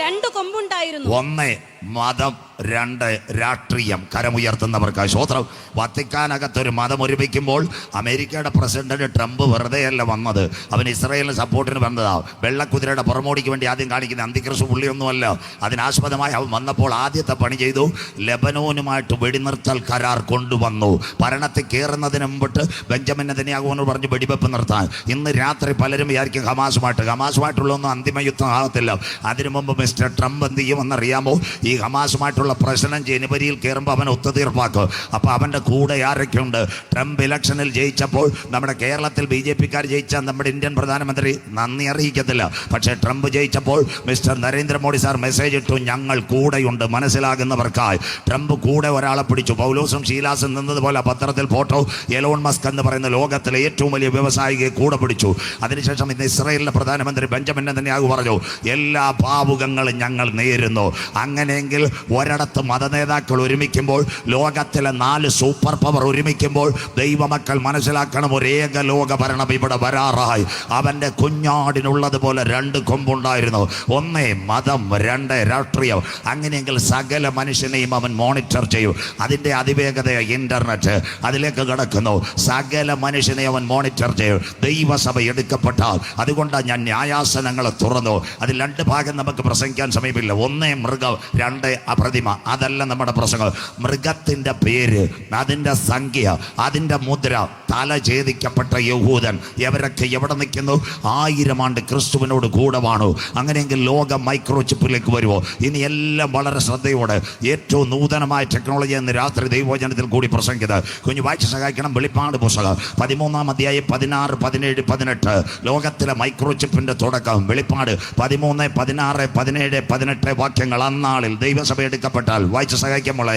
2 കൊമ്പുണ്ടായിരുന്നു. 1 മതം, 2 രാഷ്ട്രീയം. കരമുയർത്തുന്നവർക്കായി സ്വോത്രം. വത്തിക്കാനകത്തൊരു മതം ഒരുമിക്കുമ്പോൾ അമേരിക്കയുടെ പ്രസിഡന്റ് ട്രംപ് വെറുതെയല്ല വന്നത്, അവൻ ഇസ്രായേലിന് സപ്പോർട്ടിന് വന്നതാ. വെള്ളക്കുതിരയുടെ പുറമോടിക്ക് വേണ്ടി ആദ്യം കാണിക്കുന്ന അന്തിക്രിസ്തു പുള്ളിയൊന്നുമല്ല. അതിനാസ്പദമായി അവൻ വന്നപ്പോൾ ആദ്യത്തെ പണി ചെയ്തു, ലെബനോനുമായിട്ട് വെടിനിർത്തൽ കരാർ കൊണ്ടുവന്നു. ഭരണത്തിൽ കയറുന്നതിന് മുമ്പിട്ട് ബെഞ്ചമിൻ നെതന്യാഹുവിനോട് പറഞ്ഞു വെടിവെപ്പ് നിർത്താൻ. ഇന്ന് രാത്രി പലരും വിചാരിക്കും ഹമാസുമായിട്ടുള്ളൊന്നും അന്തിമ യുദ്ധം ആകത്തില്ല. അതിനു മുമ്പ് മിസ്റ്റർ ട്രംപ് എന്ത് ചെയ്യുമെന്നറിയാമോ? ഈ ഹമാസുമായിട്ടുള്ള പ്രശ്നം ജനുവരിയിൽ കയറുമ്പോൾ അവൻ ഒത്തുതീർപ്പാക്കും. അപ്പോൾ അവൻ്റെ കൂടെ ആരൊക്കെയുണ്ട്? ട്രംപ് ഇലക്ഷനിൽ ജയിച്ചപ്പോൾ നമ്മുടെ കേരളത്തിൽ BJP-ക്കാർ ജയിച്ച നമ്മുടെ ഇന്ത്യൻ പ്രധാനമന്ത്രി നന്ദി അറിയിക്കത്തില്ല. പക്ഷേ ട്രംപ് ജയിച്ചപ്പോൾ മിസ്റ്റർ നരേന്ദ്രമോദി സാർ മെസ്സേജ് ഇട്ടു, ഞങ്ങൾ കൂടെയുണ്ട് മനസ്സിലാകുന്നവർക്കായി. ട്രംപ് കൂടെ ഒരാളെ പിടിച്ചു. പൗലോസും ശീലാസും നിന്നതുപോലെ പത്രത്തിൽ ഫോട്ടോ. എലോൺ മസ്ക് എന്ന് പറയുന്ന ലോകത്തിലെ ഏറ്റവും വലിയ വ്യവസായിയെ കൂടെ പിടിച്ചു. അതിനുശേഷം ഇന്ന് ഇസ്രായേലിലെ പ്രധാനമന്ത്രി ബെഞ്ചമിൻ നെതന്യാഹു പറഞ്ഞു, എല്ലാ ഭാവുകങ്ങളും ഞങ്ങൾ നേരുന്നു. അങ്ങനെയെങ്കിൽ ഒരിടത്ത് മതനേതാക്കൾ ഒരുമിക്കുമ്പോൾ, ലോകത്തിലെ 4 സൂപ്പർ പവർ ഒരുമിക്കുമ്പോൾ ദൈവമക്കൾ മനസ്സിലാക്കണം, ഒരു ഏകലോക ഭരണം ഇവിടെ വരാറായി. അവൻ്റെ കുഞ്ഞാടിനുള്ളതുപോലെ 2 കൊമ്പുണ്ടായിരുന്നു. 1 മതം, 2 രാഷ്ട്രീയം. അങ്ങനെയെങ്കിൽ സകല മനുഷ്യനെയും അവൻ മോണിറ്റർ ചെയ്യും. അതിൻ്റെ അതിവേഗത ഇന്റർനെറ്റ് അതിലേക്ക് കടക്കുന്നു. സകല മനുഷ്യനെ അവൻ മോണിറ്റർ ചെയ്യും. ദൈവസഭ എടുക്കപ്പെട്ടാൽ, അതുകൊണ്ടാണ് ഞാൻ ന്യായാസനങ്ങളെ തുറന്നു. അതിൽ 2 ഭാഗം നമുക്ക് പ്രസംഗിക്കാൻ സമയമില്ല. 1 മൃഗം, 2 പ്രതിമ. അതല്ല നമ്മുടെ പ്രസംഗം. മൃഗത്തിൻ്റെ പേര്, അതിൻ്റെ സംഖ്യ, അതിൻ്റെ മുദ്ര, തല ഛേദിക്കപ്പെട്ട യഹൂദൻ, ഇവരൊക്കെ എവിടെ നിൽക്കുന്നു? 1000 ആണ്ട് ക്രിസ്തുവിനോട് കൂടെ വാണു. അങ്ങനെയെങ്കിൽ ലോകം മൈക്രോചിപ്പിലേക്ക് വരുമോ? ഇനി എല്ലാം വളരെ ശ്രദ്ധയോടെ ഏറ്റവും നൂതനമായ ടെക്നോളജി എന്ന് രാത്രി ദൈവവചനത്തിൽ കൂടി പ്രസംഗിക്കുന്നത് കുഞ്ഞു വായിച്ച് സഹായിക്കണം. വെളിപ്പാട് പുസ്തകം 13-ാം അധ്യായം 16, 17, 18 ലോകത്തിലെ മൈക്രോചിപ്പിന്റെ തുടക്കം. വെളിപ്പാട് 13, 16, 17, 18 വാക്യങ്ങൾ. അന്നാളിൽ ദൈവസഭ എടുക്കപ്പെട്ടാൽ വായിച്ച് സഹായിക്കാൻ മോളെ.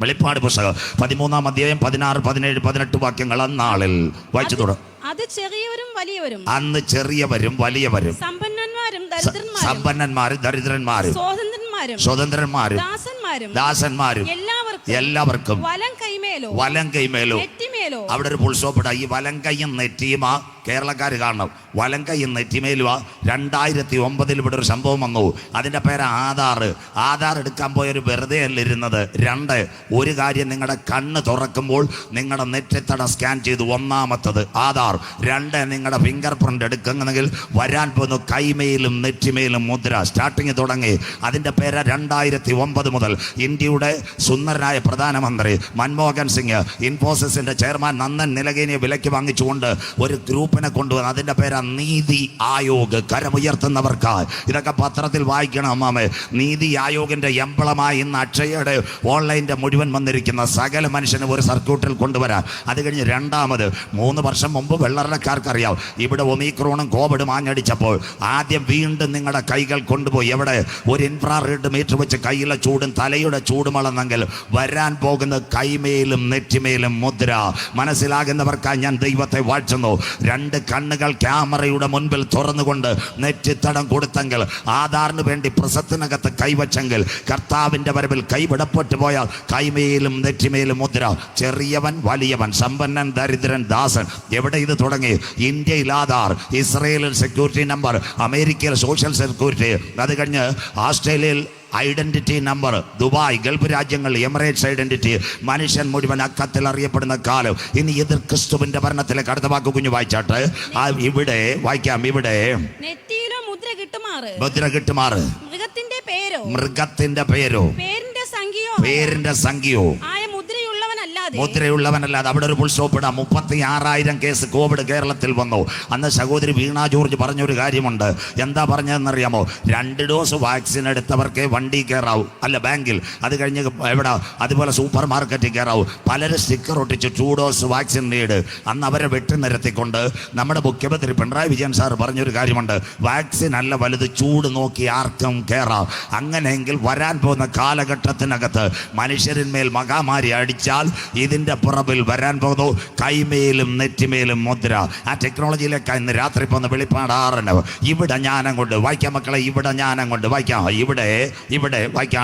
വെളിപ്പാട് പുസ്തകം 13-ാം അധ്യായം 16, 17, 18 വാക്യങ്ങൾ. അന്നാളിൽ വായിച്ചു തുടങ്ങും. അത് ചെറിയവരും വലിയവരും, അന്ന് ചെറിയവരും വലിയവരും, സമ്പന്നന്മാരും ദരിദ്രന്മാരും, സ്വതന്ത്രന്മാരും ദാസന്മാരും എല്ലാവർക്കും വലം കൈമേലോ. അവിടെ ഒരു പുൾസോപ്പിട. ഈ വലം കൈയും നെറ്റിയുമാ കേരളക്കാർ കാണണം. വലം കൈയും നെറ്റിമേലുമാ. 2009 ഇവിടെ ഒരു സംഭവം വന്നു. അതിൻ്റെ പേര് ആധാർ. ആധാർ എടുക്കാൻ പോയൊരു വെറുതെ അല്ല ഇരുന്നത്. 2 ഒരു കാര്യം, നിങ്ങളുടെ കണ്ണ് തുറക്കുമ്പോൾ നിങ്ങളുടെ നെറ്റിത്തട സ്കാൻ ചെയ്തു. ഒന്നാമത്തത് ആധാർ. 2 നിങ്ങളുടെ ഫിംഗർ പ്രിന്റ് എടുക്കുന്നെങ്കിൽ വരാൻ പോകുന്നു കൈമേലും നെറ്റിമേലും മുദ്ര. സ്റ്റാർട്ടിങ് തുടങ്ങി. അതിൻ്റെ പേര് 2009 മുതൽ ഇന്ത്യയുടെ സുന്ദരനായ പ്രധാനമന്ത്രി മൻമോഹൻ സിംഗ് ഇൻഫോസിസിന്റെ ചെയർമാൻ നന്ദൻ നിലകേനിയെ വിലയ്ക്ക് വാങ്ങിച്ചുകൊണ്ട് ഒരു ഗ്രൂപ്പിനെ കൊണ്ടുവന്നു. അതിൻ്റെ പേരാ നീതി ആയോഗ്. കരമുയർത്തുന്നവർക്കായി. ഇതൊക്കെ പത്രത്തിൽ വായിക്കണം അമ്മാമേ. നീതി ആയോഗിന്റെ എംബ്ലമായി ഇന്ന് അക്ഷയയുടെ ഓൺലൈൻ്റെ മുഴുവൻ വന്നിരിക്കുന്ന സകല മനുഷ്യനെ ഒരു സർക്യൂട്ടിൽ കൊണ്ടുവരാൻ. അത് കഴിഞ്ഞ് 2ാമത് 3 വർഷം മുമ്പ് വെള്ളറക്കാർക്കറിയാം, ഇവിടെ ഒമിക്രോണും കോവിഡും ആഞ്ഞടിച്ചപ്പോൾ ആദ്യം വീണ്ടും നിങ്ങളുടെ കൈകൾ കൊണ്ടുപോയി എവിടെ? ഒരു ഇൻഫ്രാറെഡ് മീറ്റർ വെച്ച് കയ്യിലെ ചൂടും തലയുടെ ചൂടും അളന്നെങ്കിൽ വരാൻ പോകുന്ന കൈമേലും നെറ്റിമേലും മുദ്ര. മനസ്സിലാകുന്നവർക്കായി ഞാൻ ദൈവത്തെ വാഴ്ത്തുന്നു. 2 കണ്ണുകൾ ക്യാമറയുടെ മുൻപിൽ തുറന്നുകൊണ്ട് നെറ്റിത്തടം കൊടുത്തെങ്കിൽ, ആധാറിന് വേണ്ടി പ്രസത്തിനകത്ത് കൈവച്ചെങ്കിൽ, കർത്താവിൻ്റെ വരവിൽ കൈവിടപ്പെട്ടു പോയാൽ കൈമേലും നെറ്റിമേലും മുദ്ര. ചെറിയവൻ വലിയവൻ, സമ്പന്നൻ ദരിദ്രൻ ദാസൻ. എവിടെ ഇത് തുടങ്ങി? ഇന്ത്യയിൽ ആധാർ, ഇസ്രയേലിൽ സെക്യൂരിറ്റി നമ്പർ, അമേരിക്കയിൽ സോഷ്യൽ സെക്യൂരിറ്റി, അത് കഴിഞ്ഞ് ആസ്ട്രേലിയയിൽ ഐഡന്റിറ്റി നമ്പർ, ദുബായ്, ഗൾഫ് രാജ്യങ്ങൾ, എമിറേറ്റ്സ് ഐഡന്റിറ്റി. മനുഷ്യൻ മുഴുവൻ അക്കത്തിൽ അറിയപ്പെടുന്ന കാലം. ഇനി എതിർ ക്രിസ്തുവിന്റെ ഭരണത്തിലേക്ക് അടുത്ത വാക്ക് കുഞ്ഞു വായിച്ചാട്ട്. ഇവിടെ വായിക്കാം. ഇവിടെ നെറ്റിയിലോ മുദ്ര കിട്ടുമാറ്, മൃഗത്തിന്റെ പേരോ പേരിന്റെ സംഖ്യയോ മുദ്രയുള്ളവനല്ലാതെ. അവിടെ ഒരു പുൾസോപ്പിടാം. 36,000 കേസ് കോവിഡ് കേരളത്തിൽ വന്നു. അന്ന് സഹോദരി വീണ ജോർജ് പറഞ്ഞൊരു കാര്യമുണ്ട്. എന്താ പറഞ്ഞതെന്നറിയാമോ? 2 ഡോസ് വാക്സിൻ എടുത്തവർക്കേ വണ്ടി കയറാവൂ, അല്ല ബാങ്കിൽ. അത് കഴിഞ്ഞ് എവിടെ? അതുപോലെ സൂപ്പർ മാർക്കറ്റിൽ കയറാവൂ. പലരും സ്റ്റിക്കർ ഒട്ടിച്ച് 2 ഡോസ് വാക്സിൻ നീട്. അന്ന് അവരെ വെട്ടി നിരത്തിക്കൊണ്ട് നമ്മുടെ മുഖ്യമന്ത്രി പിണറായി വിജയൻ സാർ പറഞ്ഞൊരു കാര്യമുണ്ട്, വാക്സിൻ അല്ല വലുത്, ചൂട് നോക്കി ആർക്കും കയറാം. അങ്ങനെയെങ്കിൽ വരാൻ പോകുന്ന കാലഘട്ടത്തിനകത്ത് മനുഷ്യരിന്മേൽ മഹാമാരി അടിച്ചാൽ ഇതിന്റെ പുറകിൽ വരാൻ പോകുന്നു കൈമേലും നെറ്റിമേലും മുദ്ര. ആ ടെക്നോളജിയിലേക്ക് ഇന്ന് രാത്രി പോകുന്ന വെളിപ്പാട് 6. ഇവിടെ ജ്ഞാനം കൊണ്ട് വായിക്കാം മക്കളെ. ഇവിടെ ജ്ഞാനം കൊണ്ട് വായിക്കാം. ഇവിടെ വായിക്കാം.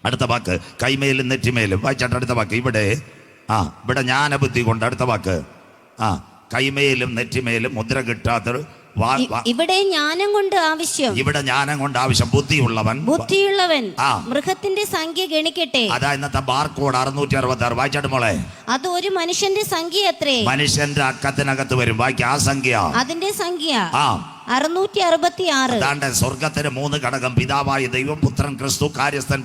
അടുത്ത വാക്ക് കൈമേലും നെറ്റിമേലും വായിച്ചാട്ട്. അടുത്ത വാക്ക് ഇവിടെ ജ്ഞാനബുദ്ധി കൊണ്ട്. അടുത്ത വാക്ക് കൈമേലും നെറ്റിമേലും മുദ്ര കിട്ടാത്ത. ഇവിടെ ജ്ഞാനം കൊണ്ട് ആവശ്യം. ബുദ്ധിയുള്ളവൻ മൃഗത്തിന്റെ സംഖ്യ ഗണിക്കട്ടെ. അതാ ഇന്നത്തെ ബാർകോഡ് 666. വായിച്ചാട്ട് മോളെ. അത് ഒരു മനുഷ്യന്റെ സംഖ്യ അത്രേ. മനുഷ്യന്റെ അക്കത്തിനകത്ത് വരും. വായിക്കാം. ആ സംഖ്യ, അതിന്റെ സംഖ്യ 666. അതാണ്ട് സ്വർഗത്തിന് 3 ഘടകം: പിതാവായ ദൈവം, പുത്രൻ ക്രിസ്തു, കാര്യസ്ഥൻ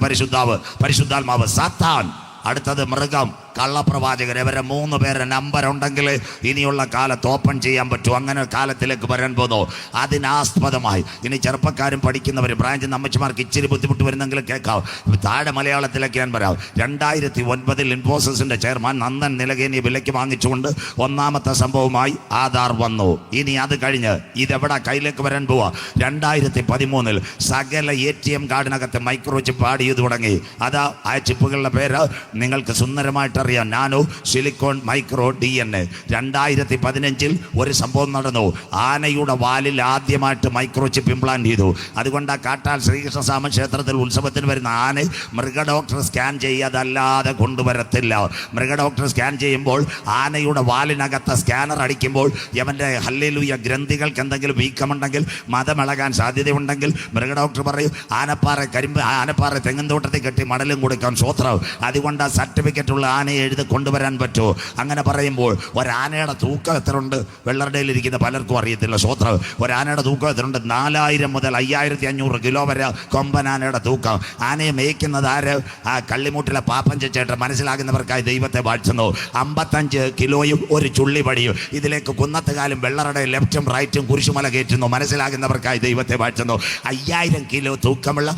പരിശുദ്ധാത്മാവ്. സാത്താൻ, അടുത്തത് മൃഗം, കള്ളപ്രവാചകർ, ഇവരെ 3 പേരെ നമ്പർ ഉണ്ടെങ്കിൽ ഇനിയുള്ള കാലത്ത് ഓപ്പൺ ചെയ്യാൻ പറ്റും. അങ്ങനെ കാലത്തിലേക്ക് വരാൻ പോകുന്നു. അതിനാസ്പദമായി ഇനി ചെറുപ്പക്കാരും പഠിക്കുന്നവരും ബ്രാഞ്ച് അമ്മച്ചിമാർക്ക് ഇച്ചിരി ബുദ്ധിമുട്ട് വരുന്നെങ്കിൽ കേൾക്കാം. താഴെ മലയാളത്തിലേക്ക് ഞാൻ പറയാം. 2009 ഇൻഫോസിസിന്റെ ചെയർമാൻ നന്ദൻ നിലകേനി വിലയ്ക്ക് വാങ്ങിച്ചുകൊണ്ട് ഒന്നാമത്തെ സംഭവമായി ആധാർ വന്നു. ഇനി അത് കഴിഞ്ഞ് ഇതെവിടെ കയ്യിലേക്ക് വരാൻ പോവാ? 2013 സകല ATM കാർഡിനകത്ത് മൈക്രോ ചിപ്പ് ആഡ് ചെയ്ത് തുടങ്ങി. അതാ ആ ചിപ്പുകളുടെ പേര് നിങ്ങൾക്ക് സുന്ദരമായിട്ട് അറിയാം. Nano, silicon, micro, DNA. 2015 ഒരു സംഭവം നടന്നു. ആനയുടെ വാലിൽ ആദ്യമായിട്ട് മൈക്രോ ചിപ്പ് ഇംപ്ലാന്റ് ചെയ്തു. അതുകൊണ്ട് ആ കാട്ടാൽ ശ്രീകൃഷ്ണസ്വാമി ക്ഷേത്രത്തിൽ ഉത്സവത്തിന് വരുന്ന ആന മൃഗ ഡോക്ടർ സ്കാൻ ചെയ്യാതല്ലാതെ കൊണ്ടുവരത്തില്ല. മൃഗ ഡോക്ടർ സ്കാൻ ചെയ്യുമ്പോൾ ആനയുടെ വാലിനകത്ത് സ്കാനർ അടിക്കുമ്പോൾ യവൻ്റെ ഹല്ലേലൂയ ഗ്രന്ഥികൾക്ക് എന്തെങ്കിലും വീക്കമുണ്ടെങ്കിൽ മതമിളകാൻ സാധ്യതയുണ്ടെങ്കിൽ മൃഗ ഡോക്ടർ പറയും ആനപ്പാറ തെങ്ങുംതോട്ടത്തിൽ കെട്ടി മടലും കൊടുക്കാൻ സ്വത്രം. അതുകൊണ്ട് ആ സർട്ടിഫിക്കറ്റ് ഉള്ള ആനയെ എഴുതി കൊണ്ടുവരാൻ പറ്റുമോ? അങ്ങനെ പറയുമ്പോൾ ഒരാനയുടെ തൂക്കം എത്രയുണ്ട് വെള്ളറടയിലിരിക്കുന്ന പലർക്കും അറിയത്തില്ല. സ്വത്രം. ഒരാനയുടെ തൂക്കം എത്രയുണ്ട്? 4000 മുതൽ 5500 കിലോ വരെ കൊമ്പനാനയുടെ തൂക്കം. ആനയെ മേയ്ക്കുന്നത് ആര്? ആ കള്ളിമൂട്ടിലെ പാപ്പൻ ചേട്ടൻ. മനസ്സിലാകുന്നവർക്കായി ദൈവത്തെ വാഴ്ത്തുന്നു. 55 കിലോയും ഒരു ചുള്ളിപടിയും. ഇതിലേക്ക് കുന്നത്തുകാലും വെള്ളറടെ ലെഫ്റ്റും റൈറ്റും കുരിശുമല കയറ്റുന്നു. മനസ്സിലാകുന്നവർക്കായി ദൈവത്തെ വാഴ്ത്തുന്നു. 5000 കിലോ തൂക്കമുള്ള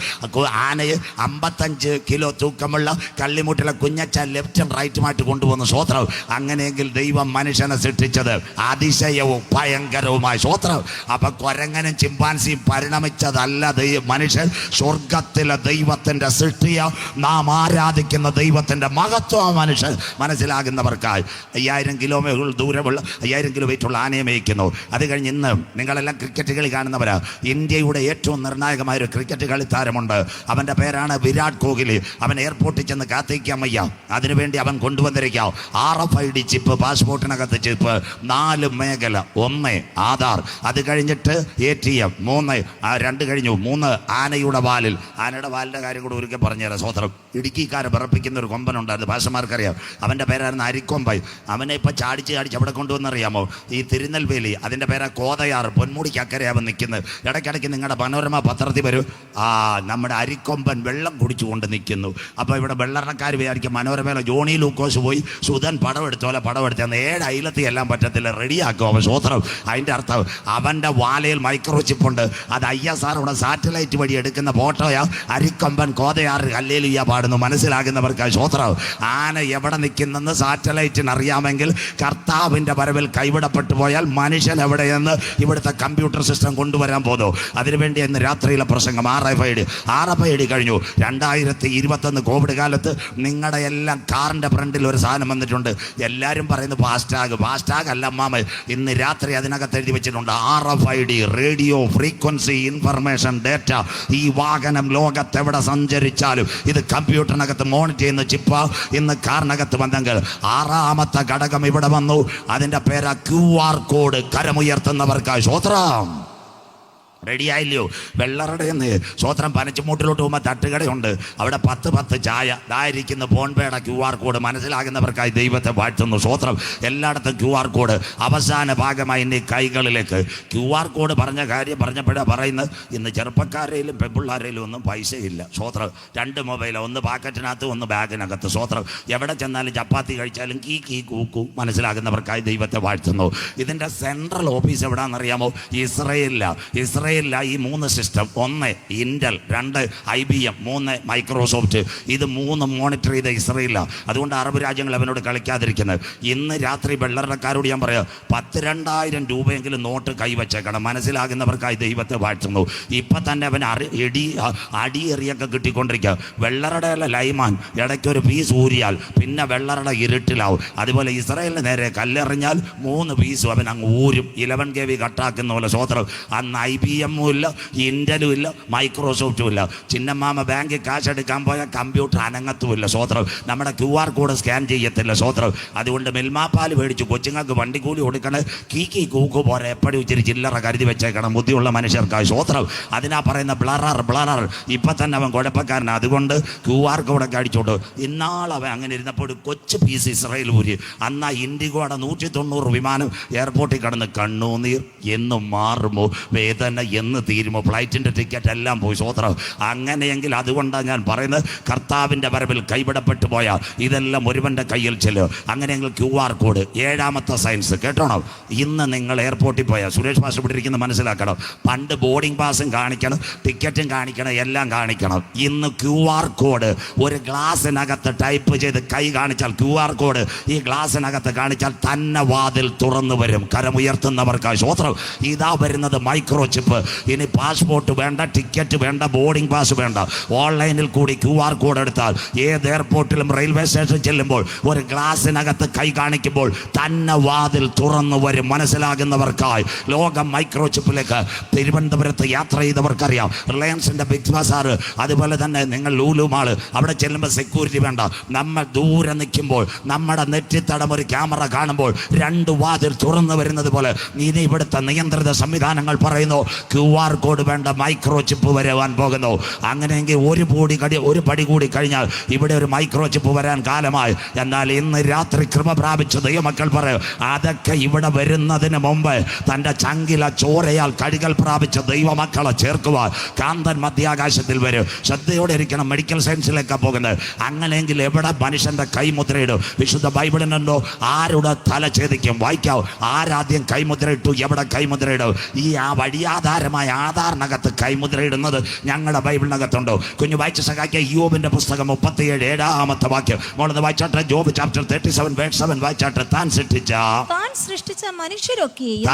ആനയെ 55 കിലോ തൂക്കമുള്ള കള്ളിമൂട്ടിലെ കുഞ്ഞച്ച ലെഫ്റ്റും റൈറ്റുമായിട്ട് കൊണ്ടുപോകുന്നു. സ്വത്രം. അങ്ങനെയെങ്കിൽ ദൈവം മനുഷ്യനെ സൃഷ്ടിച്ചത് അതിശയവും ഭയങ്കരവുമായ സ്വത്രം. അപ്പൊ കൊരങ്ങനും ചിമ്പാൻസിയും പരിണമിച്ചതല്ല മനുഷ്യൻ. സ്വർഗത്തിലെ ദൈവത്തിന്റെ സൃഷ്ടിയ നാം ആരാധിക്കുന്ന ദൈവത്തിന്റെ മഹത്വം മനുഷ്യൻ. മനസ്സിലാകുന്നവർക്കായി 5000 കിലോമീറ്റർ ദൂരമുള്ള 5000 കിലോ വെയിറ്റുള്ള ആനയെ മേയ്ക്കുന്നു. അത് കഴിഞ്ഞ് ഇന്ന് നിങ്ങളെല്ലാം ക്രിക്കറ്റ് കളി കാണുന്നവരാ. ഇന്ത്യയുടെ ഏറ്റവും നിർണായകമായ ഒരു ക്രിക്കറ്റ് കളിത്താരമുണ്ട്. അവന്റെ പേരാണ് വിരാട് കോഹ്ലി. അവൻ എയർപോർട്ടിൽ ചെന്ന് കാത്തിരിക്കാൻ വയ്യ. അതിനുവേണ്ടി അവൻ കൊണ്ടുവന്നിരിക്കാം RFID ചിപ്പ്, പാസ്പോർട്ടിനകത്ത് ചിപ്പ്. 4 മേഖല. 1 ആധാർ, അത് കഴിഞ്ഞിട്ട് ATM, 2 കഴിഞ്ഞു. 3 ആനയുടെ വാലിൽ. ആനയുടെ വാലിന്റെ കാര്യം കൂടെ ഒരിക്കൽ പറഞ്ഞുതരാം. സ്വത്രം. ഇടുക്കിക്കാരെ വിറപ്പിക്കുന്ന ഒരു കൊമ്പനുണ്ടായിരുന്നു, ഭാഷമാർക്കറിയാം. അവന്റെ പേരായിരുന്നു അരിക്കൊമ്പൈ. അവനെ ഇപ്പൊ ചാടിച്ച് അവിടെ കൊണ്ടുവന്നറിയാമോ? ഈ തിരുനെൽവേലി, അതിന്റെ പേരാ കോതയാർ, പൊന്മുടിക്ക് അക്കരെ അവൻ നിൽക്കുന്നത്. ഇടയ്ക്കിടയ്ക്ക് നിങ്ങളുടെ മനോരമ പത്രത്തിൽ വരും, നമ്മുടെ അരിക്കൊമ്പൻ വെള്ളം കുടിച്ചുകൊണ്ട് നിൽക്കുന്നു. അപ്പോൾ ഇവിടെ വെള്ളറക്കാർ വിചാരിക്കും മനോരമയിലെ ജോണി ലൂക്കോസ് പോയി സുധൻ പടം എടുത്തോലെ പടം എടുത്താൽ 7 അയലത്തി എല്ലാം പറ്റത്തില്ല, റെഡിയാക്കും അവൻ. സ്വത്രം. അതിൻ്റെ അർത്ഥം അവൻ്റെ വാലയിൽ മൈക്രോ ചിപ്പുണ്ട്. അത് ISR ഇവിടെ സാറ്റലൈറ്റ് വഴി എടുക്കുന്ന ഫോട്ടോയാ. അരിക്കൊമ്പൻ കോതയാർ ഹല്ലേലൂയ പാടുന്നു. മനസ്സിലാകുന്നവർക്കായി സ്വത്രം. ആന എവിടെ നിൽക്കുന്നെന്ന് സാറ്റലൈറ്റിന് അറിയാമെങ്കിൽ കർത്താവിൻ്റെ വരവിൽ കൈവിടപ്പെട്ടു പോയാൽ മനുഷ്യൻ എവിടെയെന്ന് ഇവിടുത്തെ കമ്പ്യൂട്ടർ സിസ്റ്റം കൊണ്ടുവരാൻ പോകുന്നു. അതിനുവേണ്ടി ഇന്ന് രാത്രിയിലെ പ്രസംഗം. RFID കഴിഞ്ഞു. 2021 കോവിഡ് കാലത്ത് നിങ്ങളുടെ എല്ലാം കാറിൻ്റെ ഫ്രണ്ടിൽ ഒരു സാധനം വന്നിട്ടുണ്ട്. എല്ലാവരും പറയുന്നത് ഫാസ്ടാഗ് അല്ല അമ്മാമ. ഇന്ന് രാത്രി അതിനകത്ത് എഴുതി വെച്ചിട്ടുണ്ട് RFID, radio frequency information data. ഈ വാഹനം ലോകത്തെവിടെ സഞ്ചരിച്ചാലും ഇത് കമ്പ്യൂട്ടറിനകത്ത് മോണിറ്റർ ചെയ്യുന്ന ചിപ്പ ഇന്ന് കാറിനകത്ത് വന്നെങ്കിൽ 6ാമത്തെ ഘടകം ഇവിടെ വന്നു. അതിൻ്റെ പേരാ QR കോഡ്. കരമുയർത്തുന്നവർക്കായി സ്വത്രം. റെഡിയായില്ലയോ? വെള്ളറടയെന്ന് സ്വത്രം. പനച്ചുമൂട്ടിലോട്ട് പോകുമ്പോൾ തട്ടുകടയുണ്ട്. അവിടെ 10 ചായ. ഇതായിരിക്കുന്ന ഫോൺപേയുടെ QR കോഡ്. മനസ്സിലാകുന്നവർക്കായി ദൈവത്തെ വാഴ്ത്തുന്നു. സ്വത്രം. എല്ലായിടത്തും QR കോഡ്. അവസാന ഭാഗമായി ഇനി കൈകളിലേക്ക് QR കോഡ് പറഞ്ഞ കാര്യം പറഞ്ഞപ്പോഴാണ് പറയുന്നത്, ഇന്ന് ചെറുപ്പക്കാരെയിലും പെൺപിള്ളാരെയിലും ഒന്നും പൈസയില്ല. സ്വത്രം. 2 മൊബൈൽ, ഒന്ന് പാക്കറ്റിനകത്ത്, ഒന്ന് ബാഗിനകത്ത്. സ്വത്രം. എവിടെ ചെന്നാലും ചപ്പാത്തി കഴിച്ചാലും കീ കൂക്കൂ. മനസ്സിലാകുന്നവർക്കായി ദൈവത്തെ വാഴ്ത്തുന്നു. ഇതിൻ്റെ സെൻട്രൽ ഓഫീസ് എവിടെയാണെന്നറിയാമോ? ഇസ്രയേലിലാണ്. ഈ 3 സിസ്റ്റം. 1 Intel, 2 IBM, 3 Microsoft. ഇത് 3 മോണിറ്റർ ചെയ്ത ഇസ്രയേലാണ്. അതുകൊണ്ട് അറബ് രാജ്യങ്ങൾ അവനോട് കളിക്കാതിരിക്കുന്നത്. ഇന്ന് രാത്രി വെള്ളറക്കാരോട് ഞാൻ പറയാം, 10,000-2000 രൂപയെങ്കിലും നോട്ട് കൈവച്ചേക്കണം. മനസ്സിലാകുന്നവർക്കായി ദൈവത്തെ വാഴ്ത്തുന്നു. ഇപ്പം തന്നെ അവൻ അടിയെറിയൊക്കെ കിട്ടിക്കൊണ്ടിരിക്കുക. വെള്ളറയുടെ ലൈമാൻ ഇടയ്ക്കൊരു പീസ് ഊരിയാൽ പിന്നെ വെള്ളറയുടെ ഇരുട്ടിലാവും. അതുപോലെ ഇസ്രയേലിന് നേരെ കല്ലെറിഞ്ഞാൽ 3 പീസും അവൻ അങ്ങ് ഊരും. 11 kV കട്ടാക്കുന്ന പോലെ. സ്വത്രം. അന്ന് IBM ഇല്ല, ഇന്റലും ഇല്ല, മൈക്രോസോഫ്റ്റും ഇല്ല. ചിന്നമ്മാമ ബാങ്കിൽ കാശ് എടുക്കാൻ പോയാൽ കമ്പ്യൂട്ടർ അനങ്ങത്തുമില്ല. സ്വത്രം. നമ്മുടെ QR കോഡ് സ്കാൻ ചെയ്യത്തില്ല. സ്വത്രം. അതുകൊണ്ട് മിൽമാപ്പാൽ മേടിച്ചു കൊച്ചുങ്ങൾക്ക് വണ്ടിക്കൂലി കൊടുക്കണേ. കീ കൂക്കു പോലെ എപ്പടി ഇച്ചിരി ചില്ലറ കരുതി വെച്ചേക്കണം ബുദ്ധിയുള്ള മനുഷ്യർക്കായി. സ്വത്രം. അതിനാ പറയുന്ന ബ്ലറർ. ഇപ്പം തന്നെ അവൻ കുഴപ്പക്കാരനാണ്. അതുകൊണ്ട് QR കോഡൊക്കെ അടിച്ചോട്ട്. ഇന്നാളവൻ അങ്ങനെ ഇരുന്നപ്പോൾ ഒരു കൊച്ചു പീസ് ഇസ്രയേൽ ഊരി. അന്നാ ഇൻഡിഗോയുടെ 190 വിമാനം എയർപോർട്ടിൽ കടന്ന് കണ്ണുനീർ എന്നും മാറുമോ വേദന എന്ന് തീരുമോ ഫ്ലൈറ്റിൻ്റെ ടിക്കറ്റ് എല്ലാം പോയി. സ്വോത്രം. അങ്ങനെയെങ്കിൽ അതുകൊണ്ടാണ് ഞാൻ പറയുന്നത്, കർത്താവിൻ്റെ വരവിൽ കൈവിടപ്പെട്ടു പോയാൽ ഇതെല്ലാം ഒരുവൻ്റെ കയ്യിൽ ചെല്ലും. അങ്ങനെയെങ്കിൽ QR കോഡ് 7ാമത്തെ സയൻസ് കേട്ടോണം. ഇന്ന് നിങ്ങൾ എയർപോർട്ടിൽ പോയാൽ, സുരേഷ് മാസ്റ്റർ ഇവിടെ ഇരിക്കുന്ന മനസ്സിലാക്കണം, പണ്ട് ബോർഡിംഗ് പാസും കാണിക്കണം, ടിക്കറ്റും കാണിക്കണം, എല്ലാം കാണിക്കണം. ഇന്ന് QR കോഡ് ഒരു ഗ്ലാസിനകത്ത് ടൈപ്പ് ചെയ്ത് കൈ കാണിച്ചാൽ, QR കോഡ് ഈ ഗ്ലാസിനകത്ത് കാണിച്ചാൽ തന്നെ വാതിൽ തുറന്നു വരും. കരമുയർത്തുന്നവർക്കായി സ്വോത്രം. ഇതാ വരുന്നത് മൈക്രോ ചിപ്പ്. ഇനി പാസ്പോർട്ട് വേണ്ട, ടിക്കറ്റ് വേണ്ട, ബോർഡിംഗ് പാസ് വേണ്ട. ഓൺലൈനിൽ കൂടി QR കോഡ് എടുത്താൽ ഏത് എയർപോർട്ടിലും റെയിൽവേ സ്റ്റേഷനിൽ ചെല്ലുമ്പോൾ ഒരു ഗ്ലാസിനകത്ത് കൈ കാണിക്കുമ്പോൾ തന്നെ വാതിൽ തുറന്നു വരും. മനസ്സിലാകുന്നവർക്കായി ലോകം മൈക്രോ ചിപ്പിലേക്ക്. തിരുവനന്തപുരത്ത് യാത്ര ചെയ്തവർക്കറിയാം, റിലയൻസിൻ്റെ ബിഗ് ബസാർ, അതുപോലെ തന്നെ നിങ്ങൾ ലൂലു മാള്, അവിടെ ചെല്ലുമ്പോൾ സെക്യൂരിറ്റി വേണ്ട. നമ്മൾ ദൂരെ നിൽക്കുമ്പോൾ നമ്മുടെ നെറ്റിത്തടം ഒരു ക്യാമറ കാണുമ്പോൾ 2 വാതിൽ തുറന്നു വരുന്നത് പോലെ ഇനി ഇവിടുത്തെ നിയന്ത്രിത സംവിധാനങ്ങൾ പറയുന്നു QR കോഡ് വേണ്ട, മൈക്രോ ചിപ്പ് വരുവാൻ പോകുന്നു. അങ്ങനെയെങ്കിൽ ഒരു പടി കൂടി കഴിഞ്ഞാൽ ഇവിടെ ഒരു മൈക്രോ ചിപ്പ് വരാൻ കാലമായി. എന്നാൽ ഇന്ന് രാത്രി കൃപ പ്രാപിച്ച ദൈവമക്കൾ പറയും, അതൊക്കെ ഇവിടെ വരുന്നതിന് മുമ്പ് തൻ്റെ ചങ്കില ചോരയാൽ കഴുകൽ പ്രാപിച്ച ദൈവമക്കളെ ചേർക്കുവാൻ കാന്തൻ മധ്യാകാശത്തിൽ വരും. ശ്രദ്ധയോടെ ഇരിക്കണം. മെഡിക്കൽ സയൻസിലേക്കാണ് പോകുന്നത്. അങ്ങനെയെങ്കിൽ എവിടെ മനുഷ്യൻ്റെ കൈമുദ്രയിടും? വിശുദ്ധ ബൈബിളിനുണ്ടോ ആരുടെ തല ഛേദിക്കും? വായിക്കാവും. ആരാദ്യം കൈമുദ്രയിട്ടു, എവിടെ കൈമുദ്രയിടും? ഈ വഴിയാധാരമായ ആധാറിനകത്ത് കൈമുദ്രയിടുന്നത് ഞങ്ങളുടെ ബൈബിളിനകത്തുണ്ടോ? കുഞ്ഞു വായിച്ച സഹായിക്കുക. യോബിന്റെ പുസ്തകം 37 7ാമത്തെ വാക്യം മോളത് വായിച്ചാട്ടെ. ജോബ് ചാപ്റ്റർ 37 verse 7 വായിച്ചാട്ടെ. താൻ സൃഷ്ടിച്ച മനുഷ്യരൊക്കെയും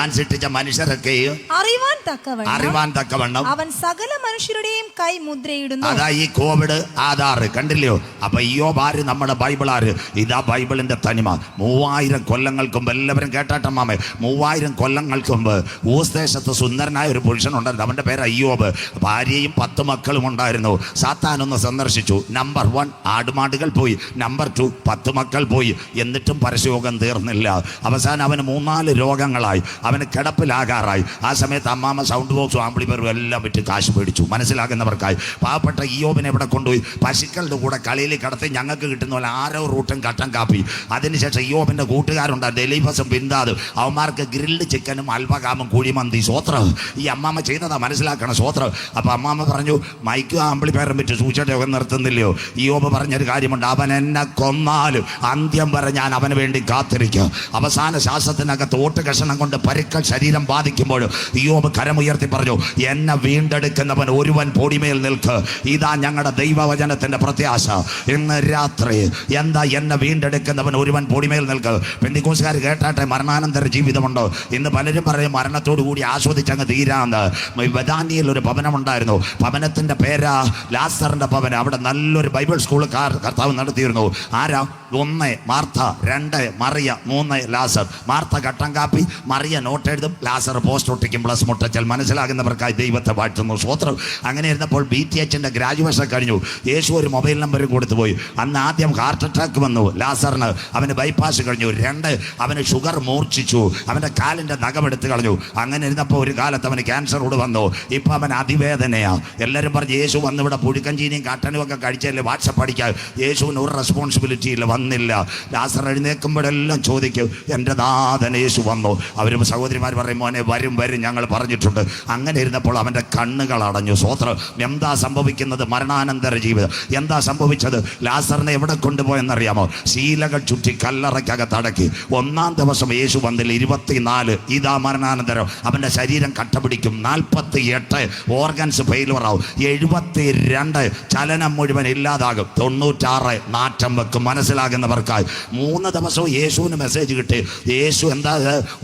അറിവാൻ തക്കവണ്ണം അവൻ സകല മനുഷ്യരുടെയും കൈ മുദ്രയിടുന്നു. അതാ ഈ കോവിഡ് ആധാർ കണ്ടില്ലയോ? അപ്പൊ യോബ് ആര്? നമ്മുടെ ബൈബിൾ ആര്? ഇതാ ബൈബിളിന്റെ തനിമ. 3000 കൊല്ലങ്ങൾക്ക് മുമ്പ്, എല്ലാവരും കേട്ടാട്ടെ മാമേ, 3000 കൊല്ലങ്ങൾക്ക് മുമ്പ് ഊസ് ദേശത്ത് സുന്ദരനായ ഒരു പുരുഷനുണ്ടായിരുന്നു. അവന്റെ പേര് അയ്യോബ്. ഭാര്യയും 10 മക്കളും ഉണ്ടായിരുന്നു. സാത്താൻ ഒന്ന് സന്ദർശിച്ചു. നമ്പർ 1 ആടുമാടുകൾ പോയി, നമ്പർ 2 10 മക്കൾ പോയി. എന്നിട്ടും പരസ്യയോഗം തീർന്നില്ല. അവസാനം അവന് 3-4 രോഗങ്ങളായി. അവന് കിടപ്പിലാകാറായി. ആ സമയത്ത് അമ്മാമ്മ സൗണ്ട് ബോക്സും ആംപ്ലിഫയറും എല്ലാം വിറ്റ് കാശ് മേടിച്ചു. മനസ്സിലാക്കുന്നവർക്കായി പാവപ്പെട്ട ഇയ്യോബിനെ ഇവിടെ കൊണ്ടുപോയി പശുക്കളുടെ കൂടെ കളിയിൽ കിടത്തി ഞങ്ങൾക്ക് കിട്ടുന്ന പോലെ 6 റൂട്ടും കട്ടൻ കാപ്പി. അതിനുശേഷം ഇയ്യോബിന്റെ കൂട്ടുകാരുണ്ടായിരുന്നു, എലീഫസും ബിന്ദാദും. അവന്മാർക്ക് ഗ്രിൽഡ് ചിക്കനും അൽഫകാമും കുഴിമന്തി. സ്വോത്രം. ഈ അമ്മാമ്മ ചെയ്തതാ, മനസ്സിലാക്കണം. സ്വോത്രം. അപ്പൊ അമ്മാമ്മ പറഞ്ഞു, മൈക്കും ആംപ്ലിഫയറും വിറ്റ് സൂചിച്ചൊക്കെ നിർത്തുന്നില്ലയോ? ഇയ്യോബ് പറഞ്ഞൊരു കാര്യമുണ്ട്, അവൻ എന്നെ കൊന്നാലും അന്ത്യം വരെ ഞാൻ അവന് വേണ്ടി കാത്തിരിക്കും. അവസാന ശ്വാസത്തിനകത്ത് ഓട്ട് കഷണം കൊണ്ട് പരുക്കൾ ശരീരം ബാധിക്കുമ്പോഴും ഇയ്യോബ് കരമുയർത്തി പറഞ്ഞു, എന്നെ വീണ്ടെടുക്കുന്നവൻ ഒരുവൻ പൊടിമേൽ നിൽക്ക്. ഇതാ ഞങ്ങളുടെ ദൈവവചനത്തിന്റെ പ്രത്യാശ. ഇന്ന് രാത്രി എന്താ? എന്നെ വീണ്ടെടുക്കുന്നവൻ ഒരുവൻ പൊടിമേൽ നിൽക്ക്. പെന്തിക്കോസ്തുകാർ കേട്ടാട്ടെ, മരണാനന്തര ജീവിതമുണ്ടോ? ഇന്ന് പലരും പറയും മരണത്തോടു കൂടി ആസ്വദിച്ചങ്ങ് തീരാന്ന്. ബഥാനിയിൽ ഒരു ഭവനമുണ്ടായിരുന്നു. ഭവനത്തിന്റെ പേരാ ലാസറിന്റെ ഭവനം. അവിടെ നല്ലൊരു ബൈബിൾ സ്കൂൾ കർത്താവ് നടത്തിയിരുന്നു. ആരാ? 1 മാർത്ത, 2 മറിയ, 3 ലാസർ. മാർത്ത കട്ടൻ കാപ്പി, മറിയ നോട്ട് എഴുതും, ലാസർ പോസ്റ്റ് ഒട്ടിക്കും, പ്ലസ് മുട്ടച്ചൽ. മനസ്സിലാകുന്നവർക്കായി ദൈവത്തെ വാഴ്ത്തുന്നു. സ്വോത്രം. അങ്ങനെ ഇരുന്നപ്പോൾ BTHന്റെ ഗ്രാജുവേഷൻ കഴിഞ്ഞു. യേശു ഒരു മൊബൈൽ നമ്പർ കൊടുത്തു പോയി. അന്ന് ആദ്യം ഹാർട്ട് അറ്റാക്ക് വന്നു ലാസറിന്. അവന് ബൈപ്പാസ് കഴിഞ്ഞു. 2 അവന് ഷുഗർ മൂർച്ഛിച്ചു. അവൻ്റെ കാലിൻ്റെ നഖമെടുത്ത് കളഞ്ഞു. അങ്ങനെ ഇരുന്നപ്പോൾ ഒരു കാലത്ത് അവന് ക്യാൻസറോട് വന്നു. ഇപ്പം അവൻ അതിവേദനയാ. എല്ലാവരും പറഞ്ഞു, യേശു വന്ന് ഇവിടെ പുഴുക്കഞ്ചീനിയും കട്ടനും ഒക്കെ കഴിച്ചല്ലേ വാട്സപ്പ് അടിക്കാൻ. യേശുവിന് ഒരു റെസ്പോൺസിബിലിറ്റി ഇല്ല, വന്നില്ല. ലാസർ എഴുന്നേൽക്കുമ്പോഴെല്ലാം ചോദിക്കും, എൻ്റെ നാഥൻ യേശു വന്നു. അവരും സഹോദരിമാർ പറയും, മോനെ വരും ഞങ്ങൾ പറഞ്ഞിട്ടുണ്ട്. അങ്ങനെ ഇരുന്നപ്പോൾ അവൻ്റെ കണ്ണുകൾ അടഞ്ഞു. സ്വോത്രം. എന്താ സംഭവിക്കുന്നത്? മരണാനന്തര ജീവിതം. എന്താ സംഭവിച്ചത്? ലാസറിനെ എവിടെ കൊണ്ടുപോയെന്നറിയാമോ? ശീലകൾ ചുറ്റി കല്ലറയ്ക്കകത്ത് അടക്കി. 1-ാം ദിവസം യേശു വന്നില്ല. 24 ഇതാ മരണാനന്തരം. അവൻ്റെ ശരീരം കട്ടപിടിക്കും. 48 ഓർഗൻസ് ഫെയിലുവറാവും. 72 ചലനം മുഴുവൻ ഇല്ലാതാകും. 96 നാറ്റം വെക്കും. മനസ്സിലാകുന്നവർക്കായി 3 ദിവസവും യേശുവിന് മെസ്സേജ് കിട്ടി. യേശു എന്താ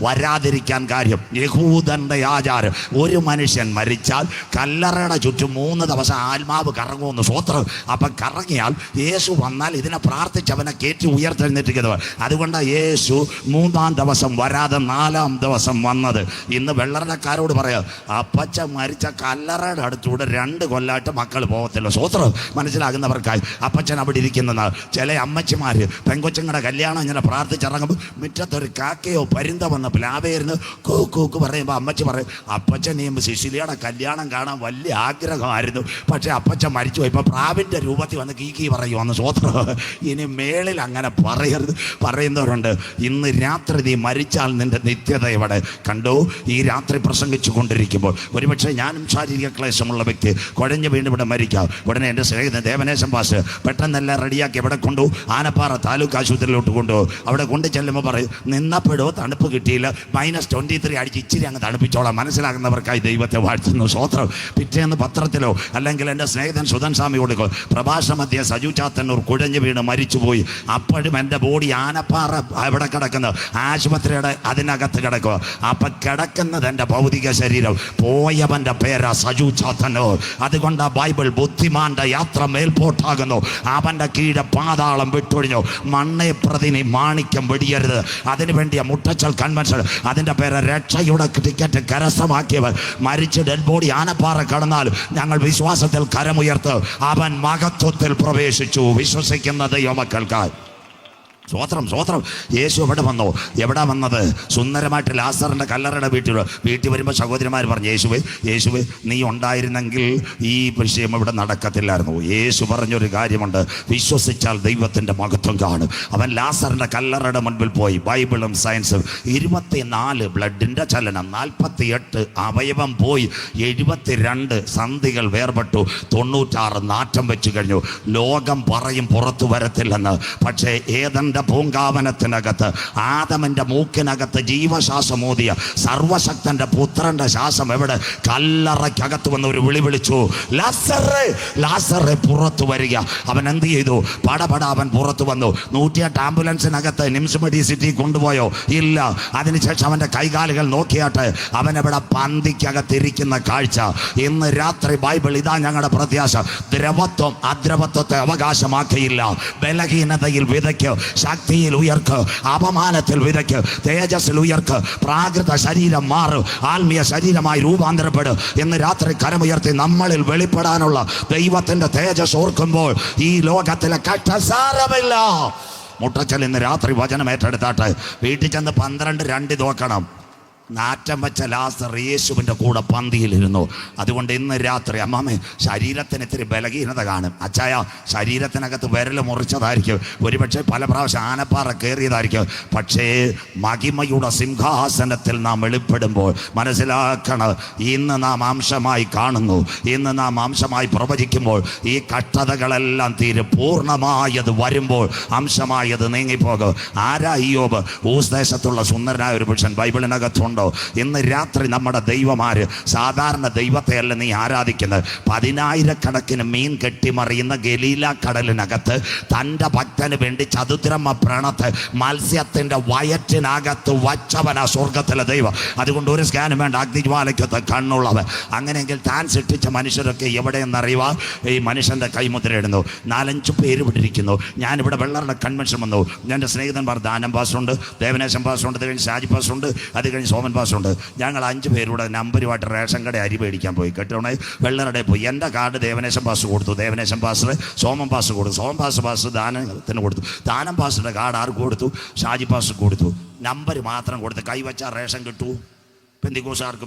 വരാതിരിക്കാൻ കാര്യം? യഹൂദന്റെ ആചാരം, ഒരു മനുഷ്യൻ മരിച്ചാൽ കല്ലറയുടെ ചുറ്റും 3 ദിവസം ആത്മാവ് കറങ്ങുമെന്ന്. സ്വോത്രം. അപ്പം കറങ്ങിയാൽ യേശു വന്നാൽ ഇതിനെ പ്രാർത്ഥിച്ചവനെ കയറ്റി ഉയർത്തെഴുന്നേറ്റിരിക്കുന്നത്. അതുകൊണ്ടാണ് യേശു 3-ാം ദിവസം വരാതെ 4-ാം ദിവസം വന്നത്. ഇന്ന് വെള്ളറക്കാരോട് പറയാം, അപ്പച്ച മരിച്ച കല്ലറയുടെ അടുത്തൂടെ 2 കൊല്ലമായിട്ട് മക്കൾ പോകത്തില്ല. സ്വോത്രം. മനസ്സിലാകുന്നവർക്കായി അപ്പച്ചൻ അവിടെ ഇരിക്കുന്ന ചില അമ്മച്ചിമാർ അമ്മച്ചിമാര് പെങ്കൊച്ചുങ്ങളുടെ കല്യാണം ഇങ്ങനെ പ്രാർത്ഥിച്ചിറങ്ങുമ്പോൾ മുറ്റത്തൊരു കാക്കയോ പരിന്ത വന്ന പ്ലാവേരുന്ന് കൂക്ക് പറയുമ്പോൾ അമ്മച്ചി പറയും, അപ്പച്ചനെയും സിസിലിയുടെ കല്യാണം കാണാൻ വലിയ ആഗ്രഹമായിരുന്നു, പക്ഷെ അപ്പച്ചൻ മരിച്ചു. ഇപ്പൊ പ്രാവിന്റെ രൂപത്തിൽ വന്ന് കീ പറയുമെന്ന് സ്വോത്രം. ഇനി മേളിൽ അങ്ങനെ പറയരുത്. പറയുന്നവരുണ്ട്, ഇന്ന് രാത്രി നീ മരിച്ചാൽ നിന്റെ നിത്യത എവിടെ? കണ്ടോ, ഈ രാത്രി പ്രസംഗിച്ചു കൊണ്ടിരിക്കുമ്പോൾ ഒരുപക്ഷെ ഞാനും ശാരീരിക ക്ലേശമുള്ള വ്യക്തി കുഴഞ്ഞു വീണ്ടും ഇവിടെ മരിക്കാം. ഉടനെ എൻ്റെ സ്നേഹിതൻ ദേവനേശൻ പാസ് പെട്ടെന്നെല്ലാം റെഡിയാക്കി എവിടെ കൊണ്ടു? ആനപ്പാറ താലൂക്ക് ആശുപത്രിയിലോട്ട് കൊണ്ടുപോകും. അവിടെ കൊണ്ട് ചെല്ലുമ്പോൾ പറയും, നിന്നപ്പോഴോ തണുപ്പ് കിട്ടിയില്ല, -23 അടിച്ച് ഇച്ചിരി അങ്ങ് തണുപ്പിച്ചോളാം. മനസ്സിലാകുന്നവർക്കായി ദൈവത്തെ വാഴ്ത്തുന്നു, സ്വോത്രം. പിറ്റേന്ന് പത്രത്തിലോ അല്ലെങ്കിൽ എൻ്റെ സ്നേഹിതൻ സുധൻ സ്വാമി കൊടുക്കും, പ്രഭാഷ മധ്യ സജു ചാത്തന്നൂർ കുഴഞ്ഞു വീണ് മരിച്ചുപോയി. അപ്പോഴും എൻ്റെ ബോഡി ആനപ്പാറ എവിടെ കിടക്കുന്നു? ആശുപത്രിയുടെ അതിനകത്ത് കിടക്കുക. അപ്പം കിടക്കുന്നത് എൻ്റെ ഭൗതിക ശരീരം. പോയവൻ്റെ പേരാ സജു ചാത്തന്നൂർ. അതുകൊണ്ട് ബൈബിൾ ബുദ്ധിമാന്റെ യാത്ര മേൽപോട്ടാകുന്നു, അവൻ്റെ കീഴെ പാതാളം വിട്ടൊഴിഞ്ഞു. മണ്ണെ പ്രതി നീ മാണിക്യം വെടിയരുത്. അതിനു വേണ്ടിയ മുട്ടച്ചൽ കൺവെൻഷൻ, അതിൻ്റെ പേര് രക്ഷയുടെ ടിക്കറ്റ് കരസ്ഥമാക്കിയവൻ. മരിച്ച് ഡെഡ് ബോഡി ആനപ്പാറ കടന്നാൽ ഞങ്ങൾ വിശ്വാസത്തിൽ കരമുയർത്ത് അവൻ മഹത്വത്തിൽ പ്രവേശിച്ചു. വിശ്വസിക്കുന്ന ദൈവമക്കൾക്കായി സ്വോത്രം, സ്വോത്രം. യേശു എവിടെ വന്നോ? എവിടെ വന്നത്? സുന്ദരമായിട്ട് ലാസറിൻ്റെ കല്ലറയുടെ വീട്ടിൽ വരുമ്പോൾ സഹോദരിമാർ പറഞ്ഞു, യേശുവേ നീ ഉണ്ടായിരുന്നെങ്കിൽ ഈ വിഷയം ഇവിടെ നടക്കത്തില്ലായിരുന്നു. യേശു പറഞ്ഞൊരു കാര്യമുണ്ട്, വിശ്വസിച്ചാൽ ദൈവത്തിൻ്റെ മഹത്വം കാണും. അവൻ ലാസറിൻ്റെ കല്ലറയുടെ മുൻപിൽ പോയി. ബൈബിളും സയൻസും 24 ബ്ലഡിൻ്റെ ചലനം, 48 അവയവം പോയി, 72 സന്ധികൾ വേർപെട്ടു, 96 നാറ്റം വെച്ച് കഴിഞ്ഞു. ലോകം പറയും പുറത്തു വരത്തില്ലെന്ന്. പക്ഷേ ഏതെന്റെ പൂങ്കാവനത്തിനകത്ത് ആദമിന്റെ മൂക്കിനകത്ത് ജീവശ്വാസമോദിയ സർവശക്തന്റെ പുത്രന്റെ ശ്വാസം എവിടെ? കല്ലറയ്ക്കകത്ത് വന്ന് ഒരു വിളി വിളിച്ചു, ലാസറേ, ലാസറേ പുറത്തു വരിക. അവൻ എന്ത് ചെയ്തു? പടപട അവൻ പുറത്തു വന്നു. 108 ആംബുലൻസിനകത്ത് നിംസ് മെഡിസിറ്റി കൊണ്ടുപോയോ? ഇല്ല. അതിനുശേഷം അവന്റെ കൈകാലുകൾ നോക്കിയാട്ടെ അവൻ എവിടെ? പന്തിക്കകത്തിരിക്കുന്ന കാഴ്ച. ഇന്ന് രാത്രി ബൈബിൾ ഇതാ ഞങ്ങളുടെ പ്രത്യാശ. ദ്രവത്വം അദ്രവത്വത്തെ അവകാശമാക്കിയില്ല. ബലഹീനതയിൽ വിതയ്ക്ക്, ശക്തിയിൽ ഉയർക്ക്, അപമാനത്തിൽ വിതയ്ക്ക്, തേജസ്സിൽ ഉയർക്ക്. പ്രാകൃത ശരീരം മാറും, ആത്മീയ ശരീരമായി രൂപാന്തരപ്പെടും. ഇന്ന് രാത്രി കരമുയർത്തി നമ്മളിൽ വെളിപ്പെടാനുള്ള ദൈവത്തിന്റെ തേജസ് ഓർക്കുമ്പോൾ ഈ ലോകത്തിലെ കഷ്ടസാരമില്ല. മുട്ടച്ചൽ ഇന്ന് രാത്രി വചനം ഏറ്റെടുത്താട്ടെ. വീട്ടിൽ ചെന്ന് 12:2 നോക്കണം. നാറ്റം വെച്ച ലാസർ യേശുവിൻ്റെ കൂടെ പന്തിയിലിരുന്നു. അതുകൊണ്ട് ഇന്ന് രാത്രി അമ്മാമേ, ശരീരത്തിന് ഇത്തിരി ബലഹീനത കാണും. അച്ചായ, ശരീരത്തിനകത്ത് വിരൽ മുറിച്ചതായിരിക്കും, ഒരുപക്ഷെ പല പ്രാവശ്യം ആനപ്പാറ കയറിയതായിരിക്കും. പക്ഷേ മഹിമയുടെ സിംഹാസനത്തിൽ നാം വെളിപ്പെടുമ്പോൾ മനസ്സിലാക്കണം, ഇന്ന് നാം അംശമായി കാണുന്നു, ഇന്ന് നാം അംശമായി പ്രവചിക്കുമ്പോൾ ഈ കഷ്ടതകളെല്ലാം തീരും. പൂർണ്ണമായത് വരുമ്പോൾ അംശമായത് നീങ്ങിപ്പോകും. ആരാ ഇയ്യോബ്? ഊസ് ദേശത്തുള്ള സുന്ദരനായ ഒരു പുരുഷൻ. ബൈബിളിനകത്തുണ്ട്. ഇന്ന് രാത്രി നമ്മുടെ ദൈവമാര് സാധാരണ ദൈവത്തെയല്ല നീ ആരാധിക്കുന്നത്. 10,000 മീൻ കെട്ടിമറിയുന്ന ഗലീല കടലിനകത്ത് തൻ്റെ ഭക്തന് വേണ്ടി ചതുദ്രമ പ്രണത്ത് മത്സ്യത്തിന്റെ വയറ്റിനകത്ത് വച്ചവനാ സ്വർഗത്തിലെ ദൈവം. അതുകൊണ്ട് ഒരു സ്കാനും വേണ്ട, അഗ്നിജ്വാലയ്ക്കത്ത് കണ്ണുള്ളവൻ. അങ്ങനെയെങ്കിൽ താൻ സൃഷ്ടിച്ച മനുഷ്യരൊക്കെ എവിടെയെന്നറിയുക? ഈ മനുഷ്യന്റെ കൈമുദ്ര ഇടുന്നു. 4-5 പേര് വിട്ടിരിക്കുന്നു. ഞാനിവിടെ വെള്ളറുടെ കൺവെൻഷൻ വന്നു. എൻ്റെ സ്നേഹിതന്മാർ ദാനം പാസുണ്ട്, ദേവനേശൻ പാസുണ്ട്, അത് കഴിഞ്ഞ് ഷാജി പാസുണ്ട്, അത് കഴിഞ്ഞ് സോമൻ പാസുണ്ട്. ഞങ്ങൾ 5 പേരുടെ നമ്പരുമായിട്ട് റേഷൻ കട അരി മേടിക്കാൻ പോയി. കേട്ടോണേ, വെള്ളറുടെ പോയി. എൻ്റെ കാർഡ് ദേവനേശൻ പാസ് കൊടുത്തു, ദേവനേശൻ പാസ് സോമൻ പാസ് കൊടുത്തു, സോമൻ പാസ് ദാനത്തിന് കൊടുത്തു, ദാനം പാസിൻ്റെ കാർഡ് ആർക്ക് കൊടുത്തു? ഷാജി പാസ് കൊടുത്തു. നമ്പർ മാത്രം കൊടുത്ത് കൈവച്ചാൽ റേഷൻ കിട്ടൂ. പെന്തിക്കോസുകാർക്ക്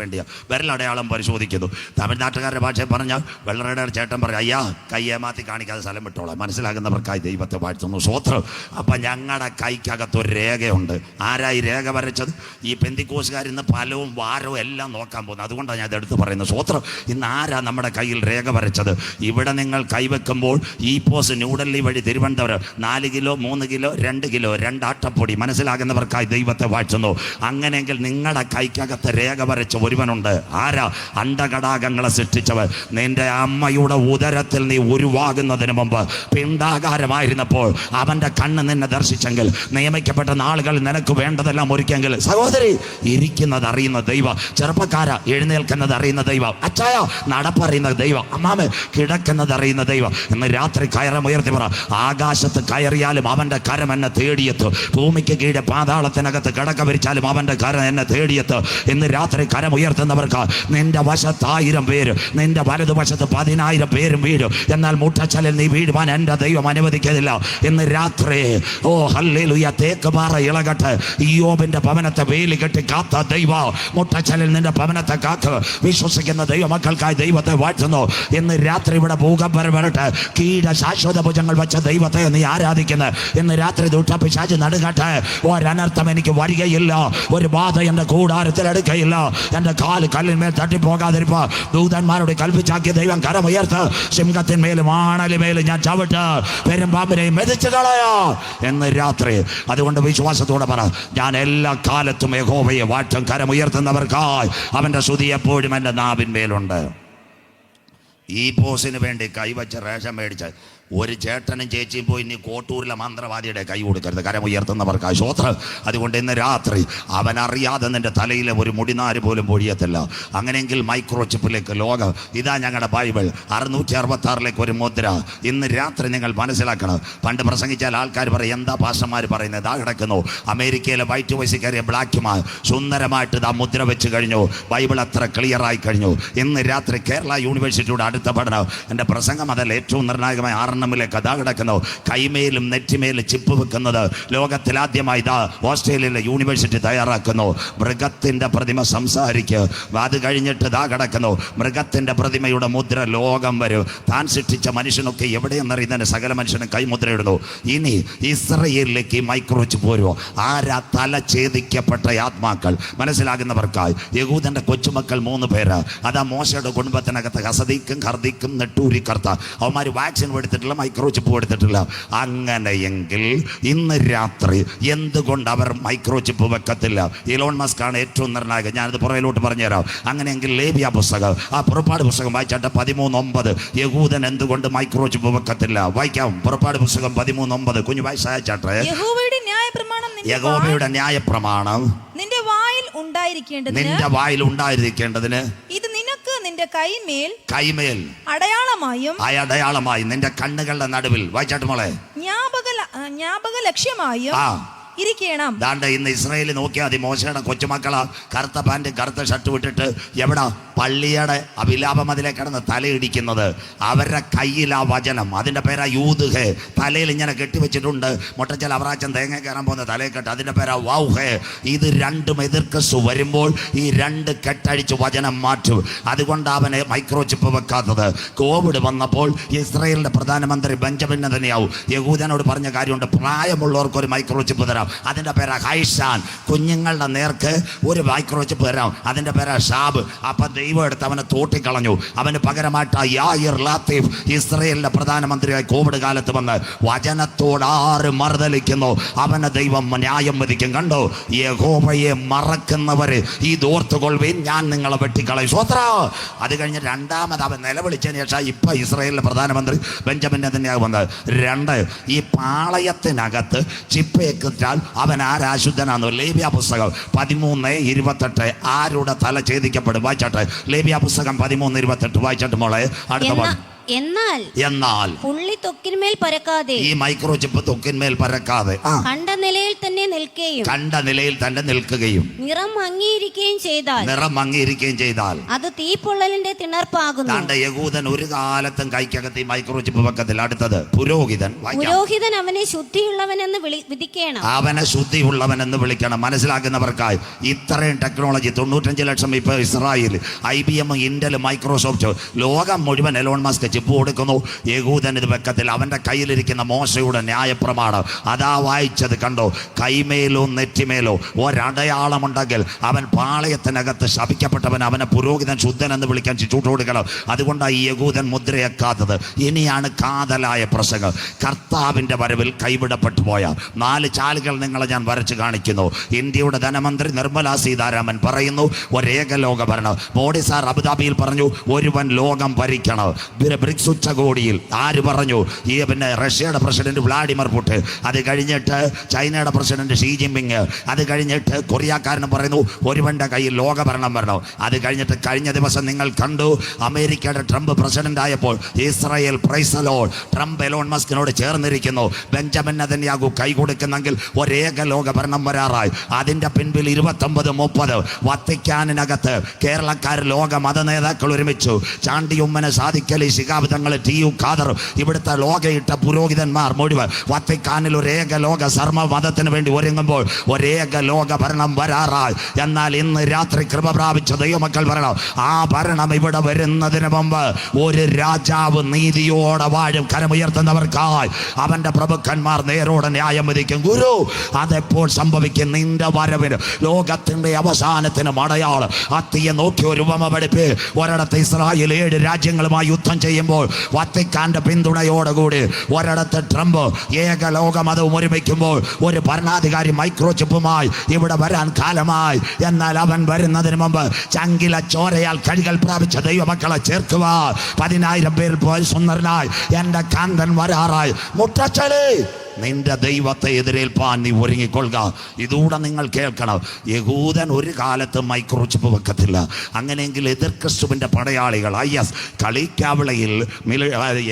വേണ്ടിയാ വിരലടയാളം പരിശോധിക്കുന്നു. തമിഴ്നാട്ടുകാരുടെ ഭാഷയിൽ പറഞ്ഞാൽ വെള്ളറയുടെ ചേട്ടൻ പറയും, അയ്യാ കയ്യേമാത്തി കാണിക്കാതെ സ്ഥലം വിട്ടോളാം. മനസ്സിലാകുന്നവർക്കായി ദൈവത്തെ വാഴ്ത്തുന്നു, സ്വോത്രം. അപ്പം ഞങ്ങളുടെ കൈക്കകത്തൊരു രേഖയുണ്ട്. ആരായി രേഖ വരച്ചത്? ഈ പെന്തിക്കോസുകാർ ഇന്ന് ഫലവും വാരവും എല്ലാം നോക്കാൻ പോകുന്നത്. അതുകൊണ്ടാണ് ഞാൻ ഇതെടുത്ത് പറയുന്നത്, സ്വോത്രം. ഇന്ന് ആരാ നമ്മുടെ കയ്യിൽ രേഖ വരച്ചത്? ഇവിടെ നിങ്ങൾ കൈവെക്കുമ്പോൾ ഈ പോസ് ന്യൂഡൽഹി വഴി തിരുവനന്തപുരം 4 കിലോ 3 കിലോ 2 കിലോ 2 ആട്ടപ്പൊടി. മനസ്സിലാകുന്നവർക്കായി ദൈവത്തെ വാഴ്ത്തുന്നു. അങ്ങനെയെങ്കിൽ നിങ്ങൾ കൈക്കകത്ത് രേഖ വരച്ച ഒരുവനുണ്ട്. ആരാ? അണ്ടകടാകങ്ങളെ സൃഷ്ടിച്ചവൻ. നിന്റെ അമ്മയുടെ ഉദരത്തിൽ നീ ഉരുവാകുന്നതിന് മുമ്പ് പിണ്ടാകാരമായിരുന്നപ്പോൾ അവന്റെ കണ്ണ് നിന്നെ ദർശിച്ചെങ്കിൽ, നിയമിക്കപ്പെട്ട നാളുകൾ നിനക്ക് വേണ്ടതെല്ലാം ഒരുക്കെങ്കിൽ, സഹോദരി, ഇരിക്കുന്നത് അറിയുന്ന ദൈവം. ചെറുപ്പക്കാര, എഴുന്നേൽക്കുന്നത് അറിയുന്ന ദൈവം. അച്ചായ, നടപ്പറിയുന്ന ദൈവം. അമ്മാമേ, കിടക്കുന്നത് അറിയുന്ന ദൈവം. ഇന്ന് രാത്രി കയറമുയർത്തി പറ, ആകാശത്ത് കയറിയാലും അവന്റെ കരം എന്നെ തേടിയെത്തും. ഭൂമിക്ക് കീഴെ പാതാളത്തിനകത്ത് കിടക്ക വിരിച്ചാലും അവന്റെ കരം എന്നെ തേടി നേടിയത്. ഇന്ന് രാത്രി കരമുയർത്തുന്നവർക്ക് നിന്റെ വശത്ത് 1000 പേര്, നിന്റെ വലതുവശത്ത് 10,000 പേരും വീഴും. എന്നാൽ മുട്ടച്ചലിൽ നീ വീഴുവാൻ എൻ്റെ ദൈവം അനുവദിക്കുന്നില്ല. ഇന്ന് രാത്രി ഓ ഹല്ലേലൂയ, തേക്ക് പാറ ഇളകട്ടെ. ഇയ്യോബിന്റെ ഭവനത്തെ വേലി കെട്ടി കാത്ത ദൈവം മുട്ടച്ചലിൽ നിന്റെ ഭവനത്തെ കാത്ത്. വിശ്വസിക്കുന്ന ദൈവമക്കൾക്കായി ദൈവത്തെ വാഴ്ത്തുന്നു. ഇന്ന് രാത്രി ഇവിടെ ഭൂകമ്പം വരട്ടെ. കീഴ ശാശ്വത ഭുജങ്ങൾ വെച്ച ദൈവത്തെ നീ ആരാധിക്കുന്നത്. ഇന്ന് രാത്രി ദുഷ്ടപിശാച് നടുങ്ങട്ടെ. ഒരനർത്ഥം എനിക്ക് വരികയില്ല, ഒരു ബാധ എൻ്റെ കൂടാരത്തിൽ എടുക്കയില്ല. എൻ്റെ കാല് കല്ലിന്മേൽ തട്ടിപ്പോകാതിരിപ്പ ദൂതന്മാരോട് കൽപ്പിച്ചാക്കിയ ദൈവം കരമുയർത്ത്. സിംഹത്തിന്മേലും ആണലിമേലും ഞാൻ ചവിട്ട് പെരുമ്പാമ്പിനെയും മെതിച്ചു കളയോ എന്ന് രാത്രി. അതുകൊണ്ട് വിശ്വാസത്തോടെ പറ, ഞാൻ എല്ലാ കാലത്തും യഹോവയെ വാഴ്ത്തും. കരമുയർത്തുന്നവർക്കായി അവൻ്റെ സ്തുതി എപ്പോഴും എൻ്റെ നാവിന്മേലുണ്ട്. ഈ പോസിന് വേണ്ടി കൈവച്ച് റേഷൻ മേടിച്ച് ഒരു ചേട്ടനും ചേച്ചിയും പോയി ഇനി കോട്ടൂരിലെ മന്ത്രവാദിയുടെ കൈ കൊടുക്കരുത്. കരമുയർത്തുന്നവർക്കായി സ്വോത്രം. അതുകൊണ്ട് ഇന്ന് രാത്രി അവനറിയാതെ നിന്റെ തലയിലെ ഒരു മുടിനാര് പോലും പൊഴിയത്തില്ല. അങ്ങനെയെങ്കിൽ മൈക്രോ ചിപ്പിലേക്ക് ലോകം. ഇതാ ഞങ്ങളുടെ ബൈബിൾ 666 ഒരു മുദ്ര. ഇന്ന് രാത്രി നിങ്ങൾ മനസ്സിലാക്കണം. പണ്ട് പ്രസംഗിച്ചാൽ ആൾക്കാർ പറയും, എന്താ പാസ്റ്റർമാർ പറയുന്നത്? ഇതാ കിടക്കുന്നു അമേരിക്കയിലെ വൈറ്റ് വയസ്സിൽ കയറിയ ബ്ലാക്ക്മാർ സുന്ദരമായിട്ട് ഇതാ മുദ്ര വെച്ച് കഴിഞ്ഞു. ബൈബിൾ അത്ര ക്ലിയറായി കഴിഞ്ഞു. ഇന്ന് രാത്രി കേരള യൂണിവേഴ്സിറ്റിയുടെ അടുത്ത പഠനം. എൻ്റെ പ്രസംഗം അതല്ല, ഏറ്റവും നിർണായകമായ 6 കഥാ കിടക്കുന്നു. കൈമേലും നെറ്റിമേലും ചിപ്പ് വെക്കുന്നത് ലോകത്തിലാദ്യമായി ഇതാ ഓസ്ട്രേലിയയിലെ യൂണിവേഴ്സിറ്റി തയ്യാറാക്കുന്നു. മൃഗത്തിന്റെ പ്രതിമ സംസാരിക്കുക. അത് കഴിഞ്ഞിട്ട് ഇതാ കിടക്കുന്നു മൃഗത്തിന്റെ പ്രതിമയുടെ മുദ്ര ലോകം വരും. താൻ സൃഷ്ടിച്ച മനുഷ്യനൊക്കെ എവിടെയെന്നറിയുന്നതിന് സകല മനുഷ്യനും കൈമുദ്രയിടുന്നു. ഇനി ഇസ്രയേലിലേക്ക് മൈക്രോ ചിപ്പ് വരുമോ? ആരാ? തല ഛേദിക്കപ്പെട്ട ആത്മാക്കൾ. മനസ്സിലാകുന്നവർക്കായി യഹൂദന്റെ കൊച്ചുമക്കൾ 3 പേര്. അതാ മോശയുടെ കുടുംബത്തിനകത്ത് ഹസദീക്കും ഹർദീക്കും നെട്ടൂരി കർത്ത. അവന്മാർ വാക്സിൻ എടുത്തിട്ടില്ല, മൈക്രോ ചിപ്പ് എടുത്തിട്ടില്ല. അങ്ങനെയെങ്കിൽ ഇന്ന് രാത്രി എന്തുകൊണ്ട് അവർ മൈക്രോ ചിപ്പ് വെക്കത്തില്ല? ഇലോൺ മസ്ക് ആണ് ഏറ്റവും നിർണായകം. ഞാനത് പുറകിലോട്ട് പറഞ്ഞുതരാം. അങ്ങനെയെങ്കിൽ ലേവ്യ പുസ്തകം, ആ പുറപ്പാട് പുസ്തകം വായിച്ചാട്ടെ 13:9. യഹൂദൻ എന്തുകൊണ്ട് മൈക്രോ ചിപ്പ് വെക്കത്തില്ല? വായിക്കാം. പുറപ്പാട് പുസ്തകം 13:9. കുഞ്ഞു വായിച്ച് അയച്ചാട്ടെ. യഹോവയുടെ ന്യായപ്രമാണം നിന്റെ വായിൽ ഉണ്ടായിരിക്കേണ്ടതിന് ഇത് നിനക്ക് നിന്റെ കൈമേൽ അടയാളമായി നിന്റെ കണ്ണുകളുടെ നടുവിൽ. വായിച്ചാട്ട് മോളെ. ജ്ഞാപക ലക്ഷ്യമായും ഇരിക്കണം. ദാണ്ട് ഇന്ന് ഇസ്രായേലിൽ നോക്കിയാൽ മതി. മോശയുടെ കൊച്ചുമക്കളാ കറുത്ത പാൻറ് കറുത്ത ഷർട്ട് വിട്ടിട്ട് എവിടാ പള്ളിയുടെ അഭിലാപം അതിലെ കിടന്ന് തലയിടിക്കുന്നത്. അവരുടെ കയ്യിൽ ആ വചനം, അതിൻ്റെ പേരാ യൂദ്ഹേ. തലയിൽ ഇങ്ങനെ കെട്ടിവെച്ചിട്ടുണ്ട്. മുട്ടച്ചൽ അവറാച്ചൻ തേങ്ങ കയറാൻ പോകുന്ന തലയിൽ കെട്ട്, അതിൻ്റെ പേരാ വൗഹേ. ഇത് രണ്ടും എതിർക്കസ് വരുമ്പോൾ ഈ 2 കെട്ടഴിച്ച് വചനം മാറ്റും. അതുകൊണ്ട് അവനെ മൈക്രോ ചിപ്പ് വെക്കാത്തത്. കോവിഡ് വന്നപ്പോൾ ഇസ്രായേലിൻ്റെ പ്രധാനമന്ത്രി ബെഞ്ചമിൻ നെതന്യാഹു യഹൂദനോട് പറഞ്ഞ കാര്യമുണ്ട്, പ്രായമുള്ളവർക്ക് ഒരു മൈക്രോ ചിപ്പ് തരാം. അതിൻ്റെ പേരാ ഹൈഷാൻ. കുഞ്ഞുങ്ങളുടെ നേർക്ക് ഒരു മൈക്രോ ചിപ്പ് തരാം. അതിൻ്റെ പേരാ ഷാബ്. അപ്പം ദൈവം എടുത്ത് അവനെ തോട്ടിക്കളഞ്ഞു. അവന് പകരമായിട്ട് യായിർ ലാത്തീഫ് ഇസ്രയേലിന്റെ പ്രധാനമന്ത്രിയായി കോവിഡ് കാലത്ത് വന്ന് വചനത്തോട് ആര് മറുതലിക്കുന്നു അവനെ ദൈവം ന്യായം വിധിക്കും. കണ്ടോ? യഹോവയെ മറക്കുന്നവര് ഇതോർത്തുകൊള്ളുവിൻ, ഞാൻ നിങ്ങളെ വെട്ടിക്കളയും. സ്വത്ര. അത് കഴിഞ്ഞ് രണ്ടാമത് അവൻ നിലവിളിച്ചതിന് ശേഷം ഇപ്പൊ ഇസ്രയേലിന്റെ പ്രധാനമന്ത്രി ബെഞ്ചമിൻ നെതന്യാഹു വന്നത്. 2, ഈ പാളയത്തിനകത്ത് ചിപ്പേക്കിട്ടാൽ അവൻ ആരാശുദ്ധനാന്ന്. ലേവ്യ പുസ്തകം 13:28. ആരുടെ തല ഛേദിക്കപ്പെടും? വായിച്ചാട്ടെ. ലേവ്യ പുസ്തകം 13:28 വായിച്ചാട്ട് മോളെ. അടുത്ത എന്നാൽ പുള്ളി തൊക്കിന്മേൽ പരക്കാതെ, ഈ മൈക്രോ ചിപ്പ് തൊക്കിന്മേൽ പരക്കാതെ കണ്ട നിലയിൽ തന്നെ നിൽക്കുകയും നിറം മങ്ങിയിരിക്കുകയും ചെയ്താൽ അത് തീപ്പൊള്ളലിന്റെ തിണർപ്പാകുന്നു. യഹൂദൻ ഒരു കാലത്തും കൈക്കകത്ത് ഈ മൈക്രോ ചിപ്പ് വെക്കത്തില്ല. അടുത്തത് പുരോഹിതൻ അവനെ ശുദ്ധിയുള്ളവനെന്ന് വിധിക്കണം. അവനെ ശുദ്ധിയുള്ളവനെന്ന് വിളിക്കണം. മനസ്സിലാക്കുന്നവർക്കായി ഇത്രയും ടെക്നോളജി 95 ലക്ഷം ഇപ്പൊ ഇസ്രായേൽ, IBM, ഇന്റൽ, മൈക്രോസോഫ്റ്റ്, ലോകം മുഴുവൻ എലോൺ മസ്ക് ചിപ്പ് കൊടുക്കുന്നു. യഹൂദൻ ഇത് വെക്കത്തിൽ. അവന്റെ കയ്യിലിരിക്കുന്ന മോശയുടെ ന്യായപ്രമാണം അതാ വായിച്ചത്. കണ്ടോ? കൈമേലോ നെറ്റിമേലോ ഒരടയാളമുണ്ടെങ്കിൽ അവൻ പാളയത്തിനകത്ത് ശപിക്കപ്പെട്ടവൻ. അവനെ പുരോഹിതൻ ശുദ്ധൻ എന്ന് വിളിക്കാൻ ചൂട്ട് കൊടുക്കണം. അതുകൊണ്ടാണ് ഈ യഹൂദൻ മുദ്രയാക്കാത്തത്. ഇനിയാണ് കാതലായ പ്രസംഗം. കർത്താവിന്റെ വരവിൽ കൈവിടപ്പെട്ടു പോയ 4 ചാലുകൾ നിങ്ങളെ ഞാൻ വരച്ച് കാണിക്കുന്നു. ഇന്ത്യയുടെ ധനമന്ത്രി നിർമ്മല സീതാരാമൻ പറയുന്നു ഒരേക ലോക ഭരണം. മോഡി സാർ അബുദാബിയിൽ പറഞ്ഞു ഒരുവൻ ലോകം ഭരിക്കണം. ബ്രിക്സ് ഉച്ചകോടിയിൽ ആര് പറഞ്ഞു? ഈ പിന്നെ റഷ്യയുടെ പ്രസിഡന്റ് വ്ളാഡിമിർ പുടിൻ, അത് കഴിഞ്ഞിട്ട് ചൈനയുടെ പ്രസിഡന്റ് ഷീ ജിൻപിങ്, അത് കഴിഞ്ഞിട്ട് കൊറിയക്കാരൻ പറയുന്നു ഒരുവന്റെ കയ്യിൽ ലോകഭരണം വരണം. അത് കഴിഞ്ഞിട്ട് കഴിഞ്ഞ ദിവസം നിങ്ങൾ കണ്ടു, അമേരിക്കയുടെ ട്രംപ് പ്രസിഡന്റ് ആയപ്പോൾ Israel praise the lord, Trump Elon മസ്കിനോട് ചേർന്നിരിക്കുന്നു. ബെഞ്ചമിൻ നെതന്യാഹു കൈ കൊടുക്കുന്നെങ്കിൽ ഒരേക ലോക ഭരണം വരാറായി. അതിന്റെ പിൻപിൽ 29-30 വത്തിക്കാനിനകത്ത് കേരളക്കാർ ലോക മത നേതാക്കൾ ഒരുമിച്ചു. ചാണ്ടി ഉമ്മന്, സാദിഖലി ശിഹാബ് തങ്ങൾ, ടി യു ഖാദർ, ഇവിടുത്തെ ലോകയിട്ട പുരോഹിതന്മാർ മുഴുവൻ വത്തിക്കാനിൽ ഒരേക ലോക സർമ്മ മതത്തിന് വേണ്ടി ഒരുങ്ങുമ്പോൾ ഒരേക ലോക ഭരണം വരാറായി. എന്നാൽ ഇന്ന് രാത്രി കൃപ പ്രാപിച്ച ദൈവമക്കൾ ഭരണം, ആ ഭരണം ഇവിടെ വരുന്നതിന് മുമ്പ് ഒരു രാജാവ് നീതിയോടെ വാഴും. കരമുയർത്തുന്നവർക്കായി അവന്റെ പ്രഭുക്കന്മാർ നേരോടെ ന്യായം വിധിക്കും. ഗുരു, അതെപ്പോൾ സംഭവിക്കും? നിന്റെ വരവിന്, ലോകത്തിന്റെ അവസാനത്തിന് അടയാളം. അത്തിയെ നോക്കി ഒരു ഉപമ പഠിപ്പ്. ഒരിടത്ത് ഇസ്രായേൽ 7 രാജ്യങ്ങളുമായി യുദ്ധം ചെയ്യുമ്പോൾ വത്തിക്കാന്റെ പിന്തുണയോടുകൂടി ഒരിടത്ത് ട്രംപ് ഏക ലോകമതവും ഒരുമിക്കുമ്പോൾ ഒരു ഭരണാധികാരി മൈക്രോ ചിപ്പുമായി ഇവിടെ വരാൻ കാലമായി. എന്നാൽ അവൻ വരുന്നതിന് മുമ്പ് ചങ്കില ചോരയാൽ കഴുകൽ പ്രാപിച്ച ദൈവമക്കളെ ചേർക്കുക. 10,000 പേരിൽ പോയി സുന്ദരനായി എന്റെ കാന്തൻ വരാറായി. മുട്ടച്ചലേ, നിന്റെ ദൈവത്തെ എതിരേൽപ്പാൻ നീ ഒരുങ്ങിക്കൊള്ളുക. ഇതൂടെ നിങ്ങൾ കേൾക്കണം. യഹൂദൻ ഒരു കാലത്ത് മൈക്രോ ചിപ്പ് വെക്കത്തില്ല. അങ്ങനെയെങ്കിൽ എതിർ ക്രിസ്തുവിൻ്റെ പടയാളികൾ IS കളിക്കാവിളയിൽ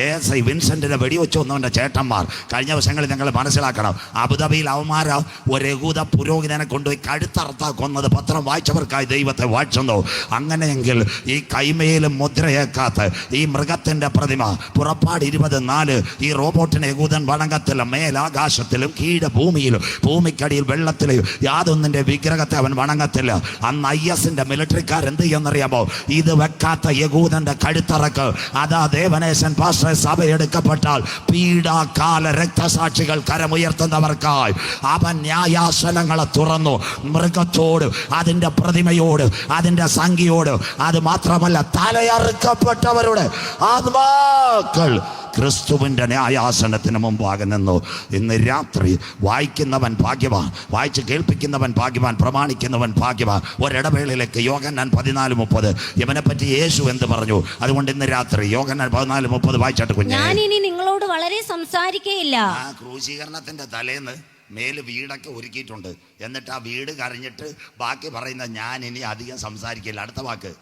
ASI വിൻസെന്റിനെ വെടിവെച്ചു വന്നവൻ്റെ ചേട്ടന്മാർ കഴിഞ്ഞ ദിവസങ്ങളിൽ ഞങ്ങൾ മനസ്സിലാക്കണം. അബുദാബിയിൽ അവന്മാർ ഒരു യഹൂദ പുരോഹിതനെ കൊണ്ടുപോയി കഴുത്തറുത്താ കൊന്നത് പത്രം വായിച്ചവർക്കായി ദൈവത്തെ വാഴ്ചുന്നു. അങ്ങനെയെങ്കിൽ ഈ കൈമയിലും മുദ്രയേക്കാത്ത ഈ മൃഗത്തിൻ്റെ പ്രതിമ, പുറപ്പാട് 24, ഈ റോബോട്ടിനെ യഹൂദൻ വണങ്ങത്തില്ല. ആകാശത്തിലും കീഴ ഭൂമിയിലും ഭൂമിക്കടിയിൽ വെള്ളത്തിലും യാതൊന്നിന്റെ വിഗ്രഹത്തെ അവൻ വണങ്ങത്തില്ല. അന്ന് ISന്റെ മിലിറ്ററിക്കാർ എന്ത് ചെയ്യുമെന്നറിയാമോ? ഇത് വെക്കാത്ത യഹൂദന്റെ കഴുത്തറക്ക്, അതാ ദേവനേശൻ പാസ്റ്റർ സഭയെടുക്കപ്പെട്ടാൽ പീഡാകാല രക്തസാക്ഷികൾ കരമുയർത്തുന്നവർക്കായി അവൻ ന്യായാസനങ്ങളെ തുറന്നു. മൃഗത്തോട്, അതിന്റെ പ്രതിമയോട്, അതിന്റെ സംഖ്യയോട്, അത് മാത്രമല്ല തലയറുക്കപ്പെട്ടവരുടെ ആത്മാക്കൾ ക്രിസ്തുവിൻ്റെ ന്യായാസനത്തിന് മുമ്പാകെ നിന്നു. ഇന്ന് രാത്രി വായിക്കുന്നവൻ ഭാഗ്യവാൻ, വായിച്ച് കേൾപ്പിക്കുന്നവൻ ഭാഗ്യവാൻ, പ്രമാണിക്കുന്നവൻ ഭാഗ്യവാൻ. ഒരിടവേളയിലേക്ക് യോഹന്നാൻ 14:30 ഇവനെപ്പറ്റി യേശു എന്ത് പറഞ്ഞു? അതുകൊണ്ട് ഇന്ന് രാത്രി യോഹന്നാൻ 14:30 വായിച്ചാട്ട് കുഞ്ഞ്. ഞാൻ ഇനി നിങ്ങളോട് വളരെ സംസാരിക്കയില്ല. ആ ക്രൂശീകരണത്തിന്റെ തലേന്ന് മേല് വീടൊക്കെ ഒരുക്കിയിട്ടുണ്ട്. എന്നിട്ട് ആ വീട് കരഞ്ഞിട്ട് ബാക്കി പറയുന്ന ഞാൻ ഇനി അധികം സംസാരിക്കില്ല. അടുത്ത വാക്ക്,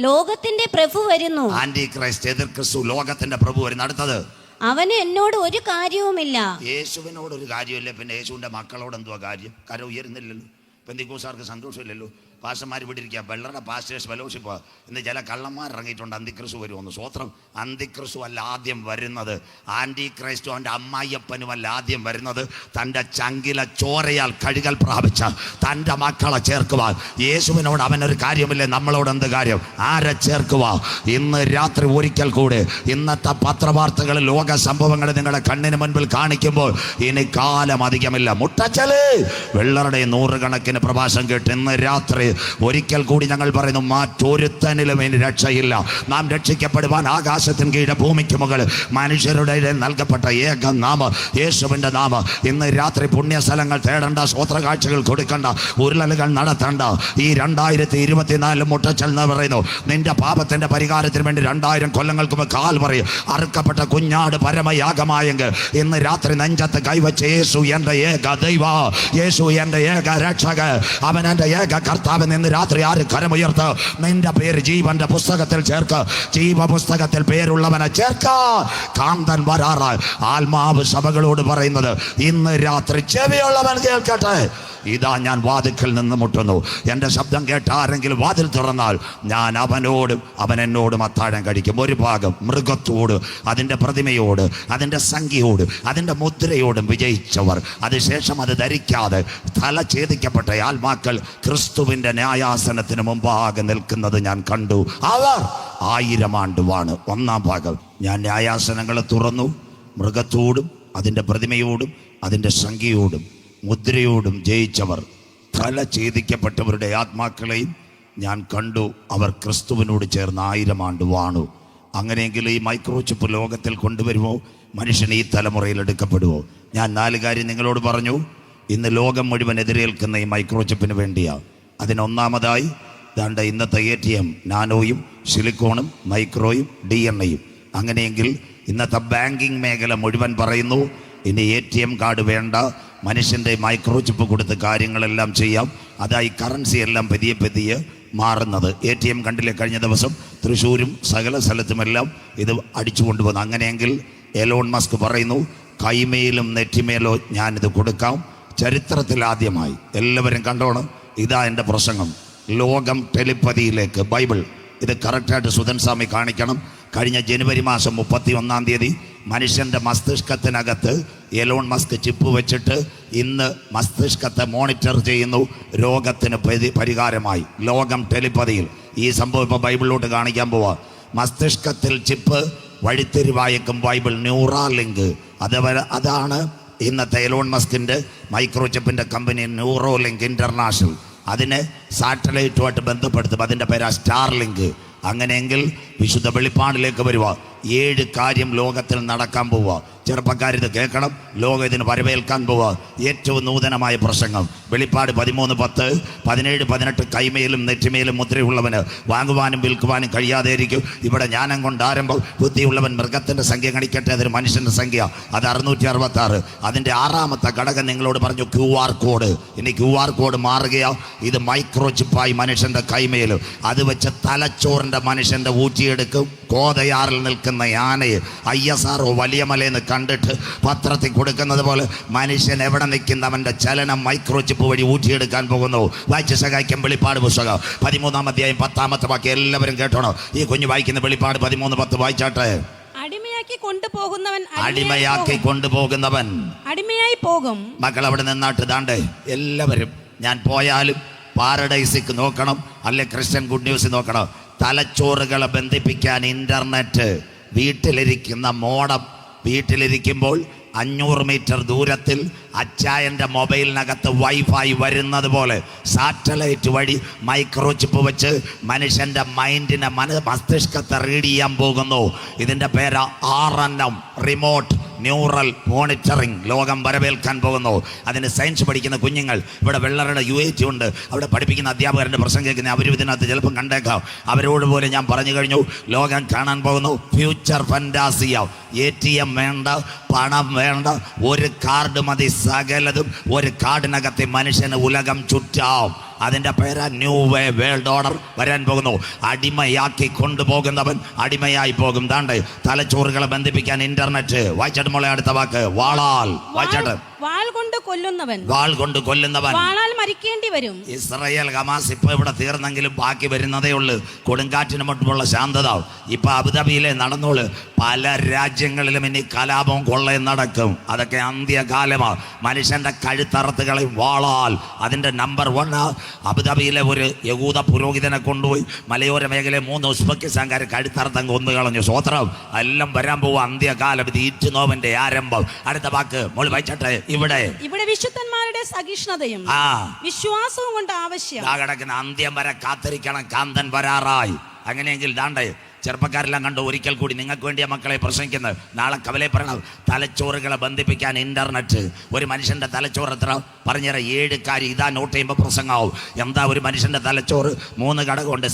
ലോകത്തിന്റെ പ്രഭു വരുന്നു. ആന്റി ക്രൈസ്റ്റ്, എതിർ ക്രിസ്തു, ലോകത്തിന്റെ പ്രഭു വരുന്നു. അടുത്തത്, അവന് എന്നോട് ഒരു കാര്യവുമില്ല. യേശുവിനോട് ഒരു കാര്യമില്ല, പിന്നെ യേശുവിന്റെ മക്കളോട് എന്തുവാ കാര്യം? കരം ഉയരുന്നില്ലല്ലോ. പെന്തിക്കോസാർക്ക് സന്തോഷമില്ലല്ലോ. പാസ്റ്റർമാർ ഇവിടെ ഇരിക്കുക, വെള്ളറുടെ പാസ്റ്റേഴ്സ് ഫെലോഷിപ്പ്. ഇന്ന് ചില കള്ളന്മാർ ഇറങ്ങിയിട്ടുണ്ട് അന്തിക്രിസ്തു വരുമെന്ന്. സ്വത്രം, അന്തിക്രിസ്തു അല്ല ആദ്യം വരുന്നത്. ആന്റി ക്രൈസ്തു അവൻ്റെ അമ്മായിയപ്പനുമല്ല ആദ്യം വരുന്നത്. തൻ്റെ ചങ്കില ചോരയാൽ കഴുകൽ പ്രാപിച്ച തൻ്റെ മക്കളെ ചേർക്കുവാൻ. യേശുവിനോട് അവനൊരു കാര്യമില്ലേ, നമ്മളോട് എന്ത് കാര്യം? ആരെ ചേർക്കുവാൻ? ഇന്ന് രാത്രി ഒരിക്കൽ കൂടെ ഇന്നത്തെ പത്രവാർത്തകൾ, ലോക സംഭവങ്ങൾ നിങ്ങളുടെ കണ്ണിന് മുൻപിൽ കാണിക്കുമ്പോൾ ഇനി കാലം അധികമില്ല. മുട്ടച്ചല് വെള്ളറുടെ 100 കണക്കിന് പ്രഭാഷണം കേട്ട് ഇന്ന് രാത്രി ഒരിക്കൽ കൂടി ഞങ്ങൾ പറയുന്നു, മറ്റൊരുത്തനിലും ഇനി രക്ഷയില്ല. നാം രക്ഷിക്കപ്പെടുവാൻ ആകാശത്തിന് കീഴെ ഭൂമിക്ക് മുകളിൽ മനുഷ്യരുടെ നൽകപ്പെട്ട ഏക നാമം യേശുവിൻ്റെ നാമം. ഇന്ന് രാത്രി പുണ്യസ്ഥലങ്ങൾ തേടണ്ട, സ്വോത്രകാഴ്ചകൾ കൊടുക്കണ്ട, ഉരുളലുകൾ നടത്തണ്ട. ഈ 2024 മുട്ടച്ചൽ എന്ന് പറയുന്നു നിന്റെ പാപത്തിന്റെ പരിഹാരത്തിന് വേണ്ടി 2000 കൊല്ലങ്ങൾക്ക് മുമ്പ് കാൽവറി അറുക്കപ്പെട്ട കുഞ്ഞാട് പരമയാഗമായെങ്കിൽ ഇന്ന് രാത്രി നെഞ്ചത്ത് കൈവച്ച് യേശു എൻ്റെ ഏക ദൈവ, യേശു എൻ്റെ ഏക രക്ഷക, അവൻ എൻ്റെ ഏക കർത്താവ് നിന്ന് രാത്രി ആര് കരമുയർത്ത് നിന്റെ പേര് ജീവന്റെ പുസ്തകത്തിൽ ചേർക്ക്. ജീവപുസ്തകത്തിൽ പേരുള്ളവനെ ചേർക്ക. കാന്തൻ വരാറായി. ആത്മാവ് സഭകളോട് പറയുന്നത് ഇന്ന് രാത്രി ചെവിയുള്ളവൻ കേൾക്കട്ടെ. ഇതാ ഞാൻ വാതിൽക്കൽ നിന്ന് മുട്ടുന്നു. എൻ്റെ ശബ്ദം കേട്ട ആരെങ്കിലും വാതിൽ തുറന്നാൽ ഞാൻ അവനോടും അവൻ എന്നോടും അത്താഴം കഴിക്കും. ഒരു ഭാഗം മൃഗത്തോട്, അതിൻ്റെ പ്രതിമയോട്, അതിൻ്റെ സംഖ്യയോട്, അതിൻ്റെ മുദ്രയോടും വിജയിച്ചവർ, അതിനുശേഷം അത് ധരിക്കാതെ തല ഛേദിക്കപ്പെട്ട ആത്മാക്കൾ ക്രിസ്തുവിൻ്റെ ന്യായാസനത്തിന് മുമ്പാകെ നിൽക്കുന്നത് ഞാൻ കണ്ടു. അവർ 1000 ആണ്ട് വാണ്. ഒന്നാം ഭാഗം, ഞാൻ ന്യായാസനങ്ങളെ തുറന്നു. മൃഗത്തോടും അതിൻ്റെ പ്രതിമയോടും അതിൻ്റെ സംഖ്യയോടും മുദ്രയോടും ജയിച്ചവർ, തല ഛേദിക്കപ്പെട്ടവരുടെ ആത്മാക്കളെയും ഞാൻ കണ്ടു. അവർ ക്രിസ്തുവിനോട് ചേർന്ന് 1000 ആണ്ട് വാണു. അങ്ങനെയെങ്കിൽ ഈ മൈക്രോ ചിപ്പ് ലോകത്തിൽ കൊണ്ടുവരുമോ? മനുഷ്യൻ ഈ തലമുറയിൽ എടുക്കപ്പെടുമോ? ഞാൻ 4 കാര്യം നിങ്ങളോട് പറഞ്ഞു. ഇന്ന് ലോകം മുഴുവൻ എതിരേൽക്കുന്ന ഈ മൈക്രോ ചിപ്പിന് വേണ്ടിയാണ്. അതിനൊന്നാമതായി ദാണ്ട ഇന്നത്തെ ATM നാനോയും സിലിക്കോണും മൈക്രോയും DNA യും. അങ്ങനെയെങ്കിൽ ഇന്നത്തെ ബാങ്കിങ് മേഖല മുഴുവൻ പറയുന്നു, ഇനി ATM കാർഡ് വേണ്ട, മനുഷ്യൻ്റെ മൈക്രോ ചിപ്പ് കൊടുത്ത് കാര്യങ്ങളെല്ലാം ചെയ്യാം. അതായി കറൻസി എല്ലാം പതിയെ മാറുന്നത്. ATM കണ്ടില്ലേ കഴിഞ്ഞ ദിവസം തൃശ്ശൂരും സകല സ്ഥലത്തുമെല്ലാം ഇത് അടിച്ചു കൊണ്ടുപോകുന്നു. അങ്ങനെയെങ്കിൽ എലോൺ മസ്ക് പറയുന്നു, കൈമേലും നെറ്റിമേലോ ഞാനിത് കൊടുക്കാം. ചരിത്രത്തിൽ ആദ്യമായി എല്ലാവരും കണ്ടോണം. ഇതാ എൻ്റെ പ്രസംഗം. ലോകം ടെലിപ്പതിയിലേക്ക് ബൈബിൾ. ഇത് കറക്റ്റായിട്ട് സുധൻ സ്വാമി കാണിക്കണം. കഴിഞ്ഞ ജനുവരി മാസം 31 മനുഷ്യൻ്റെ മസ്തിഷ്കത്തിനകത്ത് എലോൺ മസ്ക് ചിപ്പ് വെച്ചിട്ട് ഇന്ന് മസ്തിഷ്കത്തെ മോണിറ്റർ ചെയ്യുന്നു. രോഗത്തിന് പരിഹാരമായി ലോകം ടെലിപ്പതിയിൽ. ഈ സംഭവം ഇപ്പോൾ ബൈബിളിലോട്ട് കാണിക്കാൻ പോവാ. മസ്തിഷ്കത്തിൽ ചിപ്പ് വഴിത്തിരിവായേക്കും ബൈബിൾ. ന്യൂറാലിങ്ക് അതാണ് ഇന്നത്തെ എലോൺ മസ്കിൻ്റെ മൈക്രോ ചിപ്പിൻ്റെ കമ്പനി ന്യൂറോലിങ്ക് ഇൻ്റർനാഷണൽ. അതിനെ സാറ്റലൈറ്റുമായിട്ട് ബന്ധപ്പെടുത്തും. അതിൻ്റെ പേരാ സ്റ്റാർലിങ്ക്. അങ്ങനെയെങ്കിൽ വിശുദ്ധ വെളിപ്പാടിലേക്ക് വരുക. 7 കാര്യം ലോകത്തിൽ നടക്കാൻ പോവുക. ചെറുപ്പക്കാരിത് കേൾക്കണം. ലോകം ഇതിന് വരവേൽക്കാൻ പോവുക. ഏറ്റവും നൂതനമായ പ്രസംഗം. വെളിപ്പാട് 13:10, 17, 18 കൈമേലും നെറ്റിമേലും മുദ്രയുള്ളവന് വാങ്ങുവാനും വിൽക്കുവാനും കഴിയാതെ ഇരിക്കും. ഇവിടെ ജ്ഞാനം കൊണ്ട് ആരംഭം. ബുദ്ധിയുള്ളവൻ മൃഗത്തിൻ്റെ സംഖ്യ ഗണിക്കട്ടെ, അതൊരു മനുഷ്യൻ്റെ സംഖ്യ. അത് 666. അതിൻ്റെ 6ാമത്തെ ഘടകം നിങ്ങളോട് പറഞ്ഞു, QR കോഡ്. ഇനി QR കോഡ് മാറുകയോ. ഇത് മൈക്രോ ചിപ്പായി മനുഷ്യൻ്റെ കൈമേലും. അത് വെച്ച് തലച്ചോറിൻ്റെ മനുഷ്യൻ്റെ ഊറ്റിയെടുക്കും. കോതയാറിൽ നിൽക്കുന്ന ആനയെ ISRO വലിയ മലയെന്ന് കണ്ടിട്ട് പത്രത്തിൽ കൊടുക്കുന്നത് പോലെ മനുഷ്യൻ എവിടെ നിൽക്കുന്നവൻ്റെ ചലനം മൈക്രോ ചിപ്പ് വഴി ഊറ്റിയെടുക്കാൻ പോകുന്നു. വായിച്ച് സഹായിക്കും വെളിപ്പാട് പുസ്തകം 13-ാം അധ്യായം 10-ാമത്തെ വാക്യം. എല്ലാവരും കേട്ടോണോ? ഈ കുഞ്ഞ് വായിക്കുന്ന വെളിപ്പാട് 13:10 വായിച്ചാട്ടെ. അടിമയാക്കി കൊണ്ടുപോകുന്നവൻ അടിമയായി പോകും. മക്കൾ അവിടെ നിന്നാട്ട് ദാണ്ടേ എല്ലാവരും. ഞാൻ പോയാലും പാരഡൈസിക്ക് നോക്കണം, അല്ലെ ക്രിസ്ത്യൻ ഗുഡ് ന്യൂസ് നോക്കണം. തലച്ചോറുകളെ ബന്ധിപ്പിക്കാൻ ഇൻ്റർനെറ്റ്. വീട്ടിലിരിക്കുന്ന മോഡം, വീട്ടിലിരിക്കുമ്പോൾ 500 മീറ്റർ ദൂരത്തിൽ അച്ചായൻ്റെ മൊബൈലിനകത്ത് വൈഫൈ വരുന്നത് പോലെ സാറ്റലൈറ്റ് വഴി മൈക്രോ ചിപ്പ് വെച്ച് മനുഷ്യൻ്റെ മൈൻഡിനെ മസ്തിഷ്കത്തെ റീഡ് ചെയ്യാൻ പോകുന്നു. ഇതിൻ്റെ പേര് RNM, റിമോട്ട് ന്യൂറൽ മോണിറ്ററിംഗ്. ലോകം വരവേൽക്കാൻ പോകുന്നു. അതിന് സയൻസ് പഠിക്കുന്ന കുഞ്ഞുങ്ങൾ ഇവിടെ വെള്ളറുടെ UAT ഉണ്ട്. അവിടെ പഠിപ്പിക്കുന്ന അധ്യാപകരുടെ പ്രസംഗം കേൾക്കുന്ന അവരും ഇതിനകത്ത് ചിലപ്പം കണ്ടേക്കാം. അവരോട് പോലെ ഞാൻ പറഞ്ഞു കഴിഞ്ഞു, ലോകം കാണാൻ പോകുന്നു ഫ്യൂച്ചർ ഫാന്റാസിയ. ATM വേണ്ട, പണം വേണ്ട, ഒരു കാർഡ് മതി. സകലതും ഒരു കാർഡിനകത്തെ മനുഷ്യന് ഉലകം ചുറ്റാം. അതിൻ്റെ പേര് ന്യൂ വേ വേൾഡ് ഓർഡർ വരാൻ പോകുന്നു. അടിമയാക്കി കൊണ്ടുപോകുന്നവൻ അടിമയായി പോകും. താണ്ട് തലച്ചോറുകളെ ബന്ധിപ്പിക്കാൻ ഇൻ്റർനെറ്റ്. വായിച്ചിട്ട് മോളെ അടുത്ത വാക്ക് വാളാൽ. വായിച്ചിട്ട് വാൾ കൊണ്ട് കൊല്ലുന്നവൻ വാളാൽ മരിക്കേണ്ടി വരും. ഇസ്രായേൽ ഹമാസ് ഇപ്പൊ ഇവിടെ തീർന്നെങ്കിലും ബാക്കി വരുന്നതേ ഉള്ളൂ. കൊടുങ്കാറ്റിന് മുമ്പുള്ള ശാന്തത ഇപ്പൊ അബുദാബിയിലെ നടന്നോളൂ. പല രാജ്യങ്ങളിലും ഇനി കലാപവും കൊള്ളയും നടക്കും. അതൊക്കെ അന്ത്യകാലമാണ്. മനുഷ്യന്റെ കഴുത്തറത്തുകളെ വാളാൽ. അതിന്റെ നമ്പർ 1 അബുദാബിയിലെ ഒരു യഹൂദ പുരോഹിതനെ കൊണ്ടുപോയി മലയോര മേഖലയിൽ 3 ഉസ്ബെക്കിസ്ഥാൻകാർ കഴുത്തറത്തം കൊന്നു കളഞ്ഞു. സ്വത്രം എല്ലാം വരാൻ പോവുക. അന്ത്യകാലം. ഇത് ഈറ്റുനോവിന്റെ ആരംഭം. അടുത്ത വാക്ക് മോൾ വായിച്ചട്ടെ. ഇവിടെ വിശുദ്ധന്മാരുടെ സഹിഷ്ണുതയും വിശ്വാസവും കൊണ്ട് ആവശ്യം. കിടക്കുന്ന അന്ത്യം വരെ കാത്തിരിക്കണം. കാന്തൻ വരാറായി. അങ്ങനെയെങ്കിൽ ദാണ്ടേ ചെറുപ്പക്കാരെല്ലാം കണ്ടു. ഒരിക്കൽ കൂടി നിങ്ങൾക്ക് വേണ്ടിയ മക്കളെ പ്രസംഗിക്കുന്നത്. നാളെ കവലെ പറയണം. തലച്ചോറുകളെ ബന്ധിപ്പിക്കാൻ ഇൻ്റർനെറ്റ്. ഒരു മനുഷ്യൻ്റെ തലച്ചോറ് എത്ര പറഞ്ഞുതരാം. 7 കാര്യം. ഇതാ നോട്ട് ചെയ്യുമ്പോൾ പ്രസംഗമാവും. എന്താ ഒരു മനുഷ്യൻ്റെ തലച്ചോറ്? 3 ഘടകമുണ്ട്.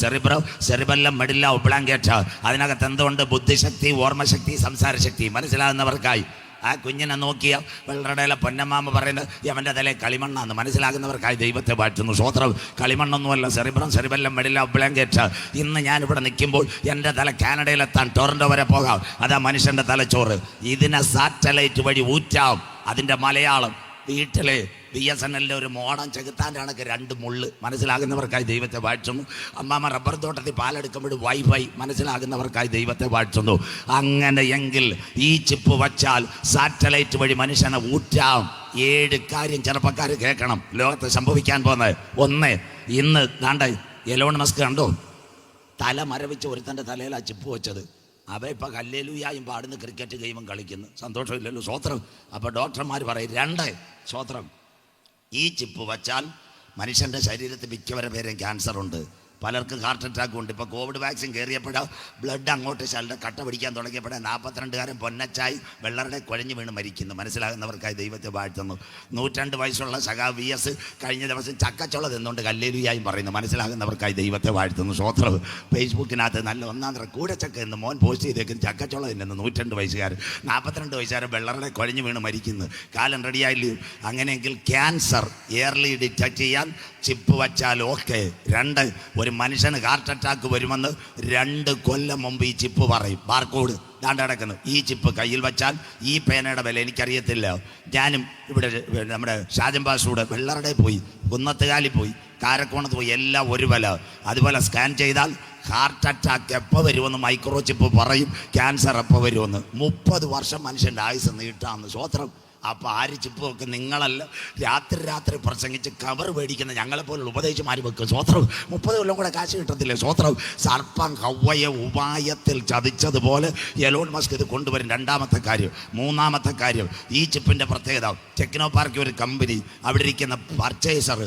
സെറിബെല്ലം, മെഡില്ല, ഒബ്ലാങ്കേറ്റ്. അതിനകത്ത് എന്തുകൊണ്ട്? ബുദ്ധിശക്തി, ഓർമ്മശക്തി, സംസാരശക്തി. മനസ്സിലാകുന്നവർക്കായി. ആ കുഞ്ഞിനെ നോക്കിയ വെള്ളടയിലെ പൊന്നമ്മാമ പറയുന്നത് അവൻ്റെ തലേ കളിമണ്ണാന്ന്. മനസ്സിലാകുന്നവർക്കായി ദൈവത്തെ വാഴ്ത്തുന്നു. സ്വോത്രം. കളിമണ്ണൊന്നുമല്ല. സെറിബെല്ലം, മെഡില്ല, ഒബ്ലാങ്കേറ്റ്. ഇന്ന് ഞാനിവിടെ നിൽക്കുമ്പോൾ എൻ്റെ തല കാനഡയിലെത്താൻ ടൊറൻറ്റോ വരെ പോകാം. അതാ മനുഷ്യൻ്റെ തലച്ചോറ്. ഇതിനെ സാറ്റലൈറ്റ് വഴി ഊറ്റാം. അതിൻ്റെ മലയാളം വീട്ടിലെ BSNL ഒരു മോഡം ചെകുത്താൻ്റെ കണക്ക് 2 മുള്ള്. മനസ്സിലാകുന്നവർക്കായി ദൈവത്തെ വാഴ്ത്തുന്നു. അമ്മാമ്മ റബ്ബർ തോട്ടത്തിൽ പാലെടുക്കുമ്പോൾ വൈഫൈ. മനസ്സിലാകുന്നവർക്കായി ദൈവത്തെ വാഴ്ത്തുന്നു. അങ്ങനെയെങ്കിൽ ഈ ചിപ്പ് വച്ചാൽ സാറ്റലൈറ്റ് വഴി മനുഷ്യനെ ഊറ്റാം. 7 കാര്യം ചെറുപ്പക്കാർ കേൾക്കണം. ലോകത്ത് സംഭവിക്കാൻ പോകുന്നത്. 1, ഇന്ന് ദാണ്ട എലോൺ മസ്ക് കണ്ടോ? തല മരവിച്ച് ഒരുത്തൻ്റെ തലയിൽ ആ ചിപ്പ് വെച്ചത്. അവ ഇപ്പം ഹല്ലേലൂയായും പാടുന്ന ക്രിക്കറ്റ് ഗെയിമും കളിക്കുന്നു. സന്തോഷമില്ലല്ലോ. സ്വോത്രം. അപ്പോൾ ഡോക്ടർമാർ പറയും 2 സ്വോത്രം. ഈ ചിപ്പ് വച്ചാൽ മനുഷ്യൻ്റെ ശരീരത്തിൽ മിക്കവരെ പേരും ക്യാൻസർ ഉണ്ട്. പലർക്കും ഹാർട്ട് അറ്റാക്കും ഉണ്ട്. ഇപ്പോൾ കോവിഡ് വാക്സിൻ കയറിയപ്പോഴോ ബ്ലഡ് അങ്ങോട്ട് ശരീരം കട്ട പിടിക്കാൻ തുടങ്ങിയപ്പോഴേ 42-കാരൻ പൊന്നച്ചായി വെള്ളറുടെ കുഴഞ്ഞു വീണ് മരിക്കുന്നു. മനസ്സിലാകുന്നവർക്കായി ദൈവത്തെ വാഴ്ത്തുന്നു. 102 വയസ്സുള്ള സഖാവ് VS കഴിഞ്ഞ ദിവസം ചക്കച്ചുള തിന്നുകൊണ്ട് ഹല്ലേലൂയായും പറയുന്നു. മനസ്സിലാകുന്നവർക്കായി ദൈവത്തെ വാഴ്ത്തുന്നു. സ്വോത്രം. ഫേസ്ബുക്കിനകത്ത് നല്ല ഒന്നാം തരം കൂടച്ചക്ക എന്ന് മോൻ പോസ്റ്റ് ചെയ്തേക്കും ചക്കച്ചുള തിന്നുന്നു 102 വയസ്സുകാർ. 42 വയസ്സുകാരൻ വെള്ളറുടെ കുഴഞ്ഞു വീണ് മരിക്കുന്നു. കാലം റെഡിയായില്ലയോ? അങ്ങനെയെങ്കിൽ ക്യാൻസർ ഏർലി ഡിറ്റക്ട് ചെയ്യാൻ ചിപ്പ് വച്ചാൽ ഓക്കെ. 2, ഒരു മനുഷ്യന് ഹാർട്ട് അറ്റാക്ക് വരുമെന്ന് 2 കൊല്ലം മുമ്പ് ഈ ചിപ്പ് പറയും. ബാർകോഡ് ദാണ്ട് കിടക്കുന്നു. ഈ ചിപ്പ് കയ്യിൽ വച്ചാൽ ഈ പേനയുടെ വില എനിക്കറിയത്തില്ല. ഞാനും ഇവിടെ നമ്മുടെ ഷാജൻ ബാസൂടെ വെള്ളറുടെ പോയി, കുന്നത്തുകാലിൽ പോയി, കാരക്കോണത്ത് പോയി, എല്ലാം ഒരു വില. അതുപോലെ സ്കാൻ ചെയ്താൽ ഹാർട്ട് അറ്റാക്ക് എപ്പോൾ വരുമെന്ന് മൈക്രോ ചിപ്പ് പറയും, ക്യാൻസർ എപ്പോൾ വരുമെന്ന്. 30 വർഷം മനുഷ്യൻ്റെ ആയുസ് നീട്ടാമെന്ന്. സ്വോത്രം. അപ്പോൾ ആര് ചിപ്പ് വെക്കും? നിങ്ങളല്ല. രാത്രി പ്രസംഗിച്ച് കവർ മേടിക്കുന്ന ഞങ്ങളെപ്പോലുള്ള ഉപദേശിമാർ വെക്കും. സ്വോത്രം. 30 കൊല്ലം കൂടെ കാശ് കിട്ടത്തില്ലേ? സ്വോത്രം. സർപ്പം ഹവ്വയെ ഉപായത്തിൽ ചതിച്ചതുപോലെ എലോൺ മസ്ക് ഇത് കൊണ്ടുവരും. 2ാമത്തെ കാര്യം. 3ാമത്തെ കാര്യം, ഈ ചിപ്പിൻ്റെ പ്രത്യേകത, ടെക്നോ പാർക്ക് ഒരു കമ്പനി, അവിടെ ഇരിക്കുന്ന പർച്ചേസർ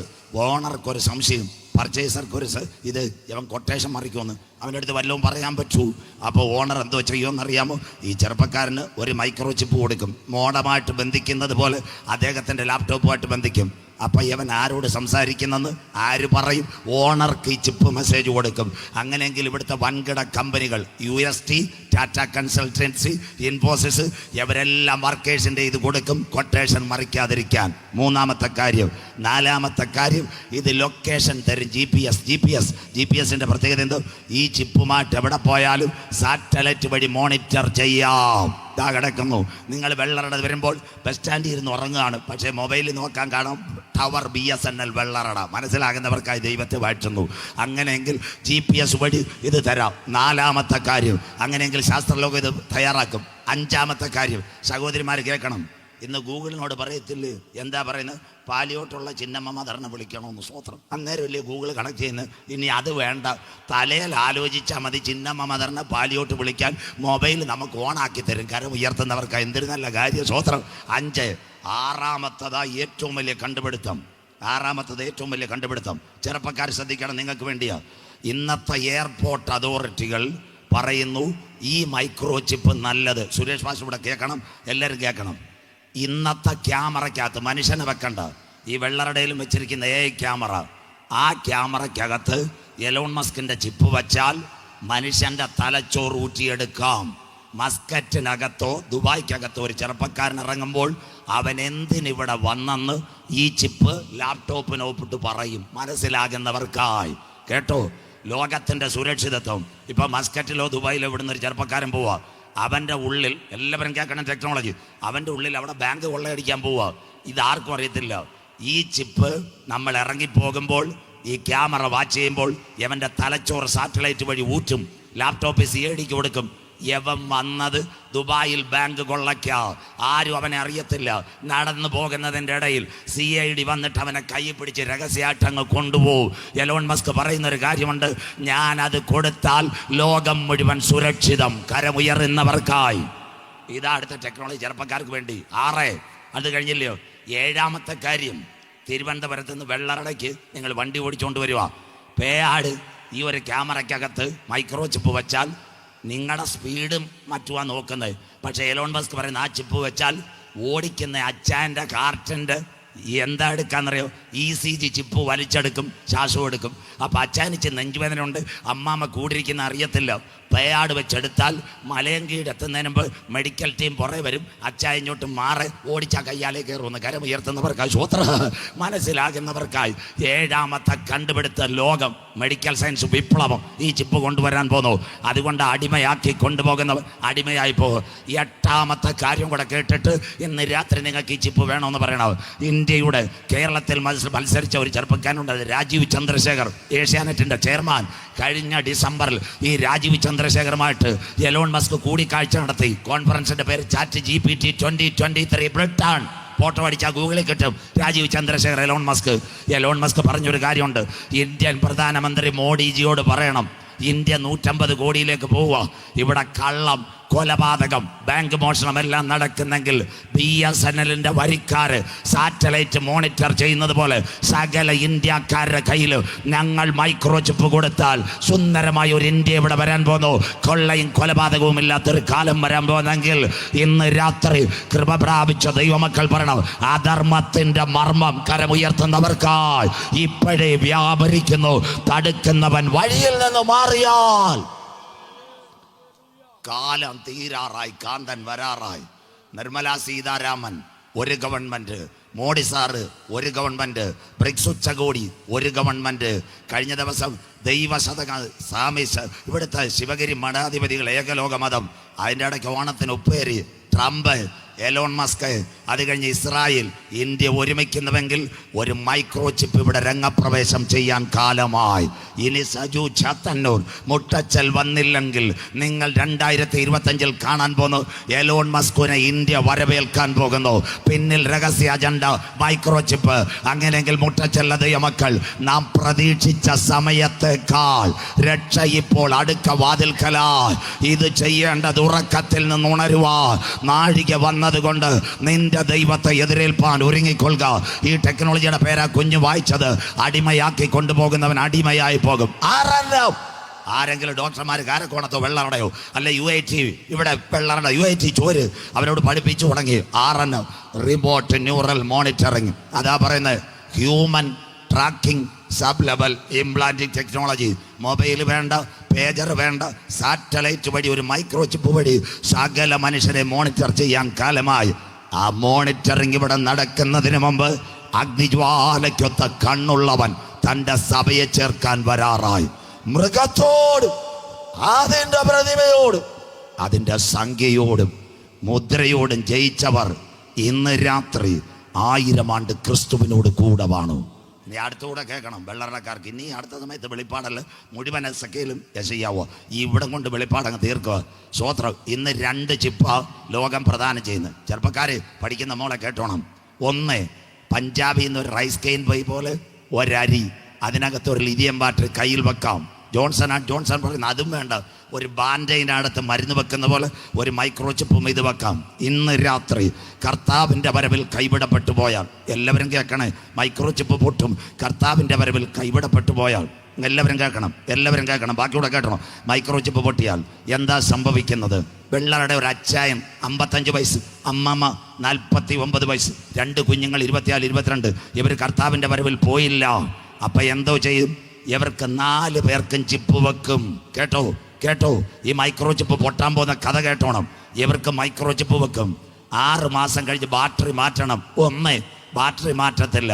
ഓണർക്കൊരു സംശയം, പർച്ചേസർക്കൊരു ഇത് ഇവൻ കൊട്ടേഷൻ മറിക്കുമെന്ന്. അവൻ്റെ അടുത്ത് വല്ലതും പറയാൻ പറ്റൂ. അപ്പോൾ ഓണർ എന്തോ ചെയ്യുമെന്നറിയാമോ? ഈ ചെറുപ്പക്കാരന് ഒരു മൈക്രോ ചിപ്പ് കൊടുക്കും. മോഡമായിട്ട് ബന്ധിക്കുന്നത് പോലെ അദ്ദേഹത്തിൻ്റെ ലാപ്ടോപ്പുമായിട്ട് ബന്ധിക്കും. അപ്പം ഇവൻ ആരോട് സംസാരിക്കുന്നെന്ന് ആര് പറയും? ഓണർക്ക് ഈ ചിപ്പ് മെസ്സേജ് കൊടുക്കും. അങ്ങനെയെങ്കിൽ ഇവിടുത്തെ വൻകിട കമ്പനികൾ UST, ടാറ്റ കൺസൾട്ടൻസി, ഇൻഫോസിസ്, ഇവരെല്ലാം വർക്കേഴ്സിൻ്റെ ഇത് കൊടുക്കും, കൊട്ടേഷൻ മറിക്കാതിരിക്കാൻ. 3ാമത്തെ കാര്യം. 4ാമത്തെ കാര്യം, ഇത് ലൊക്കേഷൻ തരും. GPS-ൻ്റെ പ്രത്യേകത എന്തോ? ഈ ചിപ്പുമായിട്ട് എവിടെ പോയാലും സാറ്റലൈറ്റ് വഴി മോണിറ്റർ ചെയ്യാം. ഇതാ കിടക്കുന്നു. നിങ്ങൾ വെള്ളറട വരുമ്പോൾ ബസ് സ്റ്റാൻഡിൽ ഇരുന്ന് ഉറങ്ങുകയാണ്, പക്ഷേ മൊബൈലിൽ നോക്കാൻ കാണാം ടവർ BSNL വെള്ളറട. മനസ്സിലാകുന്നവർക്കായി ദൈവത്തെ വാഴ്ത്തുന്നു. അങ്ങനെയെങ്കിൽ GPS വഴി ഇത് തരാം. 4ാമത്തെ കാര്യം. അങ്ങനെയെങ്കിൽ ശാസ്ത്രലോകം ഇത് തയ്യാറാക്കും. 5ാമത്തെ കാര്യം, സഹോദരിമാർ കേൾക്കണം. ഇന്ന് ഗൂഗിളിനോട് പറയത്തില്ലേ? എന്താ പറയുന്നത്? പാലിയോട്ടുള്ള ചിന്നമ്മ മദറിനെ വിളിക്കണമെന്ന്. സ്വോത്രം. അന്നേരമല്ലേ ഗൂഗിൾ കണക്ട് ചെയ്യുന്നത്. ഇനി അത് വേണ്ട, തലയിൽ ആലോചിച്ചാൽ മതി. ചിന്നമ്മ മദറിനെ പാലിയോട്ട് വിളിക്കാൻ മൊബൈൽ നമുക്ക് ഓണാക്കി തരും. കരം ഉയർത്തുന്നവർക്ക് എന്തൊരു നല്ല കാര്യം. സ്വോത്രം. 5. ആറാമത്തതാ ഏറ്റവും വലിയ കണ്ടുപിടുത്തം. ചെറുപ്പക്കാർ ശ്രദ്ധിക്കണം, നിങ്ങൾക്ക് വേണ്ടിയാ. ഇന്നത്തെ എയർപോർട്ട് അതോറിറ്റികൾ പറയുന്നു ഈ മൈക്രോ ചിപ്പ് നല്ലത്. സുരേഷ് ഭാഷ ഇവിടെ കേൾക്കണം, എല്ലാവരും കേൾക്കണം. ഇന്നത്തെ ക്യാമറയ്ക്കകത്ത് മനുഷ്യനെ വെക്കണ്ട, ഈ വെള്ളറടയിലും വെച്ചിരിക്കുന്ന AI ക്യാമറ, ആ ക്യാമറയ്ക്കകത്ത് എലോൺ മസ്കിൻ്റെ ചിപ്പ് വച്ചാൽ മനുഷ്യൻ്റെ തലച്ചോറ് ഊറ്റിയെടുക്കാം. മസ്കറ്റിനകത്തോ ദുബായ്ക്കകത്തോ ഒരു ചെറുപ്പക്കാരൻ ഇറങ്ങുമ്പോൾ അവൻ എന്തിനിവിടെ വന്നെന്ന് ഈ ചിപ്പ് ലാപ്ടോപ്പിന് ഒപ്പിട്ട് പറയും. മനസ്സിലാകുന്നവർക്കായി കേട്ടോ. ലോകത്തിൻ്റെ സുരക്ഷിതത്വം. ഇപ്പം മസ്കറ്റിലോ ദുബായിലോ ഇവിടുന്ന് ഒരു ചെറുപ്പക്കാരൻ പോവാ, അവൻ്റെ ഉള്ളിൽ, എല്ലാവരും കേൾക്കണം ടെക്നോളജി, അവൻ്റെ ഉള്ളിൽ അവിടെ ബാങ്ക് കൊള്ളയടിക്കാൻ പോവുക. ഇതാർക്കും അറിയത്തില്ല. ഈ ചിപ്പ് നമ്മൾ ഇറങ്ങിപ്പോകുമ്പോൾ ഈ ക്യാമറ വാച്ച് ചെയ്യുമ്പോൾ അവൻ്റെ തലച്ചോറ് സാറ്റലൈറ്റ് വഴി ഊറ്റും. ലാപ്ടോപ്പിൽ CIDക്ക് കൊടുക്കും. യവൻ വന്നത് ദുബായിൽ ബാങ്ക് കൊള്ളയ്ക്ക. ആരും അവനെ അറിയത്തില്ല. നടന്നു പോകുന്നതിൻ്റെ ഇടയിൽ CID വന്നിട്ട് അവനെ കൈ പിടിച്ച് രഹസ്യായിട്ടങ്ങ് കൊണ്ടുപോകും. എലോൺ മസ്ക് പറയുന്നൊരു കാര്യമുണ്ട്, ഞാനത് കൊടുത്താൽ ലോകം മുഴുവൻ സുരക്ഷിതം. കരമുയർന്നവർക്കായി. ഇതാ അടുത്ത ടെക്നോളജി ചെറുപ്പക്കാർക്ക് വേണ്ടി. 6. അത് കഴിഞ്ഞില്ലയോ? 7ാമത്തെ കാര്യം, തിരുവനന്തപുരത്ത് നിന്ന് വെള്ളറടയ്ക്ക് നിങ്ങൾ വണ്ടി ഓടിച്ചുകൊണ്ട് വരിക. പേയാട് ഈ ഒരു ക്യാമറയ്ക്കകത്ത് മൈക്രോ ചിപ്പ് വെച്ചാൽ നിങ്ങളുടെ സ്പീഡും മറ്റുമാണ് നോക്കുന്നത്. പക്ഷേ എലോൺ മസ്ക് പറയുന്ന ആ ചിപ്പ് വെച്ചാൽ ഓടിക്കുന്ന അച്ചാൻ്റെ കാർട്ടിൻ്റെ എന്താ എടുക്കാന്നറിയോ? ECG ചിപ്പ് വലിച്ചെടുക്കും, ശ്വാസം എടുക്കും. അപ്പം അച്ചാനിച്ച് നെഞ്ചുവേദന ഉണ്ട്, അമ്മാമ്മ കൂടിയിരിക്കുന്ന അറിയത്തില്ല. പേയാട് വെച്ചെടുത്താൽ മലയങ്കീട് എത്തുന്നതിന് മുമ്പ് മെഡിക്കൽ ടീം പുറകെ വരും. അച്ചായ ഇങ്ങോട്ട് മാറി ഓടിച്ചാൽ കയ്യാലേ കയറുമെന്ന്. കരം ഉയർത്തുന്നവർക്കായി, സ്വോത്ര മനസ്സിലാകുന്നവർക്കായി 7ാമത്തെ കണ്ടുപിടുത്ത ലോകം മെഡിക്കൽ സയൻസ് വിപ്ലവം ഈ ചിപ്പ് കൊണ്ടുവരാൻ പോന്നു. അതുകൊണ്ട് അടിമയാക്കി കൊണ്ടുപോകുന്നവർ അടിമയായി പോകും. 8ാമത്തെ കാര്യം കൂടെ കേട്ടിട്ട് ഇന്ന് രാത്രി നിങ്ങൾക്ക് ഈ ചിപ്പ് വേണമെന്ന് പറയണം. ഇന്ത്യയുടെ കേരളത്തിൽ മത്സരിച്ച ഒരു ചെറുപ്പക്കാരനുണ്ട്, അത് രാജീവ് ചന്ദ്രശേഖർ, ഏഷ്യാനെറ്റിൻ്റെ ചെയർമാൻ. കഴിഞ്ഞ ഡിസംബറിൽ ഈ രാജീവ് ചന്ദ്രശേഖറുമായിട്ട് എലോൺ മസ്ക് കൂടിക്കാഴ്ച നടത്തി. കോൺഫറൻസിൻ്റെ പേര് ChatGPT 2023 ബ്രിട്ടൻ. ഫോട്ടോ അടിച്ചാൽ ഗൂഗിളിൽ കിട്ടും. രാജീവ് ചന്ദ്രശേഖർ, എലോൺ മസ്ക് പറഞ്ഞൊരു കാര്യമുണ്ട്. ഇന്ത്യൻ പ്രധാനമന്ത്രി മോഡിജിയോട് പറയണം, ഇന്ത്യ 150 കോടിയിലേക്ക് പോവുക. ഇവിടെ കള്ളം, കൊലപാതകം, ബാങ്ക് മോഷണം എല്ലാം നടക്കുന്നെങ്കിൽ BSNL വരിക്കാര് സാറ്റലൈറ്റ് മോണിറ്റർ ചെയ്യുന്നത് പോലെ സകല ഇന്ത്യക്കാരുടെ കയ്യിൽ ഞങ്ങൾ മൈക്രോ ചിപ്പ് കൊടുത്താൽ സുന്ദരമായ ഒരു ഇന്ത്യ ഇവിടെ വരാൻ പോകുന്നു. കൊള്ളയും കൊലപാതകവും ഇല്ലാത്തൊരു കാലം വരാൻ പോകുന്നെങ്കിൽ ഇന്ന് രാത്രി കൃപ പ്രാപിച്ച ദൈവമക്കൾ പറയണം, അധർമ്മത്തിന്റെ മർമ്മം കരമുയർത്തുന്നവർക്കായി ഇപ്പോഴേ വ്യാപരിക്കുന്നു. തടുക്കുന്നവൻ വഴിയിൽ നിന്ന് മാറിയാൽ കാലം തീരാറായി, കാന്തൻ വരാറായി. നിർമ്മല സീതാരാമൻ ഒരു ഗവൺമെന്റ്, മോഡി സാറ് ഒരു ഗവൺമെന്റ്, ബ്രിക്സ് ഉച്ചകോടി ഒരു ഗവൺമെന്റ്. കഴിഞ്ഞ ദിവസം ദൈവശതക സാമിശ ഇവിടുത്തെ ശിവഗിരി മഠാധിപതികൾ ഏകലോക മതം, അതിൻ്റെ ഇടയ്ക്ക് ഓണത്തിന് ഉപ്പേരി ട്രംപ്, എലോൺ മസ്ക്, അത് കഴിഞ്ഞ് ഇസ്രായേൽ, ഇന്ത്യ ഒരുമിക്കുന്നുവെങ്കിൽ ഒരു മൈക്രോ ചിപ്പ് ഇവിടെ രംഗപ്രവേശം ചെയ്യാൻ കാലമായി. ഇനി സജു ചാത്തന്നൂർ മുട്ടച്ചൽ വന്നില്ലെങ്കിൽ നിങ്ങൾ 2025 കാണാൻ പോകുന്നു. എലോൺ മസ്കിനെ ഇന്ത്യ വരവേൽക്കാൻ പോകുന്നു. പിന്നിൽ രഹസ്യ അജണ്ട മൈക്രോ ചിപ്പ്. അങ്ങനെയെങ്കിൽ മുട്ടച്ചൽ ദൈവമക്കൾ, നാം പ്രതീക്ഷിച്ച സമയത്തേക്കാൾ രക്ഷ ഇപ്പോൾ അടുക്ക വാതിൽക്കലായി. ഇത് ചെയ്യേണ്ടത് ഉറക്കത്തിൽ നിന്ന് ഉണരുവാൻ നാഴിക വന്നതുകൊണ്ട് നിന്റെ ദൈവത്തെ എതിരേൽപ്പാൻ ഒരുങ്ങിക്കൊള്ളുക. ഈ ടെക്നോളജിയുടെ പേരാ കുഞ്ഞു വായിച്ചത്. അടിമയാക്കി കൊണ്ടുപോകുന്നവൻ അടിമയായി പോകും. ആരെങ്കിലും ഡോക്ടർമാർ കാരക്കോണത്തോ വെള്ളറടയോ അല്ലെ UIT ഇവിടെ വെള്ളറട UIT ചോര് അവരോട് പഠിപ്പിച്ചു തുടങ്ങി. Remote neural monitoring. അതാ പറയുന്നത് human tracking sub level implanting technology. Mobile വേണ്ട, പേജർ വേണ്ട, സാറ്റലൈറ്റ് വഴി ഒരു മൈക്രോ ചിപ്പ് വഴി സകല മനുഷ്യരെ മോണിറ്റർ ചെയ്യാൻ കാലമായി. ആ മോണിറ്ററിങ് ഇവിടെ നടക്കുന്നതിന് മുമ്പ് അഗ്നിജ്വാലയ്ക്കൊത്ത കണ്ണുള്ളവൻ തൻ്റെ സഭയെ ചേർക്കാൻ വരാറായി. മൃഗത്തോടും അതിൻ്റെ പ്രതിമയോടും അതിൻ്റെ സംഖ്യയോടും മുദ്രയോടും ജയിച്ചവർ ഇന്ന് രാത്രി 1000 ആണ്ട് ക്രിസ്തുവിനോട് കൂടെ വാണു. ഇനി അടുത്തുകൂടെ കേൾക്കണം വെള്ളറക്കാർക്ക്. ഇനി അടുത്ത സമയത്ത് വെളിപ്പാടല്ല, മുഴുവൻ എസക്കേലും യെശയ്യാവോ ഇവിടെ കൊണ്ട് വെളിപ്പാടങ്ങ് തീർക്കുക. സ്വോത്രം. ഇന്ന് 2 ചിപ്പ ലോകം പ്രദാനം ചെയ്യുന്നത്. ചെറുപ്പക്കാര് പഠിക്കുന്ന മോളെ കേട്ടോണം. ഒന്ന്, പഞ്ചാബിൽ നിന്ന് ഒരു റൈസ് കെയിൻ പൈ പോലെ ഒരരി, അതിനകത്ത് ഒരു ലിഥിയം ബാറ്ററി കയ്യിൽ വെക്കാം. ജോൺസൺ പറയുന്നത് അതും വേണ്ട, ഒരു ബാൻഡൈനടുത്ത് മരുന്ന് വെക്കുന്ന പോലെ ഒരു മൈക്രോ ചിപ്പും ഇത് വെക്കാം. ഇന്ന് രാത്രി കർത്താവിൻ്റെ വരവിൽ കൈവിടപ്പെട്ടു പോയാൽ, എല്ലാവരും കേൾക്കണേ, മൈക്രോ ചിപ്പ് പൊട്ടും. കർത്താവിൻ്റെ വരവിൽ കൈവിടപ്പെട്ടു പോയാൽ എല്ലാവരും കേൾക്കണം, ബാക്കിയൂടെ കേൾക്കണം. മൈക്രോ ചിപ്പ് പൊട്ടിയാൽ എന്താ സംഭവിക്കുന്നത്? വെള്ളറുടെ ഒരു അച്ചായൻ 55 വയസ്സ്, അമ്മമ്മ 49 വയസ്സ്, 2 കുഞ്ഞുങ്ങൾ 24, 22. ഇവർ കർത്താവിൻ്റെ വരവിൽ പോയില്ല. അപ്പം എന്തോ ചെയ്യും? ഇവർക്ക് 4 പേർക്കും ചിപ്പ് വെക്കും. കേട്ടോ ഈ മൈക്രോ ചിപ്പ് പൊട്ടാൻ പോകുന്ന കഥ കേട്ടോണം. ഇവർക്ക് മൈക്രോ ചിപ്പ് വെക്കും. 6 മാസം കഴിഞ്ഞ് ബാറ്ററി മാറ്റണം. 1, ബാറ്ററി മാറ്റത്തില്ല.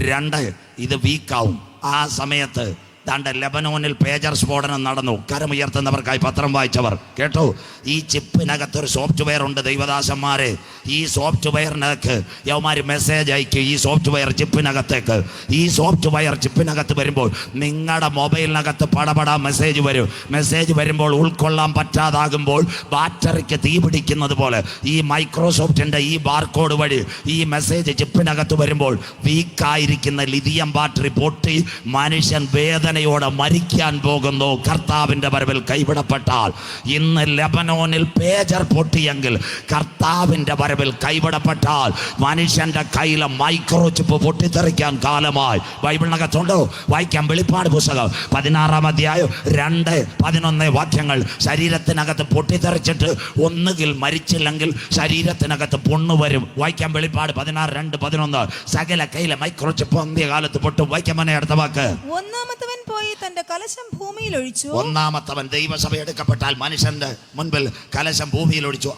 2, ഇത് വീക്കാവും. ആ സമയത്ത് ദാണ്ട ലെബനോനിൽ പേജർ സ്ഫോടനം നടന്നു. കരമുയർത്തുന്നവർക്കായി പത്രം വായിച്ചവർ കേട്ടോ. ഈ ചിപ്പിനകത്തൊരു സോഫ്റ്റ്വെയർ ഉണ്ട് ദൈവദാസന്മാരെ. ഈ സോഫ്റ്റ്വെയറിനകത്ത് യവന്മാർ മെസ്സേജ് അയക്കും. ഈ സോഫ്റ്റ്വെയർ ചിപ്പിനകത്തേക്ക്. ഈ സോഫ്റ്റ്വെയർ ചിപ്പിനകത്ത് വരുമ്പോൾ നിങ്ങളുടെ മൊബൈലിനകത്ത് പടപടാ മെസ്സേജ് വരും. മെസ്സേജ് വരുമ്പോൾ ഉൾക്കൊള്ളാൻ പറ്റാതാകുമ്പോൾ ബാറ്ററിക്ക് തീ പിടിക്കുന്നത് പോലെ ഈ മൈക്രോസോഫ്റ്റിൻ്റെ ഈ ബാർകോഡ് വഴി ഈ മെസ്സേജ് ചിപ്പിനകത്ത് വരുമ്പോൾ വീക്കായിരിക്കുന്ന ലിഥിയം ബാറ്ററി പൊട്ടി മനുഷ്യൻ വേദനയോടെ മരിക്കാൻ പോകുന്നു. കർത്താവിൻ്റെ വരവിൽ കൈവിടപ്പെട്ടാൽ, ഇന്ന് ലെബനോനിൽ പേജർ പൊട്ടിയെങ്കിൽ കർത്താവിൻ്റെ വരവിൽ കൈവിടപ്പെട്ടാൽ മനുഷ്യൻ്റെ കയ്യിലെ മൈക്രോ ചിപ്പ് പൊട്ടിത്തെറിക്കാൻ കാലമായി. ബൈബിളിനകത്തുണ്ടോ? വായിക്കാം. വെളിപ്പാട് പുസ്തകം 16-ാം അധ്യായം 2-11 വാക്യങ്ങൾ. ശരീരത്തിനകത്ത് പൊട്ടിത്തെറിച്ചിട്ട് ഒന്നുകിൽ മരിച്ചില്ലെങ്കിൽ ശരീരത്തിനകത്ത് പൊണ്ണു വരും. വായിക്കാം. വെളിപ്പാട് 16:2-11. സകല കയ്യിലെ മൈക്രോ ചിപ്പ് അന്ത്യകാലത്ത് പൊട്ടും. വായിക്കാൻ തന്നെ അടുത്ത വാക്ക്. ഒന്നാമത്തവൻ പോയി തന്റെ കലശം ഭൂമിയിൽ ഒഴിച്ചു. ഒന്നാമത്തവൻ ദൈവസഭ എടുക്കപ്പെട്ടാൽ മനുഷ്യന്റെ മുൻപിൽ കലശം ഭൂമിയിൽ ഒഴിച്ചു.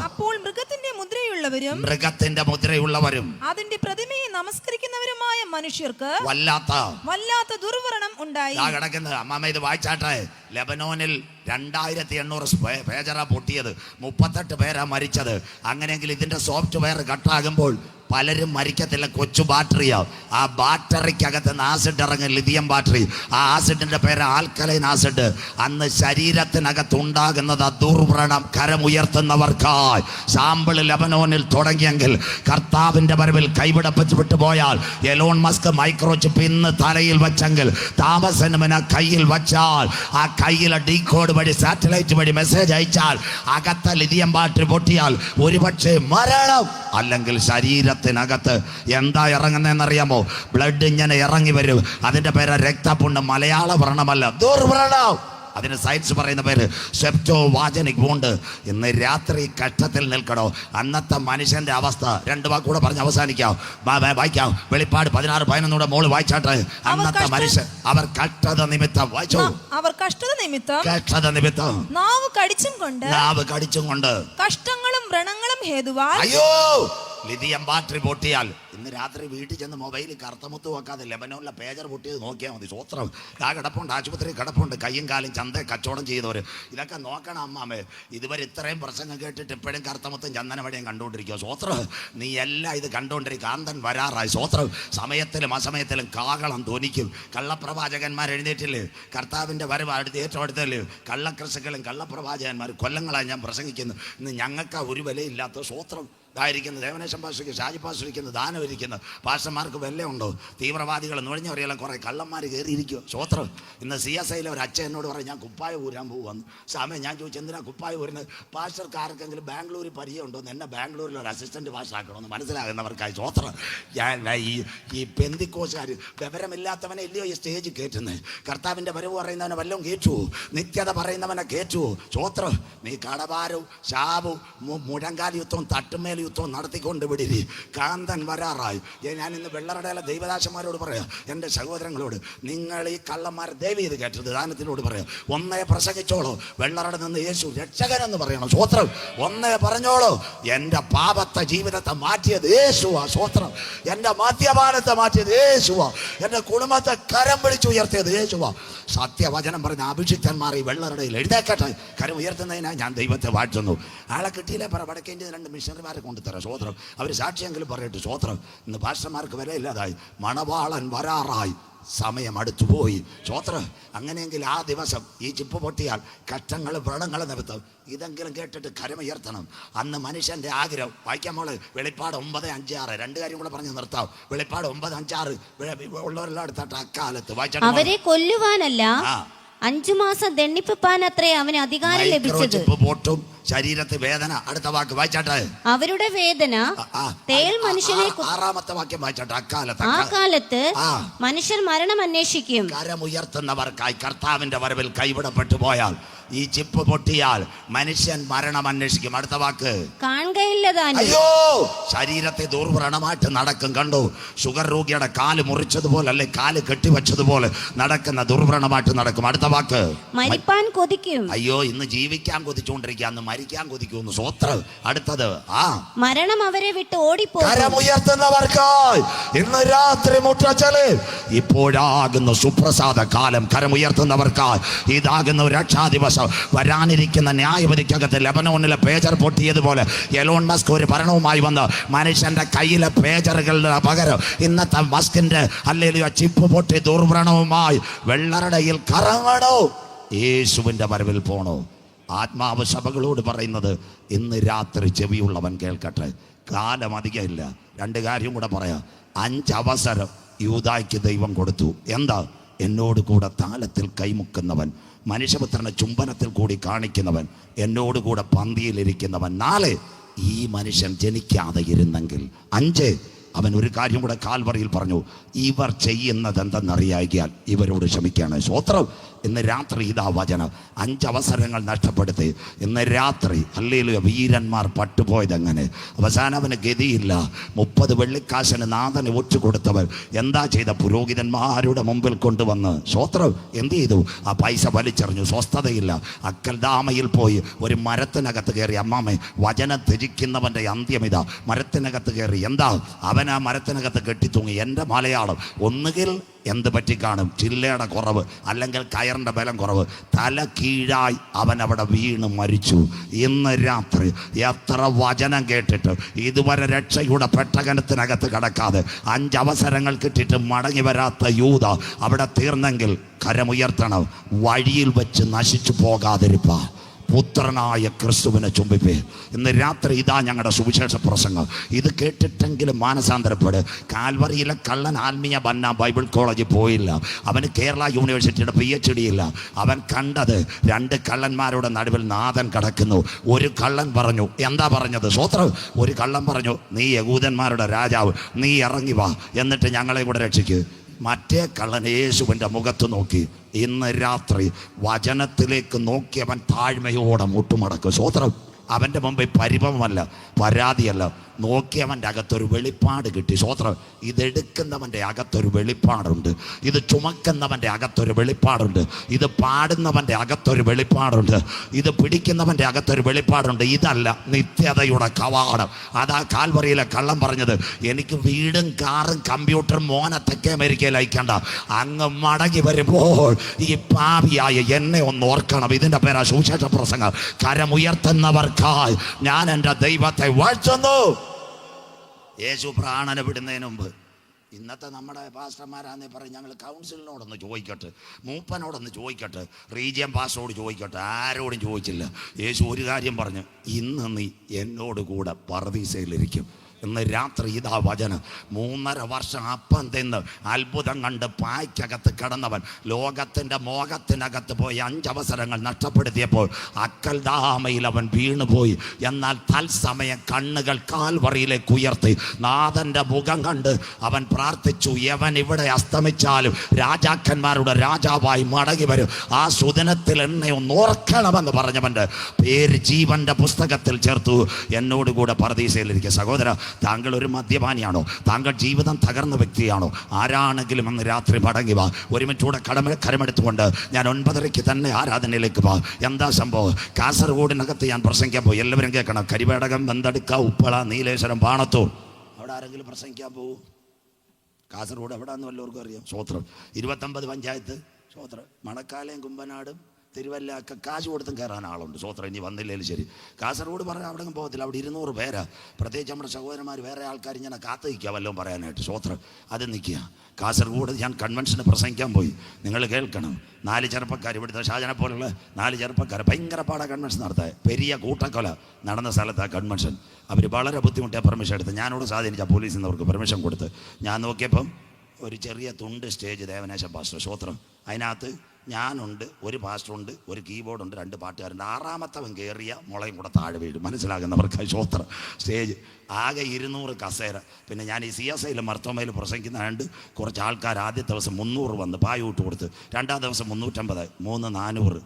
അപ്പോൾ മൃഗത്തിന്റെ മുദ്രയുള്ളവരും അതിന്റെ പ്രതിമയെ നമസ്കരിക്കുന്നവരുമായ മനുഷ്യർക്ക് വല്ലാത്ത ദുർവ്രണം ഉണ്ടായി. കിടക്കുന്നത് അമ്മാമ ഇത് വായിച്ചാട്ടെ. ലെബനോനിൽ 2800 പേജറാ പൊട്ടിയത്, 38 പേരാ മരിച്ചത്. അങ്ങനെയെങ്കിൽ ഇതിന്റെ സോഫ്റ്റ്വെയർ കട്ടാകുമ്പോൾ പലരും മരിക്കത്തില്ല, കൊച്ചു ബാറ്ററിയാ. ആ ബാറ്ററിക്കകത്ത് നിന്ന് ആസിഡ് ഇറങ്ങും, ലിഥിയം ബാറ്ററി. ആ ആസിഡിന്റെ പേര് ആൽക്കലൈൻ ആസിഡ്. അന്ന് ശരീരത്തിനകത്ത് ഉണ്ടാകുന്നത് ദുർവ്രണം. കരമുയർത്തുന്നവർക്കായി സാമ്പിൾ ലെബനോനിൽ തുടങ്ങിയെങ്കിൽ കർത്താവിന്റെ വരവിൽ കൈവിടപ്പിച്ച് വിട്ടുപോയാൽ, എലോൺ മസ്ക് മൈക്രോചിപ്പ് ഇന്ന് തലയിൽ വെച്ചെങ്കിൽ, താമസനമന കയ്യിൽ വച്ചാൽ, ആ കയ്യിലെ ഡീകോഡ് വഴി സാറ്റലൈറ്റ് വഴി മെസ്സേജ് അയച്ചാൽ, അകത്ത ലിഥിയം ബാറ്ററി പൊട്ടിയാൽ ഒരുപക്ഷെ മരണം. അല്ലെങ്കിൽ ശരീരത്തിനകത്ത് എന്താ ഇറങ്ങുന്നതെന്നറിയാമോ? ബ്ലഡ് ഇങ്ങനെ ഇറങ്ങി വരും. അതിന്റെ പേര് രക്തപുണ്ണ്. മലയാള വ്രണമല്ല, ദുർവ്രണം. അതിന് സയൻസ് പറയുന്ന പേര് സെപ്റ്റോ വാജനിക് വൂണ്ട്. ഇന്ന് രാത്രി കഷ്ടത്തിൽ നിൽക്കണോ? അന്നത്തെ മനുഷ്യന്റെ അവസ്ഥ രണ്ട് വാക്കൂടെ പറഞ്ഞ് അവസാനിക്കാം, വായിക്കാം. വെളിപ്പാട് 16-11 മോള് വായിച്ചാട്ടെ. അന്നത്തെ മനുഷ്യൻ അവർ കഷ്ടത നിമിത്തം വായിച്ചു. അവർ കഷ്ടത നിമിത്തം നാവ് കടിച്ചും കൊണ്ട് കഷ്ടങ്ങളും വ്രണങ്ങളും ഹേതുവാൽ. അയ്യോ, ലിഥിയം ബാറ്ററി പൊട്ടിയാൽ ഇന്ന് രാത്രി വീട്ടിൽ ചെന്ന് മൊബൈലിൽ കറുത്തമുത്ത് വെക്കാതെ ലെബനോനിലെ പേജർ പൊട്ടിയത് നോക്കിയാൽ മതി. സ്വത്രം. ആ കിടപ്പുണ്ട്, ആശുപത്രി കിടപ്പുണ്ട്, കയ്യും കാലും ചന്ത കച്ചവടം ചെയ്തവർ. ഇതൊക്കെ നോക്കണം അമ്മാമേ. ഇതുവരെ ഇത്രയും പ്രസംഗം കേട്ടിട്ട് ഇപ്പോഴും കറുത്തമുത്തും ചന്ദനവടിയും കണ്ടുകൊണ്ടിരിക്കുക. സ്വത്രം. നീ എല്ലാം ഇത് കണ്ടുകൊണ്ടിരിക്കുക. കാന്തൻ വരാറായി. സ്വത്രം. സമയത്തിലും അസമയത്തിലും കാഹളം ധ്വനിക്കും. കള്ളപ്രവാചകന്മാർ എഴുന്നേറ്റില്ലേ? കർത്താവിൻ്റെ വരവ് ഏറ്റവും അടുത്തല്ലേ? കള്ളക്രിസ്തുക്കളും കള്ളപ്രവാചകന്മാർ കൊല്ലങ്ങളായി ഞാൻ പ്രസംഗിക്കുന്നു. ഇന്ന് ഞങ്ങൾക്ക് ഒരു വിലയില്ലാത്ത സ്വത്രം ഇതായിരിക്കുന്നു. ദേവനേശം പാസ്റ്റർക്ക്, ഷാജി പാസ്റ്ററിരിക്കുന്നു, ദാനം ഇരിക്കുന്നു. പാസ്റ്റർമാർക്ക് വിലയുണ്ടോ? തീവ്രവാദികൾ നുഴഞ്ഞവരെല്ലാം കുറേ കള്ളന്മാർ കയറിയിരിക്കുമോ? സ്വത്രം. ഇന്ന് CSIയിലെ ഒരു അച്ഛൻ എന്നോട് പറയും, ഞാൻ കുപ്പായ ഊരാൻ പോകുന്നു. സമയം ഞാൻ ചോദിച്ചു, എന്തിനാ കുപ്പായ ഊരുന്നത്? പാസ്റ്റർക്ക് ആർക്കെങ്കിലും ബാംഗ്ലൂരിൽ പരിചയമുണ്ടോ? എന്നെ ബാംഗ്ലൂരിൽ ഒരു അസിസ്റ്റന്റ് പാസ്റ്റർ ആക്കണമെന്ന് മനസ്സിലാകുന്നവർക്കായി. സ്വത്രം. ഈ പെന്തിക്കോസുകാർ വിവരമില്ലാത്തവനെ ഇല്ലയോ ഈ സ്റ്റേജിൽ കയറ്റുന്നത്? കർത്താവിൻ്റെ വരവ് പറയുന്നവനെ വല്ലതും കേറ്റു? നിത്യത പറയുന്നവനെ കേറ്റു? സ്വത്രം. നീ കടഭാരവും ശാപവും മുഴങ്കാൽ യുദ്ധവും തട്ടുമേൽ യുദ്ധവും നടത്തിക്കൊണ്ട് വിടിരി. കാന്തൻ വരാറായി. ഞാൻ ഇന്ന് വെള്ളറടയിലെ ദൈവദാസന്മാരോട് പറയാം, എൻ്റെ സഹോദരങ്ങളോട്, നിങ്ങൾ ഈ കള്ളന്മാരെ ദയവ് ചെയ്ത് കേട്ടത് ദാനത്തിനോട് പറയാം. ഒന്നേ പ്രസംഗിച്ചോളൂ, വെള്ളറട നിന്ന് യേശു രക്ഷകനെന്ന് പറയണം. സ്വത്രം. ഒന്നേ പറഞ്ഞോളൂ, എൻ്റെ പാപത്തെ ജീവിതത്തെ മാറ്റിയത് യേശുവാ. സ്വത്രം. എൻ്റെ മദ്യപാനത്തെ മാറ്റിയത് യേശുവാ. എൻ്റെ കുടുംബത്തെ കരം പിടിച്ച് ഉയർത്തിയത് യേശുവാ. സത്യവചനം പറഞ്ഞ അഭിഷിക്തന്മാർ ഈ വെള്ളറടയിൽ എഴുതേക്കട്ടെ. കരം ഉയർത്തുന്നതിനായി ഞാൻ ദൈവത്തെ വാഴ്ത്തുന്നു. ആളെ കിട്ടിയില്ലേ പറ, വടക്കേൻ്റെ 2 മിഷണറിമാരെ കൊണ്ടുതരാം. സ്വത്രം. അവർ സാക്ഷിയെങ്കിലും പറയട്ടെ. സ്വത്രം. ഇന്ന് പാസ്റ്റർമാർക്ക് വിലയില്ലാതായി. മണവാളൻ വരാറായി. സമയം അടുത്തുപോയി. സ്വത്രം. അങ്ങനെയെങ്കിൽ ആ ദിവസം ഈ ചിപ്പ് പൊട്ടിയാൽ കഷ്ടങ്ങൾ വ്രണങ്ങൾ നിമിത്തം ഇതെങ്കിലും കേട്ടിട്ട് കരമുയർത്തണം. അന്ന് മനുഷ്യന്റെ ആഗ്രഹം. വായിക്കാൻ മോള് വെളിപ്പാട് 9:5-6 2 കാര്യം കൂടെ പറഞ്ഞ് നിർത്താം. വെളിപ്പാട് 9:5-6 ഉള്ളവരെല്ലാം എടുത്തിട്ട് അക്കാലത്ത് വായിച്ചാൽ അവരെ കൊല്ലുവാനല്ല 5 മാസം ദണ്ഡിപ്പിപ്പാനത്രേ അവന് അധികാരം ലഭിച്ചത്. പൊട്ടും, ശരീരത്തിൽ വേദന. അടുത്ത വാക്ക് വായിച്ചാട്ടെ. അവരുടെ വേദന തേൽ മനുഷ്യനെ. 6-ാമത്തെ വാക്യം വായിച്ചാട്ടെ. ആ കാലത്ത് മനുഷ്യർ മരണം അന്വേഷിക്കും. കരമുയർത്തുന്നവർക്കായി കർത്താവിന്റെ വരവിൽ കൈവിടപ്പെട്ടു പോയാൽ, ഈ ചിപ്പ് പൊട്ടിയാൽ മനുഷ്യൻ മരണം അന്വേഷിക്കും. അടുത്ത വാക്ക് കാണുകയില്ലതാനും. അയ്യോ, ശരീരത്തെ ദുർവ്രണമായിട്ട് നടക്കും. കണ്ടു? ഷുഗർ രോഗിയുടെ കാല് മുറിച്ചതുപോലെ, അല്ലെ കാല് കെട്ടിവെച്ചതുപോലെ നടക്കുന്ന ദുർവ്രണമായിട്ട് നടക്കും. അടുത്ത വാക്ക് മരിപ്പാൻ കൊതിക്കും. അയ്യോ, ഇന്ന് ജീവിക്കാൻ കൊതിച്ചുകൊണ്ടിരിക്കുക, അന്ന് മരിക്കാൻ കൊതിക്കുന്നു. സ്വത്രം. അടുത്തത് മരണം അവരെ വിട്ട് ഓടിപ്പോകും. കരമുയർത്തുന്നവർക്കായി ഇന്ന് രാത്രി മുട്ടച്ചല് ഇപ്പോഴാകുന്ന സുപ്രസാദ കാലം. കരമുയർത്തുന്നവർക്കായി ഇതാകുന്ന രക്ഷാദിവസം. വരാനിരിക്കുന്ന ന്യായവിധിക്കകത്ത് ലെബനോനിലെ പേജർ പൊട്ടിയതുപോലെ എലോൺ മസ്ക് ഒരു ഭരണവുമായി വന്ന് മനുഷ്യന്റെ കയ്യിലെ പേജറുകളുടെ പകരം ഇന്നത്തെ മസ്കിന്റെ അല്ലെങ്കിൽ ചിപ്പ് പൊട്ടി ദുർവ്രണവുമായി വെള്ളറടയിൽ കറങ്ങണോ? യേശുവിന്റെ വരവിൽ പോണോ? ആത്മാവ് സഭകളോട് പറയുന്നത് ഇന്ന് രാത്രി ചെവിയുള്ളവൻ കേൾക്കട്ടെ. കാലം അധികമില്ല. 2 കാര്യം കൂടെ പറയാം. 5 അവസരം യൂദായ്ക്ക് ദൈവം കൊടുത്തു. എന്താ? എന്നോട് കൂടെ താലത്തിൽ കൈമുക്കുന്നവൻ, മനുഷ്യപുത്രനെ ചുംബനത്തിൽ കൂടി കാണിക്കുന്നവൻ, എന്നോട് കൂടെ പന്തിയിലിരിക്കുന്നവൻ. 4 ഈ മനുഷ്യൻ ജനിക്കാതെ ഇരുന്നെങ്കിൽ. 5 അവൻ ഒരു കാര്യം കൂടെ കാൽവറിയിൽ പറഞ്ഞു, ഇവർ ചെയ്യുന്നത് എന്തെന്നറിയാകിയാൽ ഇവരോട് ക്ഷമിക്കുകയാണ്. സ്വത്രം. ഇന്ന് രാത്രി ഇതാ വചനം. 5 അവസരങ്ങൾ നഷ്ടപ്പെടുത്തി. ഇന്ന് രാത്രി ഹല്ലേലൂയ വീരന്മാർ പട്ടുപോയത് എങ്ങനെ? അവസാനം അവന് ഗതിയില്ല. 30 വെള്ളിക്കാശിന് നാഥന് ഒറ്റ കൊടുത്തവർ എന്താ ചെയ്ത? പുരോഹിതന്മാരുടെ മുമ്പിൽ കൊണ്ടുവന്ന് സ്വത്രം എന്ത് ചെയ്തു? ആ പൈസ വലിച്ചെറിഞ്ഞു. സ്വസ്ഥതയില്ല. അക്കൽദാമയിൽ പോയി ഒരു മരത്തിനകത്ത് കയറി. അമ്മാമേ, വചനം ത്യജിക്കുന്നവന്റെ അന്ത്യം ഇതാ. മരത്തിനകത്ത് കയറി. എന്താ? അവൻ ആ മരത്തിനകത്ത് കെട്ടിത്തൂങ്ങി. എൻ്റെ മലയാളം ഒന്നുകിൽ എന്ത് പറ്റിക്കാണും? ചില്ലയുടെ കുറവ്, അല്ലെങ്കിൽ കയറിൻ്റെ ബലം കുറവ്. തല കീഴായി അവൻ അവിടെ വീണ് മരിച്ചു. ഇന്ന് രാത്രി എത്ര വചനം കേട്ടിട്ട് ഇതുവരെ രക്ഷയുടെ പെട്ടകനത്തിനകത്ത് കടക്കാതെ 5 അവസരങ്ങൾ കിട്ടിയിട്ട് മടങ്ങി വരാത്ത യൂദ അവിടെ തീർന്നെങ്കിൽ കരമുയർത്തണം. വഴിയിൽ വെച്ച് നശിച്ചു പോകാതിരിപ്പാൻ പുത്രനായ ക്രിസ്തുവിനെ ചുംബിപ്പേ. ഇന്ന് രാത്രി ഇതാ ഞങ്ങളുടെ സുവിശേഷ പ്രസംഗം. ഇത് കേട്ടിട്ടെങ്കിലും മാനസാന്തരപ്പെട്. കാൽവറിയിലെ കള്ളൻ ആത്മീയ ബന്ന ബൈബിൾ കോളേജിൽ പോയില്ല. അവന് കേരള യൂണിവേഴ്സിറ്റിയുടെ PhD ഇല്ല. അവൻ കണ്ടത് 2 കള്ളന്മാരുടെ നടുവിൽ നാഥൻ കിടക്കുന്നു. ഒരു കള്ളൻ പറഞ്ഞു, എന്താ പറഞ്ഞത്? സ്വത്രം. ഒരു കള്ളൻ പറഞ്ഞു, നീ യഹൂദന്മാരുടെ രാജാവ്, നീ ഇറങ്ങി വാ, എന്നിട്ട് ഞങ്ങളെ കൂടെ രക്ഷിക്ക്. മറ്റേ കള്ളൻ യേശുവിൻ്റെ മുഖത്ത് നോക്കി. ഇന്ന് രാത്രി വചനത്തിലേക്ക് നോക്കിയവൻ താഴ്മയോടെ മുട്ടുമടക്കും. സ്വത്രം. അവൻ്റെ മുമ്പിൽ പരിഭവമല്ല, പരാതിയല്ല, നോക്കിയവൻ്റെ അകത്തൊരു വെളിപ്പാട് കിട്ടി. സ്വത്രം. ഇതെടുക്കുന്നവൻ്റെ അകത്തൊരു വെളിപ്പാടുണ്ട്, ഇത് ചുമക്കുന്നവൻ്റെ അകത്തൊരു വെളിപ്പാടുണ്ട്, ഇത് പാടുന്നവൻ്റെ അകത്തൊരു വെളിപ്പാടുണ്ട്, ഇത് പിടിക്കുന്നവൻ്റെ അകത്തൊരു വെളിപ്പാടുണ്ട്. ഇതല്ല നിത്യതയുടെ കവാടം. അതാ കാൽവറിയിലെ കള്ളം പറഞ്ഞത്, എനിക്ക് വീടും കാറും കമ്പ്യൂട്ടറും മോനെ തെക്കേ അമേരിക്കയിൽ അയക്കണ്ട, അങ്ങ് മടങ്ങി വരുമ്പോൾ ഈ പാപിയായ എന്നെ ഒന്ന് ഓർക്കണം. ഇതിൻ്റെ പേരാ സുവിശേഷ പ്രസംഗം. കരമുയർത്തുന്നവർക്കായി ഞാൻ എൻ്റെ ദൈവത്തെ വാഴ്ത്തുന്നു. യേശു പ്രാണന വിടുന്നതിന് മുമ്പ് ഇന്നത്തെ നമ്മുടെ പാസ്റ്റർമാരാന്നേ പറയും, ഞങ്ങൾ കൗൺസിലിനോടൊന്ന് ചോദിക്കട്ടെ, മൂപ്പനോടൊന്ന് ചോദിക്കട്ടെ, റീജിയൻ പാസ്റ്ററോട് ചോദിക്കട്ടെ. ആരോടും ചോദിച്ചില്ല. യേശു ഒരു കാര്യം പറഞ്ഞു, ഇന്ന് നീ എന്നോട് കൂടെ പർദീസയിലിരിക്കും. ഇന്ന് രാത്രി ഇതാ വചനം. 3.5 വർഷം അപ്പം തിന്ന് അത്ഭുതം കണ്ട് പായ്ക്കകത്ത് കിടന്നവൻ ലോകത്തിൻ്റെ മോഹത്തിനകത്ത് പോയി 5 അവസരങ്ങൾ നഷ്ടപ്പെടുത്തിയപ്പോൾ അക്കൽദാമയിൽ അവൻ വീണുപോയി. എന്നാൽ തത്സമയം കണ്ണുകൾ കാൽവറിയിലേക്ക് ഉയർത്തി നാഥൻ്റെ മുഖം കണ്ട് അവൻ പ്രാർത്ഥിച്ചു, യവൻ ഇവിടെ അസ്തമിച്ചാലും രാജാക്കന്മാരുടെ രാജാവായി മടങ്ങി വരും. ആ സുദിനത്തിൽ എന്നെ ഒന്ന് ഓർക്കണമെന്ന് പറഞ്ഞവൻ്റെ പേര് ജീവൻ്റെ പുസ്തകത്തിൽ ചേർത്തു. എന്നോടുകൂടെ പർദീസയിലിരിക്കുക. സഹോദര, താങ്കൾ ഒരു മദ്യപാനിയാണോ? താങ്കൾ ജീവിതം തകർന്ന വ്യക്തിയാണോ? ആരാണെങ്കിലും അന്ന് രാത്രി മടങ്ങി വാ. ഒരുമിച്ചൂടെ കരമെടുത്തുകൊണ്ട് ഞാൻ 9:30 തന്നെ ആരാധനയിലേക്ക് വാ. എന്താ സംഭവം? കാസർഗോഡിനകത്ത് ഞാൻ പ്രസംഗിക്കാൻ പോയി. എല്ലാവരും കേൾക്കണം. കരിവേടകം, ബന്തടുക്ക, ഉപ്പള, നീലേശ്വരം, പാണത്തൂർ. അവിടെ ആരെങ്കിലും പ്രസംഗിക്കാൻ പോകും? കാസർഗോഡ് എവിടെയാണെന്ന് വല്ലവർക്കും അറിയാം? സ്വോത്രം. 29 പഞ്ചായത്ത്. സ്വോത്രം. മണക്കാലയും കുമ്പനാടും തിരുവല്ല ഒക്കെ കാശ് കൊടുത്തും കയറാൻ ആളുണ്ട്. സ്വോത്രം. ഇനി വന്നില്ലേലും ശരി. കാസർഗോഡ് പറഞ്ഞാൽ അവിടെ പോകത്തില്ല. അവിടെ 200 പേരാ. പ്രത്യേകിച്ച് നമ്മുടെ സഹോദരന്മാർ വേറെ ആൾക്കാർ ഇങ്ങനെ കാത്തു നിൽക്കുക വല്ലതും പറയാനായിട്ട്. സ്വോത്രം. അത് നിൽക്കുക. കാസർഗോഡ് ഞാൻ കൺവെൻഷന് പ്രസംഗിക്കാൻ പോയി. നിങ്ങൾ കേൾക്കണം. 4 ചെറുപ്പക്കാർ, ഇവിടുത്തെ ഷാജനെ പോലുള്ള 4 ചെറുപ്പക്കാർ ഭയങ്കര പാടാ കൺവെൻഷൻ നടത്താൻ. പെരിയ കൂട്ടക്കൊല നടന്ന സ്ഥലത്താണ് കൺവെൻഷൻ. അവർ വളരെ ബുദ്ധിമുട്ടിയ പെർമിഷൻ എടുത്ത് ഞാനോട് സ്വാധീനിച്ച പോലീസിൽ നിന്ന് അവർക്ക് പെർമിഷൻ കൊടുത്ത് ഞാൻ നോക്കിയപ്പം ഒരു ചെറിയ തുണ്ട് സ്റ്റേജ്, ദേവനേശ പാസ്റ്റർ. സ്വോത്രം. അതിനകത്ത് ഞാനുണ്ട്, ഒരു പാസ്റ്ററുണ്ട്, ഒരു കീബോർഡുണ്ട്, 2 പാട്ടുകാരുണ്ട്. 6ാമത്തവൻ കയറിയ മുളയും കൂടെ താഴെ വീഴും. മനസ്സിലാകുന്നവർക്ക് സ്വോത്രം. സ്റ്റേജ് ആകെ 200 കസേര. പിന്നെ ഞാൻ ഈ CSIയിൽ മർത്തോമയിൽ പ്രസംഗിക്കുന്നതുകൊണ്ട് കുറച്ച് ആൾക്കാർ ആദ്യത്തെ ദിവസം 300 വന്ന് പായൂട്ട് കൊടുത്ത്, 2ാം ദിവസം 350, 3 400.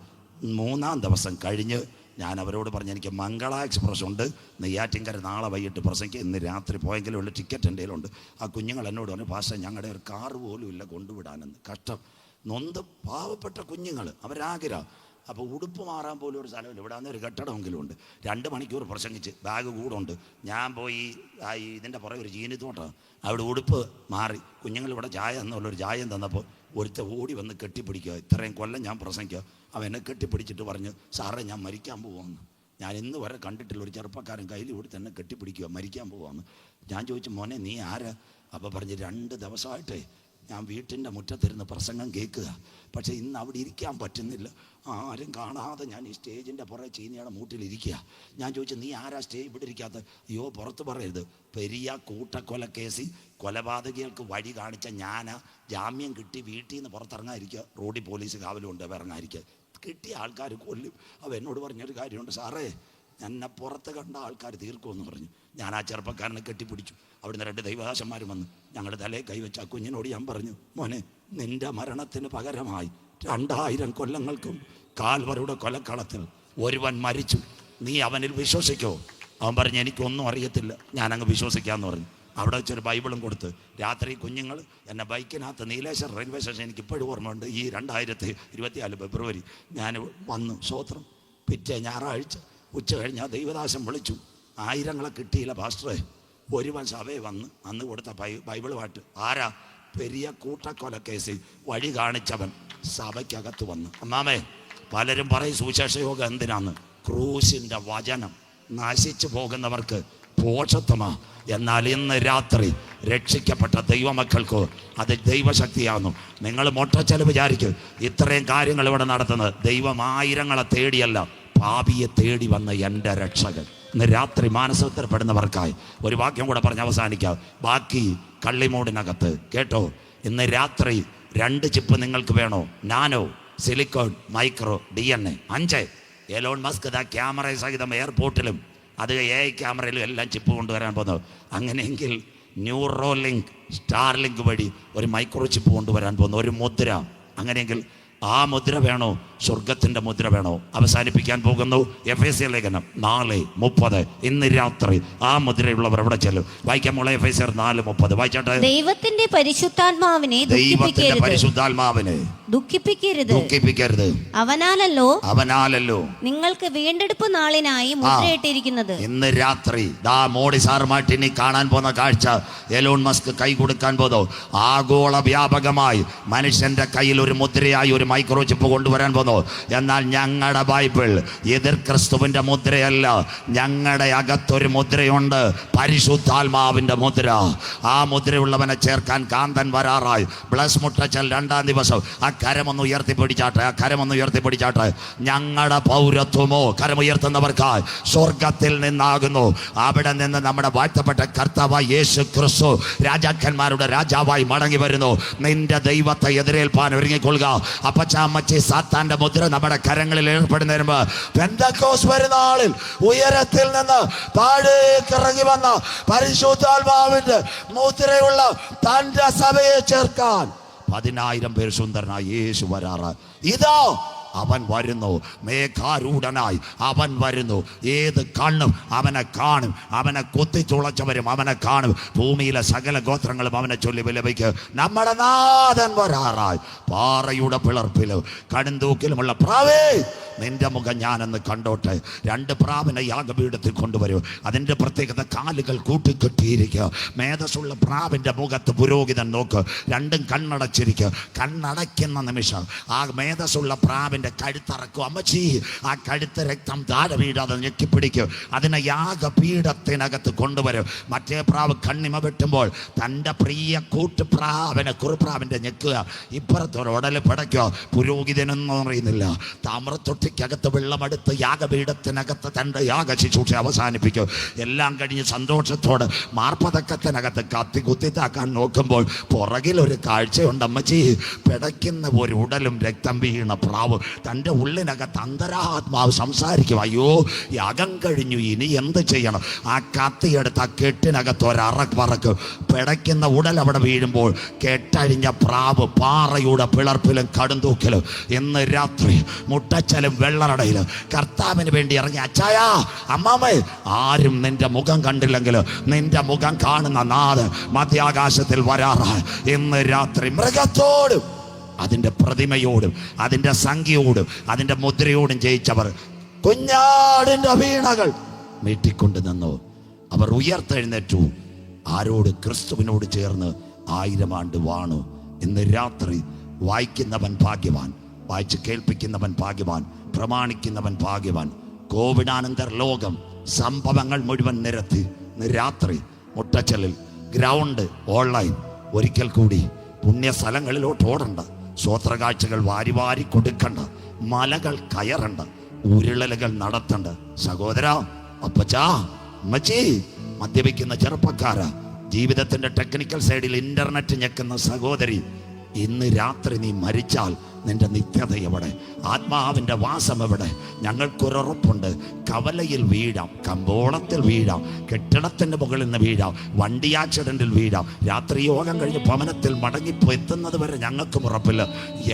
3ാം ദിവസം കഴിഞ്ഞ് ഞാൻ അവരോട് പറഞ്ഞു, എനിക്ക് മംഗള എക്സ്പ്രസ് ഉണ്ട്, നെയ്യാറ്റിൻകര നാളെ വൈകിട്ട് പ്രസംഗിക്കുക, ഇന്ന് രാത്രി പോയെങ്കിലും ഉള്ള ടിക്കറ്റ് എൻ്റെ കയ്യിലുണ്ട്. ആ കുഞ്ഞുങ്ങൾ എന്നോട് പറഞ്ഞു, പാസ്റ്റർ ഞങ്ങളുടെ ഒരു കാറ് പോലും ഇല്ല കൊണ്ടുവിടാനെന്ന്. കഷ്ടം. നൊന്ത് പാവപ്പെട്ട കുഞ്ഞുങ്ങൾ, അവരാഗ്രഹം. അപ്പോൾ ഉടുപ്പ് മാറാൻ പോലും ഒരു സ്ഥലമില്ല. ഇവിടെ വന്ന് ഒരു കെട്ടിടമെങ്കിലും ഉണ്ട്. 2 മണിക്കൂർ പ്രസംഗിച്ച് ബാഗ് കൂടെ ഉണ്ട്. ഞാൻ പോയി ഇതിൻ്റെ പുറകെ ഒരു ചീനിത്തോട്ടം, അവിടെ ഉടുപ്പ് മാറി കുഞ്ഞുങ്ങൾ ഇവിടെ ചായ എന്നുള്ളൊരു ചായം തന്നപ്പോൾ ഒരുത്ത ഓടി വന്ന് കെട്ടിപ്പിടിക്കുക. ഇത്രയും കൊല്ലം ഞാൻ പ്രസംഗിക്കുക. അവൻ എന്നെ കെട്ടിപ്പിടിച്ചിട്ട് പറഞ്ഞു, സാറേ ഞാൻ മരിക്കാൻ പോവാന്ന്. ഞാൻ ഇന്ന് വരെ കണ്ടിട്ടില്ല ഒരു ചെറുപ്പക്കാരൻ കയ്യിൽ കൂടി തന്നെ കെട്ടിപ്പിടിക്കുക, മരിക്കാൻ പോവാന്ന്. ഞാൻ ചോദിച്ചു, മോനെ നീ ആരാ? അപ്പോൾ പറഞ്ഞ് 2 ദിവസമായിട്ടേ ഞാൻ വീട്ടിൻ്റെ മുറ്റത്തിരുന്ന് പ്രസംഗം കേൾക്കുക, പക്ഷേ ഇന്ന് അവിടെ ഇരിക്കാൻ പറ്റുന്നില്ല. ആരും കാണാതെ ഞാൻ ഈ സ്റ്റേജിൻ്റെ പുറകെ ചീനിയുടെ മൂട്ടിലിരിക്കുക. ഞാൻ ചോദിച്ചു, നീ ആരാ സ്റ്റേജ് ഇവിടെ ഇരിക്കാത്ത? അയ്യോ പുറത്ത് പറയരുത്, പെരിയ കൂട്ടക്കൊലക്കേസിൽ കൊലപാതകികൾക്ക് വഴി കാണിച്ച ഞാനാ. ജാമ്യം കിട്ടി വീട്ടിൽ നിന്ന് പുറത്തിറങ്ങാതിരിക്കുക, റോഡിൽ പോലീസ് കാവലുണ്ട്, ഇറങ്ങാതിരിക്കുക. കിട്ടിയ ആൾക്കാർ കൊല്ലും. അവ എന്നോട് പറഞ്ഞൊരു കാര്യമുണ്ട്, സാറേ എന്നെ പുറത്ത് കണ്ട ആൾക്കാർ തീർക്കുമെന്ന് പറഞ്ഞു. ഞാൻ ആ ചെറുപ്പക്കാരനെ കെട്ടിപ്പിടിച്ചു. അവിടുന്ന് 2 ദൈവദാസന്മാർ വന്ന് ഞങ്ങളുടെ തലയിൽ കൈവച്ച് ആ കുഞ്ഞിനോട് ഞാൻ പറഞ്ഞു, മോനെ നിന്റെ മരണത്തിന് പകരമായി 2000 കൊല്ലങ്ങൾക്കും കാൽവറിയുടെ കൊലക്കളത്തിൽ ഒരുവൻ മരിച്ചു, നീ അവനിൽ വിശ്വസിക്കോ? അവൻ പറഞ്ഞു, എനിക്കൊന്നും അറിയത്തില്ല, ഞാനങ്ങ് വിശ്വസിക്കാമെന്ന് പറഞ്ഞു. അവിടെ വെച്ചൊരു ബൈബിളും കൊടുത്ത് രാത്രി കുഞ്ഞുങ്ങൾ എന്നെ ബൈക്കിനകത്ത് നീലേശ്വർ റെയിൽവേ സ്റ്റേഷൻ, എനിക്ക് ഇപ്പോഴും ഓർമ്മയുണ്ട്, ഈ 2024 ഫെബ്രുവരി ഞാൻ വന്നു. സ്വോത്രം. പിറ്റേ ഞായറാഴ്ച ഉച്ച കഴിഞ്ഞ് ആ ദൈവദാസൻ വിളിച്ചു, 1000 കിട്ടിയില്ല പാസ്റ്ററെ. ഒരുവൻ സഭയെ വന്ന് അന്ന് കൊടുത്ത ബൈബിൾ പാട്ട്. ആരാ? പെരിയ കൂട്ടക്കൊലക്കേസിൽ വഴി കാണിച്ചവൻ സഭയ്ക്കകത്ത് വന്നു. അമ്മാമേ, പലരും പറയും സുവിശേഷ യോഗം എന്തിനാന്ന്? ക്രൂശിൻ്റെ വചനം നശിച്ചു പോകുന്നവർക്ക് പോഷത്വമാ. എന്നാൽ ഇന്ന് രാത്രി രക്ഷിക്കപ്പെട്ട ദൈവമക്കൾക്ക് അത് ദൈവശക്തിയാകുന്നു. നിങ്ങൾ മൊട്ടച്ചല് വിചാരിക്കും ഇത്രയും കാര്യങ്ങൾ ഇവിടെ നടത്തുന്നത് ദൈവം ആയിരങ്ങളെ തേടിയല്ല, പാപിയെ തേടി വന്ന എൻ്റെ രക്ഷകൻ. ഇന്ന് രാത്രി മാനസാന്തരപ്പെടുന്നവർക്കായി ഒരു വാക്യം കൂടെ പറഞ്ഞ് അവസാനിക്കാം. ബാക്കി കള്ളിമൂടിനകത്ത് കേട്ടോ. ഇന്ന് രാത്രി 2 ചിപ്പ് നിങ്ങൾക്ക് വേണോ? Nano, silicon, micro, DNA 5. Elon Musk camera സഹിതം എയർപോർട്ടിലും അത് AI ക്യാമറയിലും എല്ലാം ചിപ്പ് കൊണ്ടുവരാൻ പോകുന്നു. അങ്ങനെയെങ്കിൽ ന്യൂറോലിങ്ക്, സ്റ്റാർലിങ്ക് വഴി ഒരു മൈക്രോ ചിപ്പ് കൊണ്ടുവരാൻ പോകുന്നു, ഒരു മുദ്ര. അങ്ങനെയെങ്കിൽ ആ മുദ്ര വേണോ? സ്വർഗത്തിൻ്റെ മുദ്ര വേണോ? അവസാനിപ്പിക്കാൻ പോകുന്നു. എഫേസ്യർ ലേഖനം 4:30. ഇന്ന് രാത്രി ആ മുദ്രയുള്ളവർ എവിടെ ചെല്ലും? വായിക്കാൻ മോളെ, എഫേസ്യർ 4:30 വായിച്ചാട്ടെ. ദൈവത്തിന്റെ പരിശുദ്ധാത്മാവിനെ ദുഃഖിപ്പിക്കരുത്. അവനാലല്ലോ നിങ്ങൾക്ക് വീണ്ടെടുപ്പ് നാളിനായി മുദ്രയിട്ടിരിക്കുന്നത്. ഇന്ന് രാത്രി മോഡി സാറുമായിട്ട് ഇനി കാണാൻ പോകുന്ന കാഴ്ച, എലോൺ മസ്ക് കൈ കൊടുക്കാൻ പോകുന്നു. ആഗോള വ്യാപകമായി മനുഷ്യന്റെ കയ്യിൽ ഒരു മുദ്രയായി ഒരു മൈക്രോ ചിപ്പ് കൊണ്ടുവരാൻ പോകുന്നു. എന്നാൽ ഞങ്ങളുടെ ബൈബിൾ എതിർ ക്രിസ്തുവിന്റെ മുദ്രയല്ല, ഞങ്ങളുടെ അകത്തൊരു മുദ്രയുണ്ട്, പരിശുദ്ധാത്മാവിന്റെ മുദ്ര. ആ മുദ്രയുള്ളവനെ ചേർക്കാൻ കാന്തൻ വരാറായി. ബ്ലസ് മുട്ടച്ചൽ 2-ാം ദിവസം ആ കരമൊന്ന് ഉയർത്തിപ്പിടിച്ചാട്ടെ. ഞങ്ങളുടെ പൗരത്വമോ കരമുയർത്തുന്നവർക്കായി സ്വർഗത്തിൽ നിന്നാകുന്നു. അവിടെ നിന്ന് നമ്മുടെ വാഴ്ത്തപ്പെട്ട കർത്താവായ യേശു ക്രിസ്തു രാജാക്കന്മാരുടെ രാജാവായി മടങ്ങി വരുന്നു. നിന്റെ ദൈവത്തെ എതിരേൽപ്പാൻ ഒരുങ്ങിക്കൊള്ളുക. അപ്പച്ചാമ്മച്ചി സാത്താന്റെ മുദ്ര നമ്മുടെ കരങ്ങളിൽ ഏർപ്പെടുന്ന വരുമ്പോ പെന്തക്കോസ് പെരുന്നാളിൽ ഉയരത്തിൽ നിന്ന് താഴേക്ക് ഇറങ്ങി വന്ന പരിശുദ്ധാത്മാവിന്റെ മുദ്രയുള്ള തന്റെ സഭയെ ചേർക്കാൻ 10,000 പേർ സുന്ദരനായി യേശു വരാറ്. ഇതാ അവൻ വരുന്നു, മേഘാരൂഢനായി അവൻ വരുന്നു. ഏത് കണ്ണും അവനെ കാണും, അവനെ കുത്തിച്ചുളച്ചവരും അവനെ കാണും. ഭൂമിയിലെ സകല ഗോത്രങ്ങളും അവനെ ചൊല്ലി വിലപിക്കും. നമ്മുടെ നാഥൻ വരാറായി. പാറയുടെ പിളർപ്പിലും കടുന്തൂക്കിലുമുള്ള പ്രാവേ, നിന്റെ മുഖം ഞാനെന്ന് കണ്ടോട്ടെ. 2 പ്രാവിനെ യാഗപീഠത്തിൽ കൊണ്ടുവരും. അതിൻ്റെ പ്രത്യേകത കാലുകൾ കൂട്ടിക്കെട്ടിയിരിക്കുക. മേധസ്സുള്ള പ്രാവിൻ്റെ മുഖത്ത് പുരോഹിതൻ നോക്ക്, 2ഉം കണ്ണടച്ചിരിക്കുക. കണ്ണടയ്ക്കുന്ന നിമിഷം ആ മേധസ്സുള്ള പ്രാവിൻ്റെ കഴുത്തറക്കും. അമ്മച്ചി, ആ കഴുത്ത് രക്തം താഴെ വീഴാതെ ഞെക്കിപ്പിടിക്കും. അതിനെ യാഗപീഠത്തിനകത്ത് കൊണ്ടുവരും. മറ്റേ പ്രാവ് കണ്ണിമ വെട്ടുമ്പോൾ തൻ്റെ പ്രിയ കൂട്ടുപ്രാവിനെ കുറുപ്രാവിൻ്റെ ഞെക്കുക. ഇപ്പുറത്തൊരു ഉടല് പടയ്ക്കുക. പുരോഹിതനൊന്നും അറിയുന്നില്ല. താമ്രത്തൊട്ടിക്കകത്ത് വെള്ളമെടുത്ത് യാഗപീഠത്തിനകത്ത് തൻ്റെ യാഗ ശുശ്രൂഷ അവസാനിപ്പിക്കും. എല്ലാം കഴിഞ്ഞ് സന്തോഷത്തോട് മാർപ്പതക്കത്തിനകത്ത് കത്തി കുത്തിത്താക്കാൻ നോക്കുമ്പോൾ പുറകിലൊരു കാഴ്ചയുണ്ട്. അമ്മച്ചി, പിടയ്ക്കുന്ന ഒരു ഉടലും രക്തം വീണ പ്രാവ്. തൻ്റെ ഉള്ളിനകത്ത് അന്തരാത്മാവ് സംസാരിക്കും. അയ്യോ, യാഗം കഴിഞ്ഞു, ഇനി എന്ത് ചെയ്യണം? ആ കത്തിയെടുത്ത് ആ കെട്ടിനകത്ത് ഒരറക്കും. പിടയ്ക്കുന്ന ഉടൽ അവിടെ വീഴുമ്പോൾ കെട്ടഴിഞ്ഞ പ്രാവ് പാറയുടെ പിളർപ്പിലും കടുന്തൂക്കിലും. ഇന്ന് രാത്രി മുട്ടച്ചലും വെള്ളറടയിലും കർത്താവിന് വേണ്ടി ഇറങ്ങി. അച്ചായ, അമ്മാമേ, ആരും നിന്റെ മുഖം കണ്ടില്ലെങ്കിൽ നിന്റെ മുഖം കാണുന്ന നാഥൻ മധ്യാകാശത്തിൽ വരാറായി. ഇന്ന് രാത്രി മൃഗത്തോടും അതിൻ്റെ പ്രതിമയോടും അതിൻ്റെ സംഖ്യയോടും അതിൻ്റെ മുദ്രയോടും ജയിച്ചവർ കുഞ്ഞാടിൻ്റെ വീണകൾ മീട്ടിക്കൊണ്ട് നിന്നു. അവർ ഉയർത്തെഴുന്നേറ്റു. ആരോട്? ക്രിസ്തുവിനോട് ചേർന്ന് 1000 ആണ്ട് വാണു. ഇന്ന് രാത്രി വായിക്കുന്നവൻ ഭാഗ്യവാൻ, വായിച്ച് കേൾപ്പിക്കുന്നവൻ ഭാഗ്യവാൻ, പ്രമാണിക്കുന്നവൻ ഭാഗ്യവാൻ. കോവിഡാനന്തര ലോകം സംഭവങ്ങൾ മുഴുവൻ നിരത്തി. ഇന്ന് രാത്രി മുട്ടച്ചലിൽ ഗ്രൗണ്ട് ഓൺലൈൻ. ഒരിക്കൽ കൂടി പുണ്യ സ്ഥലങ്ങളിലോട്ട് ഓടണ്ട, സ്വോത്രകാഴ്ചകൾ വാരി വാരി കൊടുക്കണ്ട, മലകൾ കയറണ്ട, ഉരുളലുകൾ നടത്തണ്ട. സഹോദര, അപ്പച്ചാ, അമ്മച്ചി, മദ്യപിക്കുന്ന ചെറുപ്പക്കാര, ജീവിതത്തിന്റെ ടെക്നിക്കൽ സൈഡിൽ ഇന്റർനെറ്റ് ഞെക്കുന്ന സഹോദരി, ഇന്ന് രാത്രി നീ മരിച്ചാൽ നിന്റെ നിത്യത എവിടെ? ആത്മാവിൻ്റെ വാസം എവിടെ? ഞങ്ങൾക്കൊരുറപ്പുണ്ട്. കവലയിൽ വീഴാം, കമ്പോളത്തിൽ വീഴാം, കെട്ടിടത്തിൻ്റെ മുകളിൽ നിന്ന് വീഴാം, വണ്ടി ആക്സിഡൻറ്റിൽ വീഴാം, രാത്രി യോഗം കഴിഞ്ഞ് ഭവനത്തിൽ മടങ്ങിപ്പോ എത്തുന്നത് വരെ ഞങ്ങൾക്കും ഉറപ്പില്ല.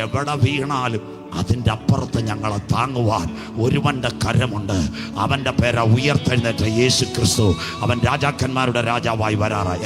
എവിടെ വീണാലും അതിൻ്റെ അപ്പുറത്ത് ഞങ്ങളെ താങ്ങുവാൻ ഒരുവൻ്റെ കരമുണ്ട്. അവൻ്റെ പേര ഉയർത്തെഴുന്നേറ്റ യേശു ക്രിസ്തു. അവൻ രാജാക്കന്മാരുടെ രാജാവായി വരാറായി.